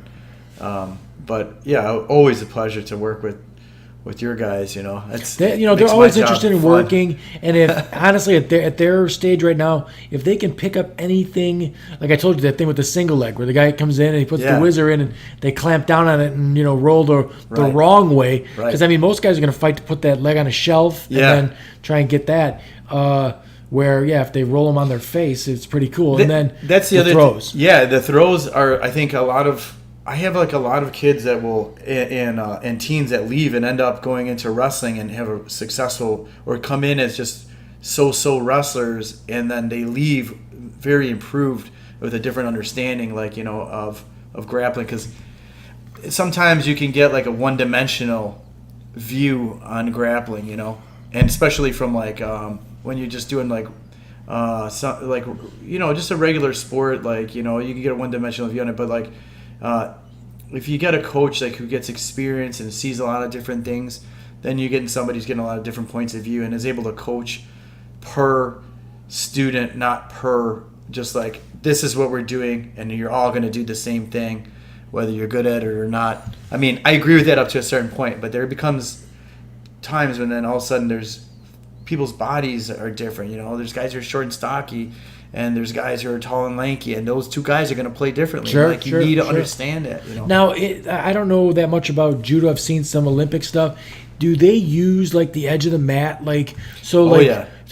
always a pleasure to work with your guys. They're always interested in working. And if honestly, at their stage right now, if they can pick up anything, like I told you, that thing with the single leg where the guy comes in and he puts the whizzer in and they clamp down on it and roll the wrong way, because most guys are going to fight to put that leg on a shelf and then try and get that. If they roll them on their face, it's pretty cool. And then that's the other throws. The throws are, I think, I have like a lot of kids that will and teens that leave and end up going into wrestling and have a successful, or come in as just so wrestlers, and then they leave very improved with a different understanding, of grappling, because sometimes you can get like a one-dimensional view on grappling, and especially from when you're just doing just a regular sport, you can get a one-dimensional view on it, but if you get a coach who gets experience and sees a lot of different things, then you're getting somebody who's getting a lot of different points of view and is able to coach per student, not per just this is what we're doing and you're all going to do the same thing, whether you're good at it or not. I mean, I agree with that up to a certain point, but there becomes times when then all of a sudden there's people's bodies are different. There's guys who are short and stocky, and there's guys who are tall and lanky, and those two guys are going to play differently. Sure, you need to understand that. Now, I don't know that much about judo. I've seen some Olympic stuff. Do they use like the edge of the mat,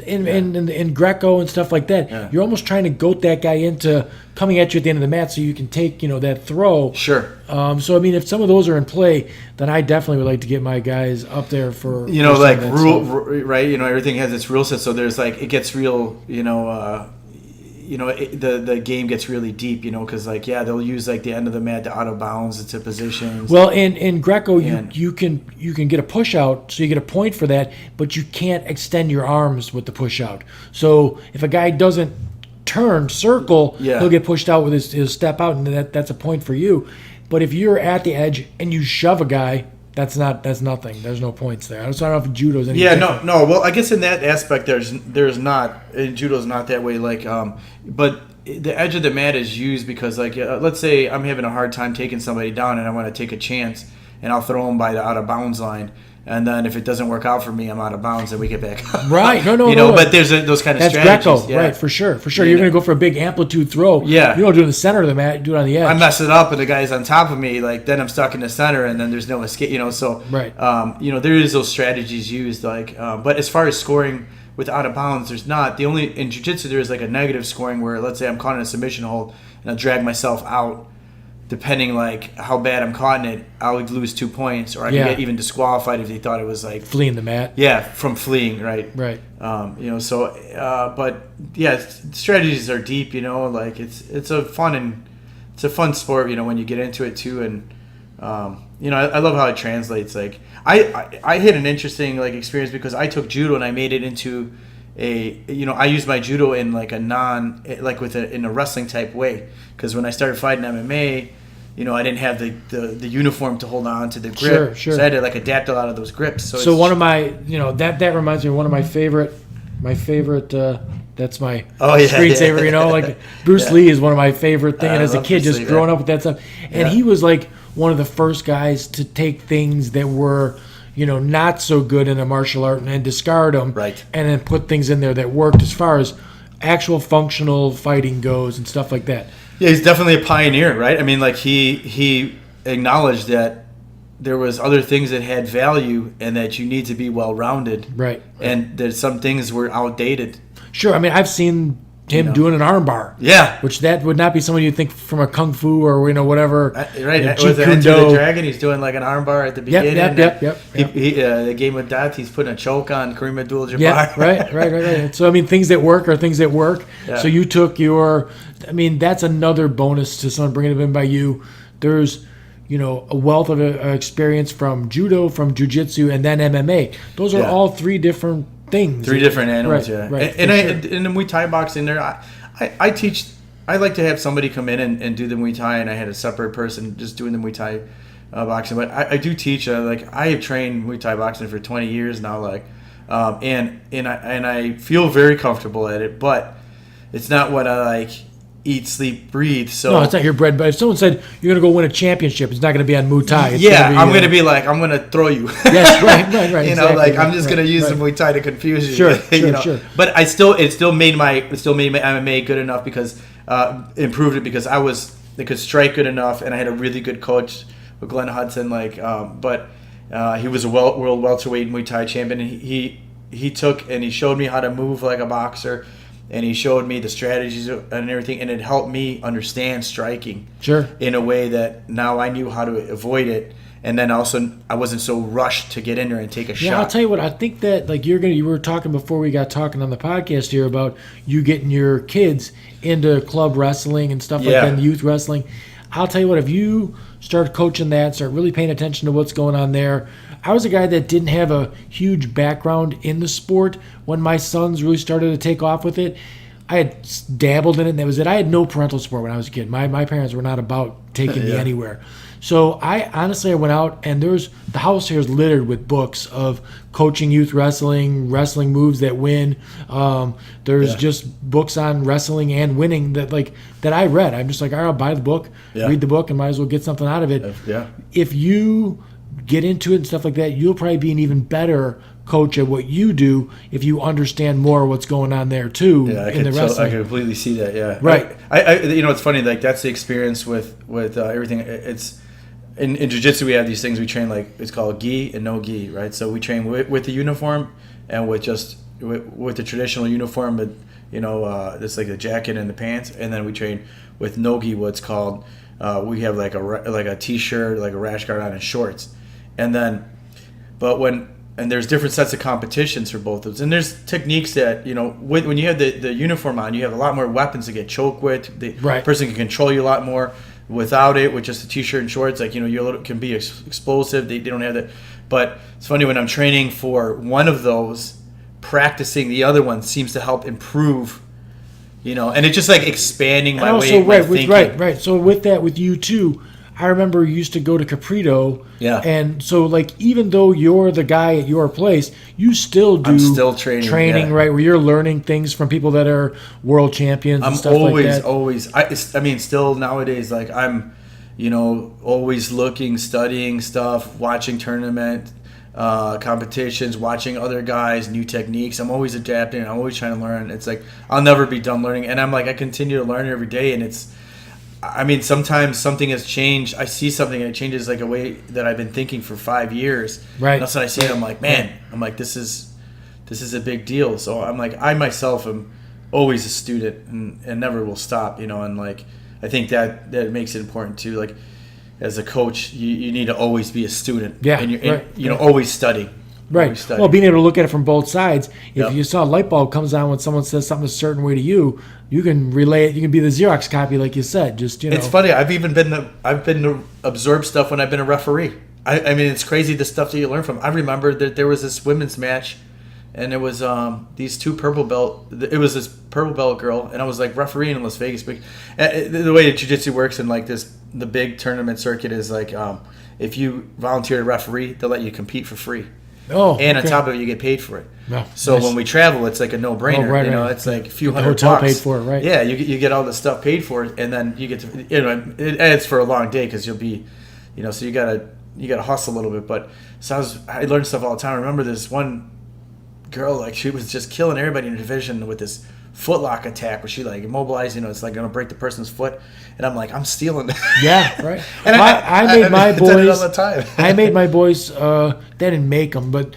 in Greco and stuff like that? Yeah. You're almost trying to goat that guy into coming at you at the end of the mat so you can take that throw. Sure. So I mean, if some of those are in play, then I definitely would like to get my guys up there for right? Everything has its rule set, so there's it gets real. The game gets really deep, because they'll use the end of the mat to out of bounds into positions. Well, in Greco, you can get a push out, so you get a point for that, but you can't extend your arms with the push out. So if a guy doesn't turn circle, he'll get pushed out with his step out, and that's a point for you. But if you're at the edge and you shove a guy, that's nothing. There's no points there. I don't know if judo's any different. No. Well, I guess in that aspect, there's not. Judo's not that way. But the edge of the mat is used because, let's say I'm having a hard time taking somebody down, and I want to take a chance, and I'll throw them by the out of bounds line. And then if it doesn't work out for me, I'm out of bounds, and we get back up. Right. No. But there's those kind of that's strategies. Greco, right, for sure. You're going to go for a big amplitude throw. Yeah. You don't do it in the center of the mat, you do it on the edge. I mess it up, and the guy's on top of me, then I'm stuck in the center, and then there's no escape, so. Right. There is those strategies used, but as far as scoring with out of bounds, there's not. In jiu-jitsu, there is a negative scoring where, let's say I'm caught in a submission hold, and I'll drag myself out. Depending how bad I'm caught in it, I would lose 2 points, or I can get even disqualified if they thought it was fleeing the mat. Yeah, from fleeing, right? Right. But strategies are deep. It's a fun sport. When you get into it too, and I love how it translates. I had an interesting experience because I took judo and I made it into I used my judo in in a wrestling type way, because when I started fighting MMA, I didn't have the uniform to hold on to the grip. Sure. So I had to adapt a lot of those grips. So one of my that reminds me of one of my favorite that's my screensaver. Bruce Lee is one of my favorite things. And as a kid, just growing up with that stuff, and he was one of the first guys to take things that were not so good in a martial art and discard them, right, and then put things in there that worked as far as actual functional fighting goes and stuff like that. Yeah, he's definitely a pioneer, right? I mean, he acknowledged that there was other things that had value and that you need to be well-rounded, right, and that some things were outdated. Sure, I mean, I've seen him doing an armbar. Yeah. Which that would not be someone you'd think from a kung fu or whatever. Right. With Enter the Dragon, he's doing an armbar at the beginning. Yep. The game with death, he's putting a choke on Kareem Abdul-Jabbar. Yeah, right. So I mean, things that work are things that work. Yeah. So you took that's another bonus to someone bringing it in by you. There's a wealth of experience from judo, from jiu-jitsu, and then MMA. Those are all three different things. Three different animals, right. And in the Muay Thai boxing, I teach. I like to have somebody come in and do the Muay Thai, and I had a separate person just doing the Muay Thai boxing. But I do teach. I have trained Muay Thai boxing for 20 years now. And I feel very comfortable at it. But it's not what I eat, sleep, breathe. So no, it's not your bread. But if someone said you're going to go win a championship, it's not going to be on Muay Thai. I'm going to be I'm going to throw you. Yes, right. Exactly, I'm just going to use the Muay Thai to confuse you. Sure. But it still made my MMA good enough because improved it because they could strike good enough, and I had a really good coach with Glenn Hudson. But he was a world welterweight Muay Thai champion, and he took and he showed me how to move like a boxer. And he showed me the strategies and everything, and it helped me understand striking in a way that now I knew how to avoid it. And then also I wasn't so rushed to get in there and take a shot. Yeah, I'll tell you what, I think that you were talking before we got talking on the podcast here about you getting your kids into club wrestling and stuff like that, and youth wrestling. I'll tell you what, if you start coaching that, start really paying attention to what's going on there. I was a guy that didn't have a huge background in the sport when my sons really started to take off with it. I had dabbled in it, and that was it. I had no parental support when I was a kid. My parents were not about taking me anywhere. So I went out, and the house here is littered with books of coaching youth wrestling moves that win. There's just books on wrestling and winning that I read. I'm just like, all right, I'll buy the book, read the book, and might as well get something out of it. If you get into it and stuff like that, you'll probably be an even better coach at what you do if you understand more what's going on there too in the wrestling. I completely see that. Yeah, right. I it's funny, like that's the experience with everything. It's in jiu-jitsu we have these things we train, like it's called gi and no gi, right? So we train with the uniform and with the traditional uniform, but it's like the jacket and the pants, and then we train with no gi, what's called we have like a t-shirt, like a rash guard on, and shorts, and then and there's different sets of competitions for both of those. And there's techniques that, when you have the uniform on, you have a lot more weapons to get choked with. The person can control you a lot more. Without it, with just a t-shirt and shorts, you can be explosive. They don't have that. But it's funny, when I'm training for one of those, practicing the other one seems to help improve, and it's just like expanding my way of thinking. Right. So with you too, I remember you used to go to Caprito. Yeah. And so, even though you're the guy at your place, you still do. I'm still training, right? Where you're learning things from people that are world champions and stuff like that. I mean, still nowadays, I'm, always looking, studying stuff, watching tournament competitions, watching other guys, new techniques. I'm always adapting. I'm always trying to learn. It's like I'll never be done learning, and I continue to learn every day, and it's. I mean, sometimes something has changed. I see something and it changes like a way that I've been thinking for 5 years. Right. And that's when I see it. I'm like, man. I'm like, this is a big deal. So I'm like, I myself am always a student and never will stop. And I think that makes it important too. Like, as a coach, you need to always be a student. Yeah. And always study. Right. Well, being able to look at it from both sides. If you saw a light bulb comes on when someone says something a certain way to you, you can relay it. You can be the Xerox copy, like you said. Just It's funny. I've been to absorb stuff when I've been a referee. I mean, it's crazy the stuff that you learn from. I remember that there was this women's match, and it was these two purple belt. It was this purple belt girl, and I was refereeing in Las Vegas. But the way that jiu-jitsu works in the big tournament circuit is if you volunteer to referee, they'll let you compete for free. Oh, and on top of it, you get paid for it. No, so when we travel, it's like a no-brainer. Right. It's like a few $100. Hotel paid for it, right? Yeah, you get all the stuff paid for, and then you get to it adds for a long day because you'll be, so you gotta hustle a little bit. But so I learned stuff all the time. I remember this one girl, she was just killing everybody in the division with this footlock attack where she immobilized, it's gonna break the person's foot, and I'm like, I'm stealing. Yeah, right. And I made my boys. Did it all the time. I made my boys. They didn't make them, but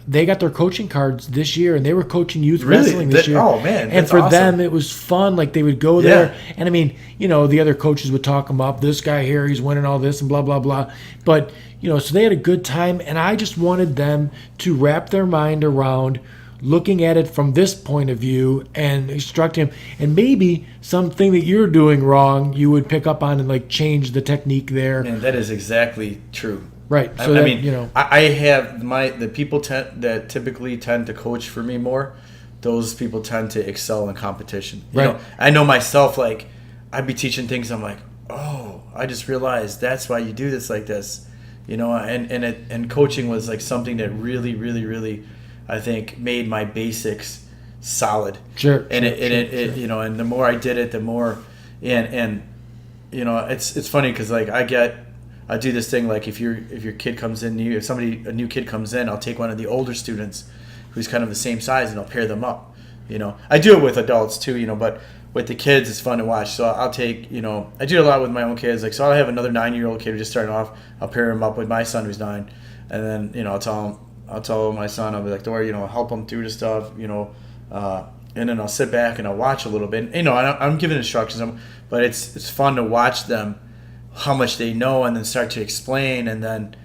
they got their coaching cards this year, and they were coaching youth wrestling this year. Oh man! And for awesome. them, it was fun. They would go there, and I mean, the other coaches would talk them up. This guy here, he's winning all this, and blah blah blah. But so they had a good time, and I just wanted them to wrap their mind around looking at it from this point of view and instruct him, and maybe something that you're doing wrong you would pick up on and change the technique there. Man, that is exactly true. Right. So I have the people that typically tend to coach for me more. Those people tend to excel in competition. Right. I know myself. I'd be teaching things. I'm like, oh, I just realized that's why you do this like this. And coaching was something that really, really, really, I think, made my basics solid. Sure. And and the more I did it, the more, and it's funny because I do this thing if your kid comes in, if a new kid comes in, I'll take one of the older students who's kind of the same size and I'll pair them up. I do it with adults too, but with the kids it's fun to watch. So I'll take, I do a lot with my own kids. So I'll have another 9-year-old kid who's just starting off. I'll pair him up with my son who's 9, and then I'll tell my son, I'll be like, Dory, help him through the stuff, and then I'll sit back and I'll watch a little bit. I'm giving instructions, but it's fun to watch them, how much they know, and then start to explain, and then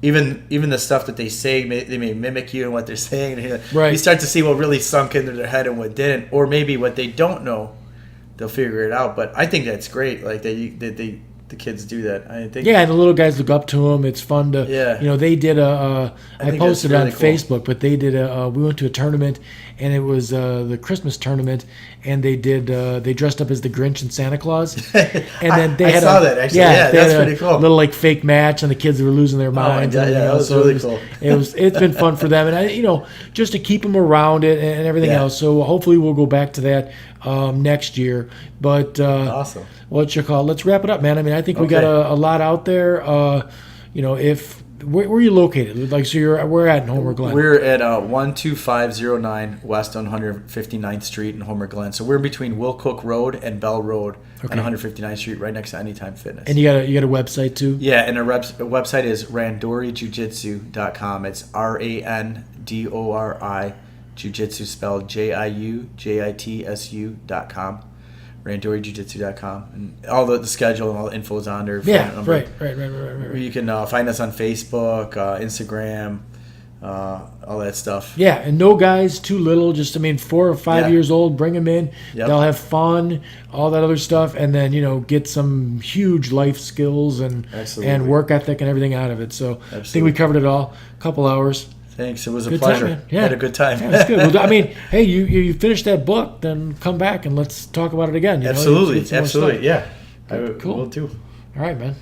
even the stuff that they say, they may mimic you and what they're saying. Right. You start to see what really sunk into their head and what didn't, or maybe what they don't know, they'll figure it out. But I think that's great, the kids do that. I think. Yeah, and the little guys look up to them. It's fun to. Yeah. They did I posted really on cool. Facebook, but they did we went to a tournament, and it was the Christmas tournament, and they dressed up as the Grinch and Santa Claus, and then they I had saw that actually. Yeah, they that's had pretty cool. little like fake match, and the kids were losing their minds. God, and, that was really cool. It's been fun for them, and just to keep them around it and everything else. So hopefully we'll go back to that next year. But Awesome. Let's wrap it up, man. I mean, I think we got a lot out there. Where are you located? Like, so we're at in Homer Glen. We're at 12509 West 159th Street in Homer Glen. So we're between Will Cook Road and Bell Road on 159th Street, right next to Anytime Fitness. And you got a website too? Yeah, and our website is randorijujitsu.com. It's RANDORI Jiu-Jitsu spelled JIUJITSU.com. RandoriJujitsu.com, and all the schedule and all the info is on there. Yeah, right. You can find us on Facebook, Instagram, all that stuff. Yeah, and no guys too little. Just 4 or 5 years old. Bring them in. Yep. They'll have fun, all that other stuff, and then get some huge life skills and work ethic and everything out of it. So I think we covered it all. A couple hours. Thanks. It was a Good pleasure. Time, man. Yeah. Had a good time. Yeah, that's good. Well, hey, you finished that book, then come back and let's talk about it again. Absolutely. Absolutely. Yeah. Cool. Will too. All right, man.